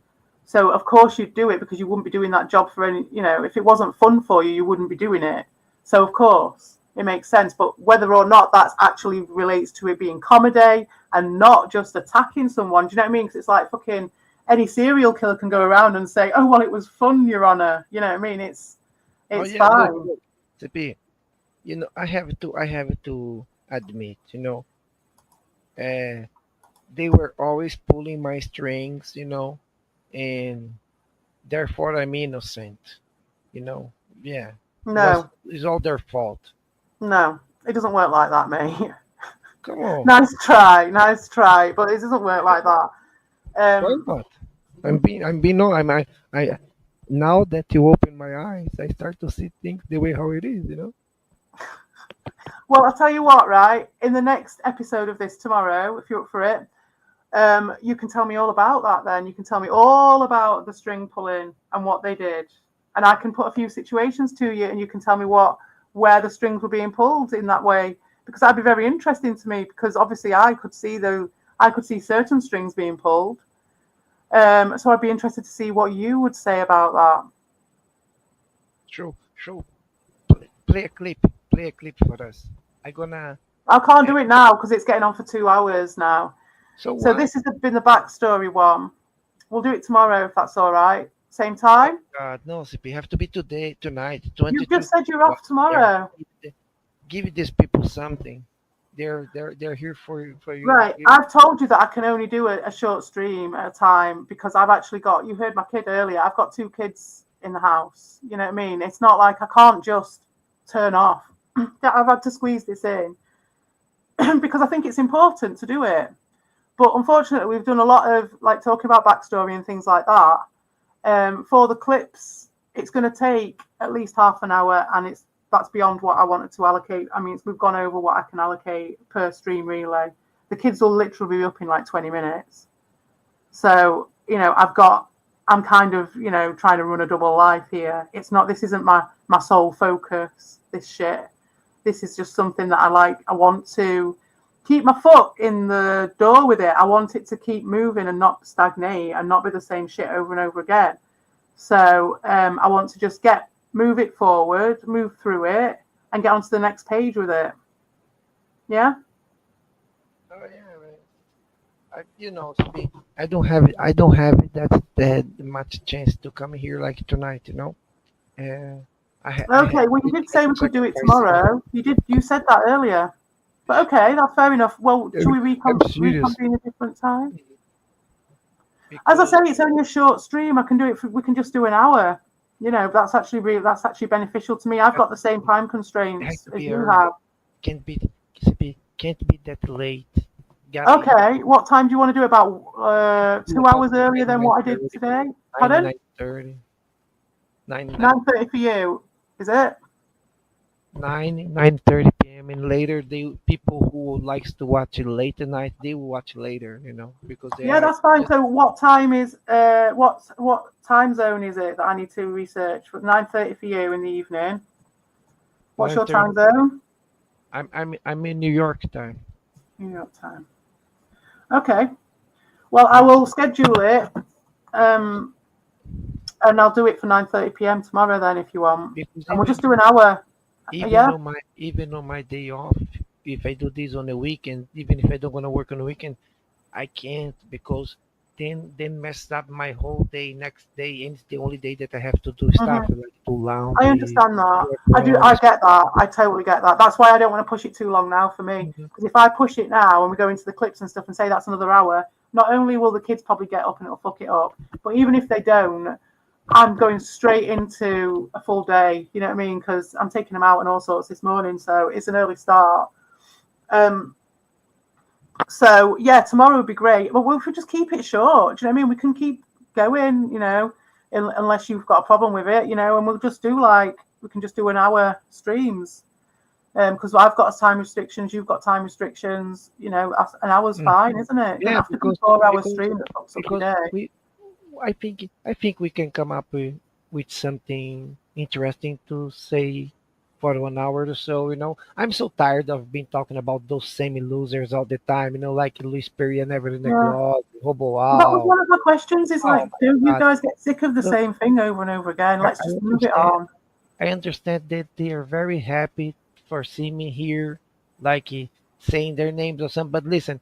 So of course you'd do it because you wouldn't be doing that job for any, if it wasn't fun for you, you wouldn't be doing it. So of course it makes sense. But whether or not that actually relates to it being comedy and not just attacking someone, do you know what I mean? Because it's like fucking any serial killer can go around and say, oh, well, it was fun, Your Honor. You know what I mean? It's fine. Look, CP, I have to admit, they were always pulling my strings, and therefore I'm innocent, Yeah, No, it's all their fault. no, it doesn't work like that, mate. Come on, Nice try, but it doesn't work like that. why not? No, I now that you open my eyes, I start to see things the way how it is. Well, I'll tell you what, right? In the next episode of this tomorrow, if you're up for it, you can tell me all about that then. You can tell me all about the string pulling and what they did. And I can put a few situations to you and you can tell me where the strings were being pulled in that way. Because that'd be very interesting to me because obviously I could see certain strings being pulled. So I'd be interested to see what you would say about that. Show, play a clip for us. I can't do it now because it's getting on for 2 hours now. So This has been the backstory one. We'll do it tomorrow if that's all right. Same time? God, no, CP, have to be tonight. You just said you're off tomorrow. Give these people something. They're here for you. Right. I've told you that I can only do a short stream at a time because I've actually got, you heard my kid earlier, I've got 2 kids in the house. You know what I mean? It's not like I can't just turn off. I've had to squeeze this in because I think it's important to do it. But unfortunately, we've done a lot of talking about backstory and things like that. For the clips, it's going to take at least half an hour, and that's beyond what I wanted to allocate. I mean, we've gone over what I can allocate per stream relay. The kids will literally be up in 20 minutes. So, I've got I'm kind of, trying to run a double life here. This isn't my sole focus, this shit. This is just something that I like. I want to keep my foot in the door with it. I want it to keep moving and not stagnate and not be the same shit over and over again. So I want to just move it forward, move through it, and get onto the next page with it. Yeah. Oh yeah, man. Speak. I don't have that much chance to come here like tonight. I Okay. have Well, you really did say we could do it sacrificed. tomorrow. You said that earlier. But okay, that's fair enough. Well, should we I'm serious reconvene a different time? As I because say, it's only a short stream. I can do it. We can just do an hour. That's actually beneficial to me. I've got the same time it has constraints to as be you early. have. Can't be that late. Gotta be Okay, what time do you want to do? About 2 hours earlier than nine what I did thirty, today? Pardon? 9:30, 9:30 for you. Is it? 9:30 p.m. and later. They people who likes to watch it late at night, they will watch later. Because they Yeah, are that's fine. just So, what time is what time zone is it that I need to research? 9:30 for you in the evening. What's your 9:30. time zone? I'm in New York time. New York time. Okay. Well, I will schedule it, um, and I'll do it for 9:30 p.m. tomorrow. Then, if you want, Because and we'll just do an hour. even Yeah. on my day off, if I do this on the weekend, even if I don't gonna work on the weekend, I can't because then messed up my whole day next day, and it's the only day that I have to do stuff Mhm. like do I laundry, understand that. work I do. I runs. get that. I totally get that. That's why I don't want to push it too long now for me. Mhm. Because if I push it now and we go into the clips and stuff and say that's another hour, not only will the kids probably get up and it'll fuck it up, but even if they don't, I'm going straight into a full day. You know what I mean? Because I'm taking them out and all sorts this morning, so it's an early start. Um. So yeah, tomorrow would be great. But if we just keep it short, do you know what I mean? We can keep going. Unless you've got a problem with it, and we'll just do we can just do an hour streams. Because I've got time restrictions, you've got time restrictions. An hour's Mm. fine, isn't it? It doesn't Yeah, have to be 4 hour stream that fucks up your because day. I think we can come up with something interesting to say for 1 hour or so. I'm so tired of being talking about those semi losers all the time. Like Luis Peria never in the Yeah. gloss, Hobo Well, that was Wow. one of my questions. Is Oh my do you God! guys get sick of the Look, same thing over and over again? I, Let's I just move it understand. on. I understand that they are very happy for seeing me here, like saying their names or something. But listen,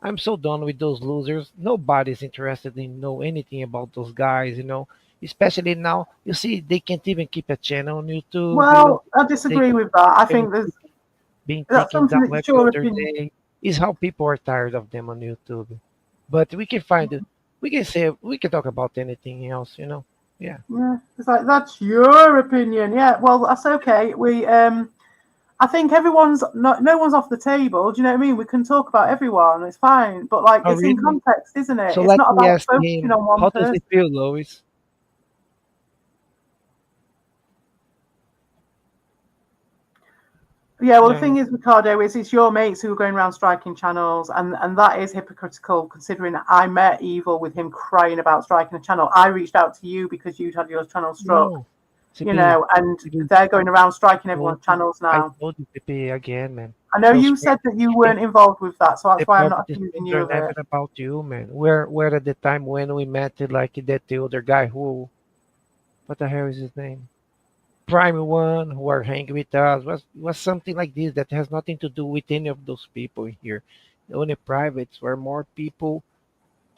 I'm so done with those losers. Nobody's interested in know anything about those guys. Especially now. You see, they can't even keep a channel on YouTube. Well, I They disagree with that. I being think being that's taken something down that's every your other opinion. day. Is how people are tired of them on YouTube. But we can find it. We can talk about anything else. Yeah. Yeah, it's that's your opinion. Yeah, well, that's okay. I think no one's off the table. Do you know what I mean? We can talk about everyone. It's fine, but Oh, it's in really? context, isn't it? So It's let not me about ask focusing him, on one how does person. it feel, Lois? Yeah, well, the Yeah. thing is, Ricardo, is it's your mates who are going around striking channels, and that is hypocritical considering I met Evil with him crying about striking a channel. I reached out to you because you'd had your channel struck, No, CP, and CP, they're going around striking told everyone's you, channels I now. told you, CP, again, man. I know Those you said that you weren't involved with that, so that's the why I'm not private accusing streams you are of never it. about you, man. Where at the time when we met, like that the other guy who, what the hell is his name? Prime One, who are hanging with us, was something like this that has nothing to do with any of those people here. The only privates were more people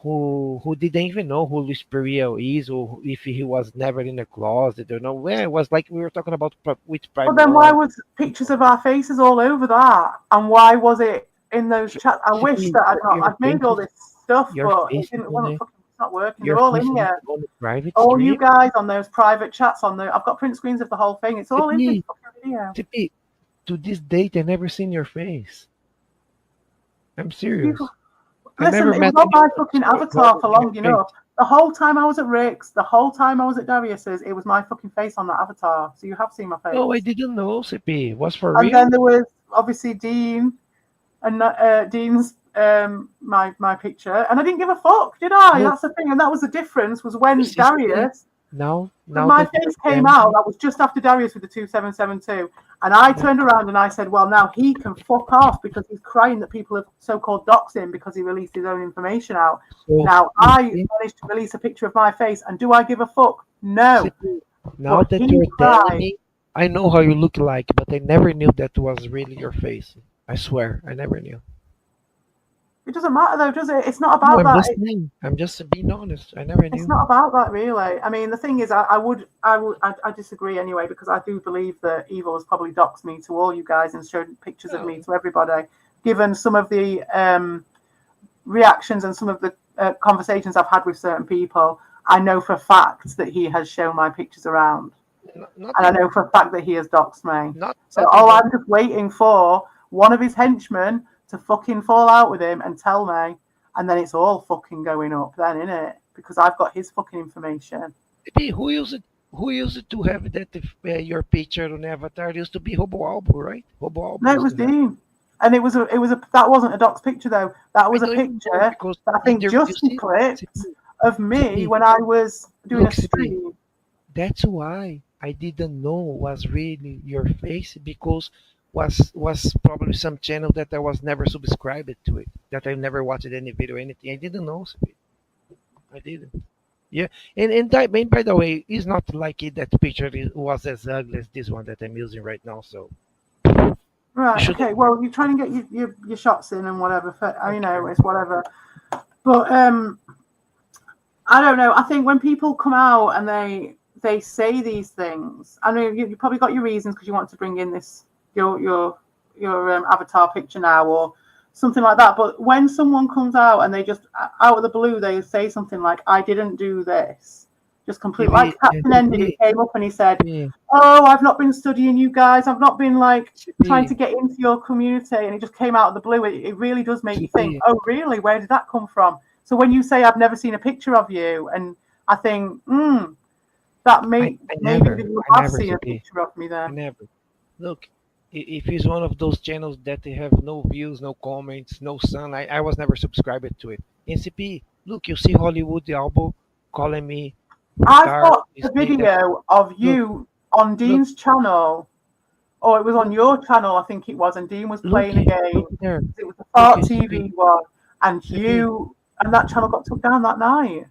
who didn't even know who Luis Pereira is, or if he was never in a closet or no. Well, it was like we were talking about with Well, Prime then why One. was pictures of our faces all over that? And why was it in those chats? I wish CP, that your I'd made all faces, this stuff, your but it faces didn't. on Well, a it's not working. They're your all in faces here. on a private All you stream. guys on those private chats on the. I've got print screens of the whole thing. It's all in this CP, fucking video. CP, to this date, I never seen your face. I'm You serious. I listen. never It was met on my anyone fucking so avatar involved for in your long face. enough. The whole time I was at Rick's, the whole time I was at Darius's, it was my fucking face on that avatar. So you have seen my Oh, I face. didn't know, CP. Was for And then real? there was obviously Dean and Dean's my picture, and I didn't give a fuck, did I? Look, That's the thing, and that was the difference. Was when this is the Darius, when now my that you're face came telling out, me, that was just after Darius with the 2772, and I no, turned around and I said, "Well, now he can fuck off because he's crying that people have so-called doxed him because he released his own information out." so Now you I see, managed to release a picture of my face, and do I give a fuck? No, CP, now but that he you're telling cried. me, I know how you look like, but I never knew that was really your face. I swear, I never knew. It doesn't matter though, does it? It's not No, about I'm that. listening. I'm just being honest. I never It's knew. not about that, really. I mean, the thing is, I disagree anyway, because I do believe that Evil has probably doxed me to all you guys and showed pictures of me No, to everybody. Given some of the reactions and some of the conversations I've had with certain people, I know for a fact that he has shown my pictures around, and I nothing, know for a fact that he has doxed me. So nothing all wrong. I'm just waiting for one of his henchmen to fucking fall out with him and tell me, and then it's all fucking going up then, innit? Because I've got his fucking information. Maybe who used it? Who used it to have that? If your picture on Avatar used to be Hobo Albo, right? Hobo Albo No, it used was to have. Dean. And it was a that wasn't a docs picture though. That I was a don't even know picture because that I think you Justy see, clipped CP, of me CP, when I was doing a look, CP. stream. That's why I didn't know was really your face because was probably some channel that I was never subscribed to it, that I never watched any video, anything. I didn't know, CP. I didn't. Yeah, and by the way, it's not like that picture was as ugly as this one that I'm using right now. So you Right, should okay. Well, you're trying to get your shots in and whatever. okay. It's whatever. But I don't know. I think when people come out and they say these things, I know you probably got your reasons because you want to bring in this your avatar picture now or something like that. But when someone comes out and they just out of the blue they say something like, "I didn't do this," just completely like CP, Captain Ended, he CP, came up and he said, CP, "Oh, I've not been studying you guys. I've not been like trying to CP, get into your community," and it just came out of the blue. It really does make you think, CP. "Oh, really? Where did that come from?" So when you say I've never seen a picture of you, and I think, that maybe that you I have never, seen a CP. picture of me I then. never. Look, if it's one of those channels that they have no views, no comments, no sun, I was never subscribed to it. NCP, look, you see Hollywood the album calling me I've retard. got You a saying that, video of look, you on look, Dean's channel, or it was on look, your channel, I think it was, and Dean was playing a game. look there. It was a Look, Fart CP, TV one, and CP, you and that channel got took down that night.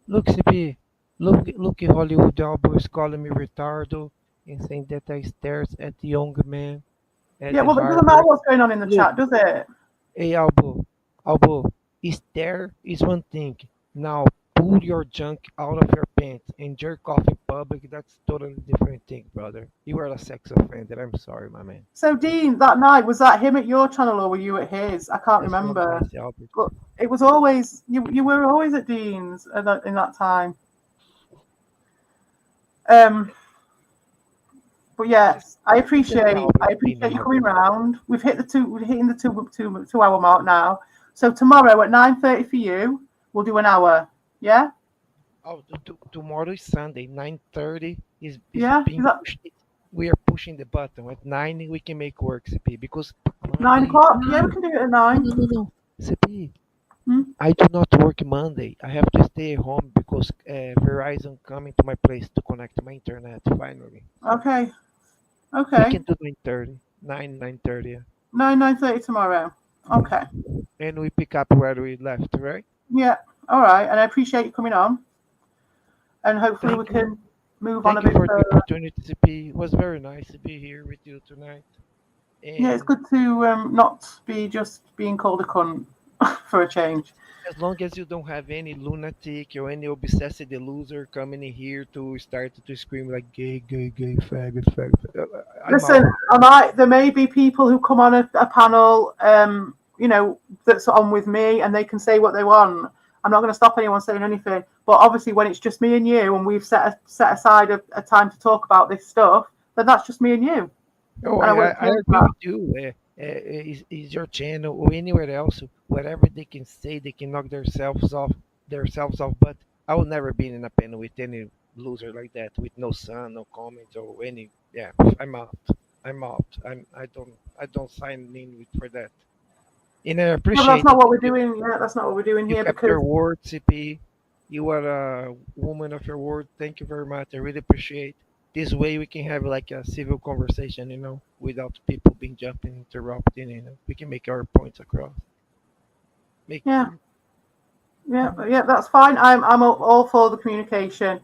look, CP, look, Hollywood the album is calling me retardo and saying that I stares at the young man at Yeah, the well, it doesn't matter barber. what's going on in the Look, chat, does it? hey, Albo, is there is one thing. Now, pull your junk out of your pants and jerk off in public. That's totally different thing, brother. You are a sex offender. I'm sorry, my man. So, Dean, that night, was that him at your channel or were you at his? I can't That's what I remember. say, Albert. But it was always, you were always at Dean's in that time. Um, but yes, That's I Albert's appreciate opinion, you my coming brother. round. We're hitting the 2 hour mark now. So tomorrow at 9:30 for you, we'll do an hour. Yeah? Oh, tomorrow is Sunday, 9:30 is Yeah? Is being that pushed. We are pushing the button. At 9 we can make work, CP, because 9 Monday. o'clock? Yeah, we No, can do it at no, 9. no, no, no. CP, Hmm? I do not work Monday. I have to stay at home because Verizon coming to my place to connect my internet finally. So Okay. we Okay. can do 9:30, 9:30, yeah. 9:30 tomorrow. Okay. And we pick up where we left, right? Yeah. All right. And I appreciate you coming on. And hopefully we Thank you. can move on a Thank you bit for the further. opportunity, CP. It was very nice to be here with you tonight. Yeah, it's And good to not be just being called a cunt for a change. as long as you don't have any lunatic or any obsessed loser coming in here to start to scream like gay, gay, gay, faggot, faggot, I'm Listen, out. there may be people who come on a panel, that's on with me, and they can say what they want. I'm not going to stop anyone saying anything. But obviously, when it's just me and you, and we've set aside a time to talk about this stuff, then that's just me and you, Oh, and I won't I change agree that. with you. Is your channel or anywhere else, whatever they can say, they can knock themselves off. But I will never be in a panel with any loser like that, with no sun, no comments, or any. Yeah, I'm out. I'm out. I don't sign in with for that. And I No, but that's appreciate not it. what we're doing. Yeah, that's not what we're doing You here kept your because word, CP. You are a woman of your word. Thank you very much. I really appreciate. This way we can have like a civil conversation, without people being jumping, interrupting, we can make our points across. Make yeah, yeah, that's fine. I'm all for the communication,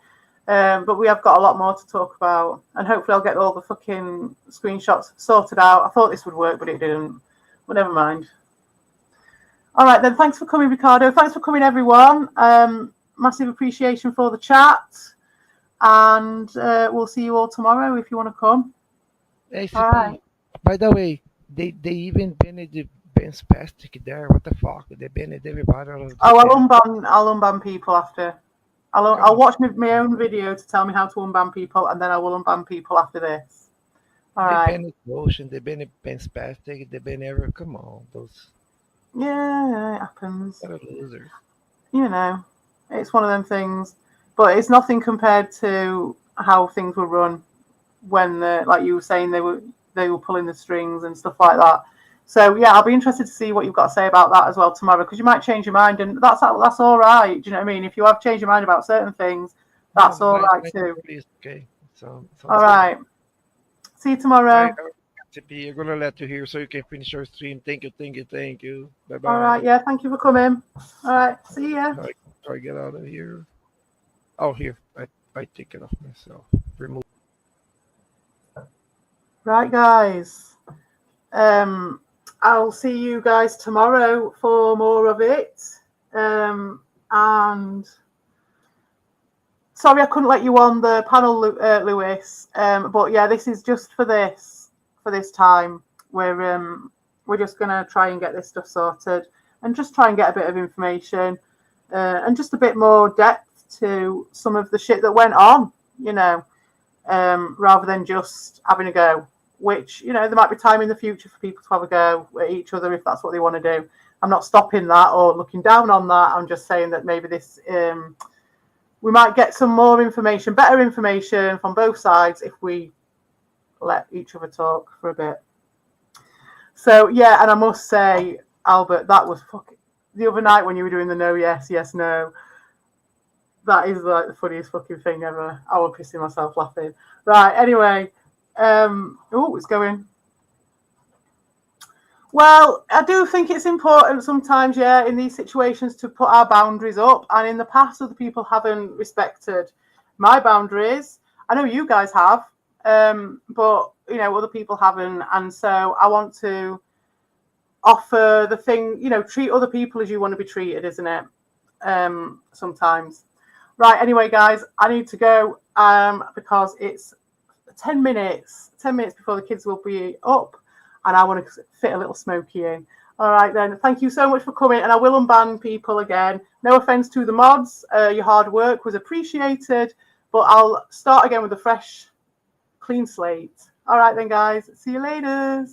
but we have got a lot more to talk about, and hopefully I'll get all the fucking screenshots sorted out. I thought this would work, but it didn't. But never mind. All right then. Thanks for coming, Ricardo. Thanks for coming, everyone. Massive appreciation for the chat, and we'll see you all tomorrow if you want to come. All right. ACP. By the way, they even banned the Ben Spastic there. What the fuck? They banned everybody out of the Oh, chat. I'll unban people after. I'll Come watch my own video to tell me how to unban people, and then I will unban people after this. All They right. banned Ocean, they banned Ben Spastic, they banned every. Come on, those Yeah, it happens. are losers. It's one of them things, but it's nothing compared to how things were run when, like you were saying, they were pulling the strings and stuff like that. So yeah, I'll be interested to see what you've got to say about that as well tomorrow, because you might change your mind, and that's all right. Do you know what I mean? If you have changed your mind about certain things, No, that's all right too. is okay. So All sounds good. right. See you Bye, tomorrow. CP. I'm gonna let you here so you can finish your stream. Thank you, thank you, thank you. Bye All right. bye. Yeah. Thank you for coming. All right. See ya. Try to get out of here. Oh, here. I take it off myself. Remove. Right, guys. Um, I'll see you guys tomorrow for more of it. And sorry I couldn't let you on the panel, Lewis. But yeah, this is just for this time. We're just gonna try and get this stuff sorted and just try and get a bit of information and just a bit more depth to some of the shit that went on, rather than just having a go. Which, there might be time in the future for people to have a go at each other if that's what they want to do. I'm not stopping that or looking down on that. I'm just saying that maybe we might get some more information, better information from both sides if we let each other talk for a bit. So yeah, and I must say, Albert, that was fucking the other night when you were doing the no, yes, yes, no. That is like the funniest fucking thing ever. I was pissing myself laughing. Right, anyway. It's going. Well, I do think it's important sometimes, yeah, in these situations to put our boundaries up. And in the past, other people haven't respected my boundaries. I know you guys have, but other people haven't. And so I want to offer the thing, treat other people as you want to be treated, isn't it? Sometimes. Right. Anyway, guys, I need to go because it's 10 minutes before the kids will be up, and I want to fit a little smoky in. All right then, thank you so much for coming, and I will unban people again. No offense to the mods, your hard work was appreciated, but I'll start again with a fresh, clean slate. All right then, guys, see you later.